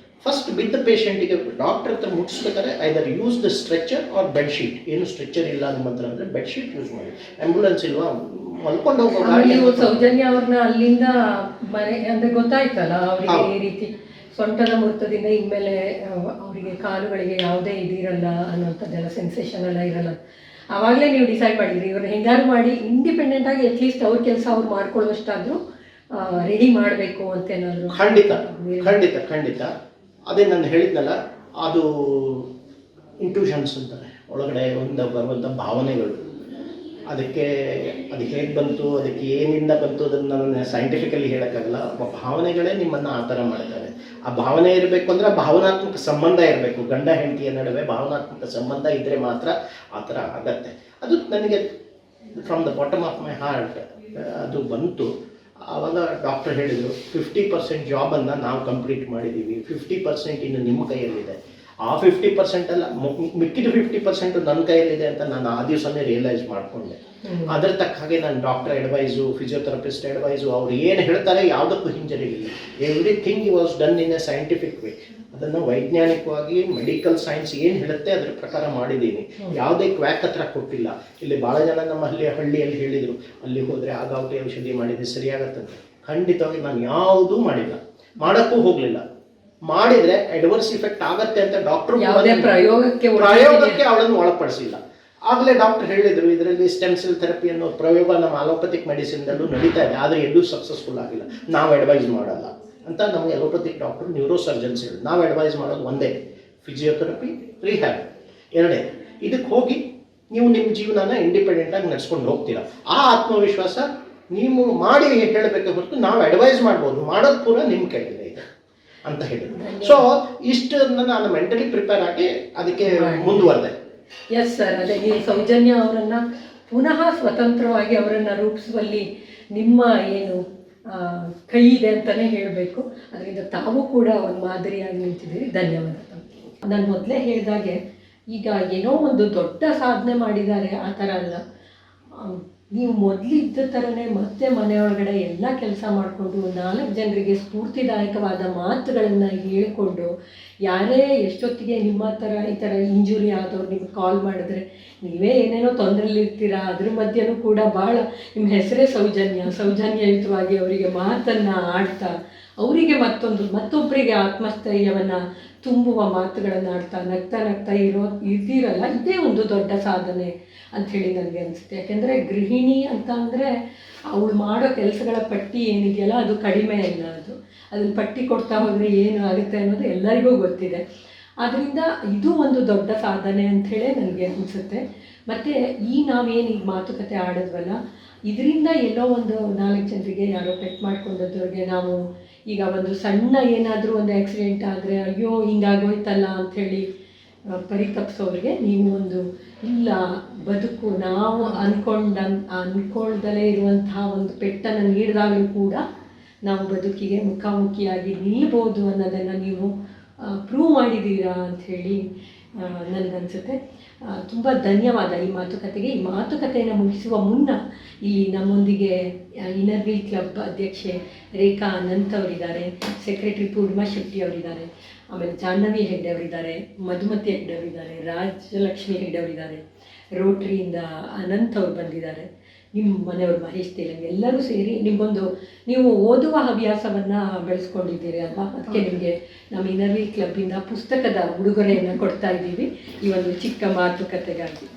[SPEAKER 3] ಫಸ್ಟ್ ಬಿದ್ದ ಪೇಷಂಟಿಗೆ ಡಾಕ್ಟರ್ ಹತ್ರ ಮುಟ್ಟಿಸ್ಬೇಕಾದ್ರೆ either use the stretcher or bedsheet. ಏನು ಸ್ಟ್ರೆಚರ್ ಇಲ್ಲ ನಿಮ್ಮ ಹತ್ರ ಅಂದರೆ ಬೆಡ್ಶೀಟ್ ಯೂಸ್ ಮಾಡಿ. ಆಂಬ್ಯುಲೆನ್ಸ್ ಇಲ್ವಾ, ಮಲ್ಕೊಂಡು ಹೋಗೋ
[SPEAKER 1] ನೀವು ಸೌಜನ್ಯ ಅವ್ರನ್ನ ಅಲ್ಲಿಂದ ಮನೆ ಅಂದರೆ ಗೊತ್ತಾಯ್ತಲ್ಲ ಅವರಿಗೆ ಈ ರೀತಿ ಸೊಂಟದ ಮುರಿತದಿಂದ ಇನ್ಮೇಲೆ ಅವರಿಗೆ ಕಾಲುಗಳಿಗೆ ಯಾವುದೇ ಇದಿರಲ್ಲ ಅನ್ನೋಂಥದ್ದೆಲ್ಲ ಸೆನ್ಸೇಷನ್ ಎಲ್ಲ ಇರಲ್ಲ. ಆವಾಗಲೇ ನೀವು ಡಿಸೈಡ್ ಮಾಡಿದ್ರಿ ಇವ್ರನ್ನ ಹೆಂಗಾರು ಮಾಡಿ ಇಂಡಿಪೆಂಡೆಂಟ್ ಆಗಿ ಅಟ್ಲೀಸ್ಟ್ ಅವ್ರ ಕೆಲಸ ಅವ್ರು ಮಾಡ್ಕೊಳ್ಳೋಷ್ಟಾದರೂ ರೆಡಿ ಮಾಡಬೇಕು ಅಂತ ಏನಾದರೂ.
[SPEAKER 3] ಖಂಡಿತ ಖಂಡಿತ ಖಂಡಿತ. ಅದೇ ನಾನು ಹೇಳಿದ್ನಲ್ಲ, ಅದು ಇಂಟ್ಯೂಷನ್ಸ್ ಅಂತಾರೆ, ಒಳಗಡೆ ಒಂದು ಬರುವಂಥ ಭಾವನೆಗಳು. ಅದಕ್ಕೆ ಹೇಗೆ ಬಂತು, ಅದಕ್ಕೆ ಏನಿಂದ ಬಂತು ಅದನ್ನು ನಾನು ಸೈಂಟಿಫಿಕಲಿ ಹೇಳೋಕ್ಕಾಗಲ್ಲ. ಭಾವನೆಗಳೇ ನಿಮ್ಮನ್ನು ಆ ಥರ ಮಾಡ್ತಾರೆ. ಆ ಭಾವನೆ ಇರಬೇಕು ಅಂದರೆ ಭಾವನಾತ್ಮಕ ಸಂಬಂಧ ಇರಬೇಕು. ಗಂಡ ಹೆಂಡತಿಯ ನಡುವೆ ಭಾವನಾತ್ಮಕ ಸಂಬಂಧ ಇದ್ದರೆ ಮಾತ್ರ ಆ ಥರ ಆಗತ್ತೆ. ಅದು ನನಗೆ from the bottom of my heart ಅದು ಬಂತು. ಆವಾಗ ಡಾಕ್ಟರ್ ಹೇಳಿದರು 50% ಜಾಬನ್ನು ನಾವು ಕಂಪ್ಲೀಟ್ ಮಾಡಿದ್ದೀವಿ, 50% ಇನ್ನು ನಿಮ್ಮ ಕೈಯಲ್ಲಿದೆ. ಆ 50% ಅಲ್ಲ, ಮಿಕ್ಕಿದ 50% ನನ್ನ ಕೈಯಲ್ಲಿದೆ ಅಂತ ನಾನು ಆ ದಿವಸನೇ ರಿಯಲೈಸ್ ಮಾಡಿಕೊಂಡೆ. ಅದರ ತಕ್ಕ ಹಾಗೆ ನಾನು ಡಾಕ್ಟರ್ ಅಡ್ವೈಸು, ಫಿಸಿಯೋಥೆರಪಿಸ್ಟ್ ಅಡ್ವೈಸು, ಅವ್ರು ಏನು ಹೇಳ್ತಾರೆ ಯಾವುದಕ್ಕೂ ಹಿಂಜರಿಗಿಲ್ಲ. Everything was done in a scientific way. ಅದನ್ನು ವೈಜ್ಞಾನಿಕವಾಗಿ ಮೆಡಿಕಲ್ ಸೈನ್ಸ್ ಏನು ಹೇಳುತ್ತೆ ಅದರ ಪ್ರಕಾರ ಮಾಡಿದ್ದೀನಿ. ಯಾವುದೇ ಕ್ವ್ಯಾಕ್ ಹತ್ರ ಕೊಟ್ಟಿಲ್ಲ. ಇಲ್ಲಿ ಭಾಳ ಜನ ನಮ್ಮ ಹಳ್ಳಿಯಲ್ಲಿ ಹೇಳಿದರು, ಅಲ್ಲಿ ಹೋದರೆ ಆಗಾವಟಿ ಔಷಧಿ ಮಾಡಿದರೆ ಸರಿಯಾಗತ್ತಂತೆ. ಖಂಡಿತವಾಗಿ ನಾನು ಯಾವುದೂ ಮಾಡಿಲ್ಲ, ಮಾಡೋಕ್ಕೂ ಹೋಗಲಿಲ್ಲ. ಮಾಡಿದರೆ ಅಡ್ವರ್ಸ್ ಇಫೆಕ್ಟ್ ಆಗತ್ತೆ ಅಂತ ಡಾಕ್ಟ್ರು ಪ್ರಯೋಗಕ್ಕೆ ಅವಳನ್ನು ಒಳಪಡಿಸಿಲ್ಲ. ಆಗಲೇ ಡಾಕ್ಟರ್ ಹೇಳಿದರು, ಇದರಲ್ಲಿ ಸ್ಟೆಮ್ ಸೆಲ್ ಥೆರಪಿ ಅನ್ನೋ ಪ್ರಯೋಗ ನಮ್ಮ ಅಲೋಪತಿಕ್ ಮೆಡಿಸಿನ್ದಲ್ಲೂ ನಡೀತಾ ಇದೆ, ಆದರೆ ಎಲ್ಲೂ ಸಕ್ಸಸ್ಫುಲ್ ಆಗಿಲ್ಲ. ನಾವು ಅಡ್ವೈಸ್ ಮಾಡಲ್ಲ ಅಂತ ನಮಗೆ ಅಲೋಪತಿಕ್ ಡಾಕ್ಟರ್, ನ್ಯೂರೋ ಸರ್ಜನ್ಸ್ ಹೇಳಿ. ನಾವು ಅಡ್ವೈಸ್ ಮಾಡೋದು ಒಂದೇ, ಫಿಸಿಯೋಥೆರಪಿ, ರಿಹ್ಯಾಬ್. ಎರಡೇ, ಇದಕ್ಕೆ ಹೋಗಿ ನೀವು ನಿಮ್ಮ ಜೀವನನ ಇಂಡಿಪೆಂಡೆಂಟಾಗಿ ನಡೆಸ್ಕೊಂಡು ಹೋಗ್ತೀರಾ. ಆ ಆತ್ಮವಿಶ್ವಾಸ ನೀವು ಮಾಡಿ ಹೇಳಬೇಕೆ ಹೊರತು ನಾವು ಅಡ್ವೈಸ್ ಮಾಡ್ಬೋದು, ಮಾಡೋದು ಪೂರ ನಿಮ್ಮ ಕೈಯಲ್ಲೇ ಇದೆ ಅಂತ ಹೇಳಿದ್ರು. ಸೊ ಇಷ್ಟನ್ನು ನಾನು ಮೆಂಟಲಿ ಪ್ರಿಪೇರ್ ಆಗಿ ಅದಕ್ಕೆ ಮುಂದುವರೆದೆ.
[SPEAKER 1] ಎಸ್ ಸರ್, ಅದೇ ಈ ಸೌಜನ್ಯ ಅವರನ್ನು ಪುನಃ ಸ್ವತಂತ್ರವಾಗಿ ಅವರನ್ನು ರೂಪಿಸುವಲ್ಲಿ ನಿಮ್ಮ ಏನು ಕೈ ಇದೆ ಅಂತಲೇ ಹೇಳಬೇಕು. ಅದರಿಂದ ತಾವು ಕೂಡ ಒಂದು ಮಾದರಿಯಾಗಿ ನಿಂತಿದ್ದೀರಿ. ಧನ್ಯವಾದ. ನಾನು ಮೊದಲೇ ಹೇಳಿದಾಗೆ ಈಗ ಏನೋ ಒಂದು ದೊಡ್ಡ ಸಾಧನೆ ಮಾಡಿದ್ದಾರೆ ಆ ಥರ ಅಲ್ಲ. ನೀವು ಮೊದಲಿದ್ದ ಥರನೇ ಮತ್ತೆ ಮನೆಯೊಳಗಡೆ ಎಲ್ಲ ಕೆಲಸ ಮಾಡಿಕೊಂಡು 4 ಜನರಿಗೆ ಸ್ಫೂರ್ತಿದಾಯಕವಾದ ಮಾತುಗಳನ್ನು ಹೇಳಿಕೊಂಡು, ಯಾರೇ ಎಷ್ಟೊತ್ತಿಗೆ ನಿಮ್ಮ ಥರ ಈ ಥರ ಇಂಜುರಿ ಆದವ್ರು ನಿಮ್ಗೆ ಕಾಲ್ ಮಾಡಿದ್ರೆ ನೀವೇ ಏನೇನೋ ತೊಂದರೆಲಿರ್ತೀರ, ಅದ್ರ ಮಧ್ಯೆನೂ ಕೂಡ ಭಾಳ ನಿಮ್ಮ ಹೆಸರೇ ಸೌಜನ್ಯಯುತವಾಗಿ ಅವರಿಗೆ ಮಾತನ್ನು ಆಡ್ತಾ ಅವರಿಗೆ ಮತ್ತೊಬ್ಬರಿಗೆ ಆತ್ಮಸ್ಥೈರ್ಯವನ್ನು ತುಂಬುವ ಮಾತುಗಳನ್ನು ಆಡ್ತಾ ನಗ್ತಾ ಇದ್ದೀರಲ್ಲ, ಇದೇ ಒಂದು ದೊಡ್ಡ ಸಾಧನೆ ಅಂಥೇಳಿ ನನಗೆ ಅನಿಸುತ್ತೆ. ಯಾಕೆಂದರೆ ಗೃಹಿಣಿ ಅಂತ ಅಂದರೆ ಅವಳು ಮಾಡೋ ಕೆಲಸಗಳ ಪಟ್ಟಿ ಏನಿದೆಯಲ್ಲ ಅದು ಕಡಿಮೆ ಇಲ್ಲ. ಅದನ್ನು ಪಟ್ಟಿ ಕೊಡ್ತಾ ಹೋದರೆ ಏನು ಆಗುತ್ತೆ ಅನ್ನೋದು ಎಲ್ಲರಿಗೂ ಗೊತ್ತಿದೆ. ಆದ್ದರಿಂದ ಇದು ಒಂದು ದೊಡ್ಡ ಸಾಧನೆ ಅಂಥೇಳಿ ನನಗೆ ಅನಿಸುತ್ತೆ. ಮತ್ತು ನಾವೇನು ಈಗ ಮಾತುಕತೆ ಆಡಿದ್ವಲ್ಲ, ಇದರಿಂದ ಎಲ್ಲೋ ಒಂದು 4 ಜನರಿಗೆ ಯಾರೋ ಪೆಟ್ ಮಾಡ್ಕೊಂಡವ್ರಿಗೆ ನಾವು ಈಗ ಒಂದು ಸಣ್ಣ ಏನಾದರೂ ಒಂದು ಆಕ್ಸಿಡೆಂಟ್ ಆದರೆ ಅಯ್ಯೋ ಹಿಂಗಾಗೋಯ್ತಲ್ಲ ಅಂಥೇಳಿ ಪರಿತಪ್ಸೋರಿಗೆ ನೀವು ಒಂದು ಇಲ್ಲ, ಬದುಕು ನಾವು ಅಂದ್ಕೊಳ್ದಲೇ ಇರುವಂತಹ ಒಂದು ಪೆಟ್ಟನ್ನು ನೀಡಿದಾಗಲೂ ಕೂಡ ನಾವು ಬದುಕಿಗೆ ಮುಖಾಮುಖಿಯಾಗಿ ನಿಲ್ಬೋದು ಅನ್ನೋದನ್ನು ನೀವು ಪ್ರೂವ್ ಮಾಡಿದ್ದೀರಾ ಅಂಥೇಳಿ ನನಗನ್ಸುತ್ತೆ. ತುಂಬ ಧನ್ಯವಾದ ಈ ಮಾತುಕತೆಗೆ. ಈ ಮಾತುಕತೆಯನ್ನು ಮುಗಿಸುವ ಮುನ್ನ ಇಲ್ಲಿ ನಮ್ಮೊಂದಿಗೆ ಇನ್ನರ್ ವೀಲ್ ಕ್ಲಬ್ ಅಧ್ಯಕ್ಷೆ ರೇಖಾ ಅನಂತ್ ಅವರಿದ್ದಾರೆ, ಸೆಕ್ರೆಟರಿ ಪೂರ್ಣಿಮಾ ಶೆಟ್ಟಿ ಅವರಿದ್ದಾರೆ, ಆಮೇಲೆ ಜಾಹ್ನವಿ ಹೆಗ್ಡೆ ಅವರಿದ್ದಾರೆ, ಮಧುಮತಿ ಹೆಗ್ಡೆ ಅವರಿದ್ದಾರೆ, ರಾಜಲಕ್ಷ್ಮಿ ಹೆಗ್ಡೆ ಅವರಿದ್ದಾರೆ, ರೋಟ್ರಿಯಿಂದ ಅನಂತ್ ಅವರು ಬಂದಿದ್ದಾರೆ, ನಿಮ್ಮ ಮನೆಯವರು ಮಹೇಶ್ ತೇಲಂಗ್, ಎಲ್ಲರೂ ಸೇರಿ ನಿಮ್ಮೊಂದು ನೀವು ಓದುವ ಹವ್ಯಾಸವನ್ನು ಬೆಳೆಸ್ಕೊಂಡಿದ್ದೀರಿ ಅಲ್ವಾ, ಅದಕ್ಕೆ ನಿಮಗೆ ನಮ್ಮ ಇನ್ನರ್ ವೀಲ್ ಕ್ಲಬ್ಬಿಂದ ಪುಸ್ತಕದ ಉಡುಗೊರೆಯನ್ನು ಕೊಡ್ತಾ ಇದ್ದೀವಿ ಈ ಒಂದು ಚಿಕ್ಕ ಮಾತುಕತೆಗಾಗಿ.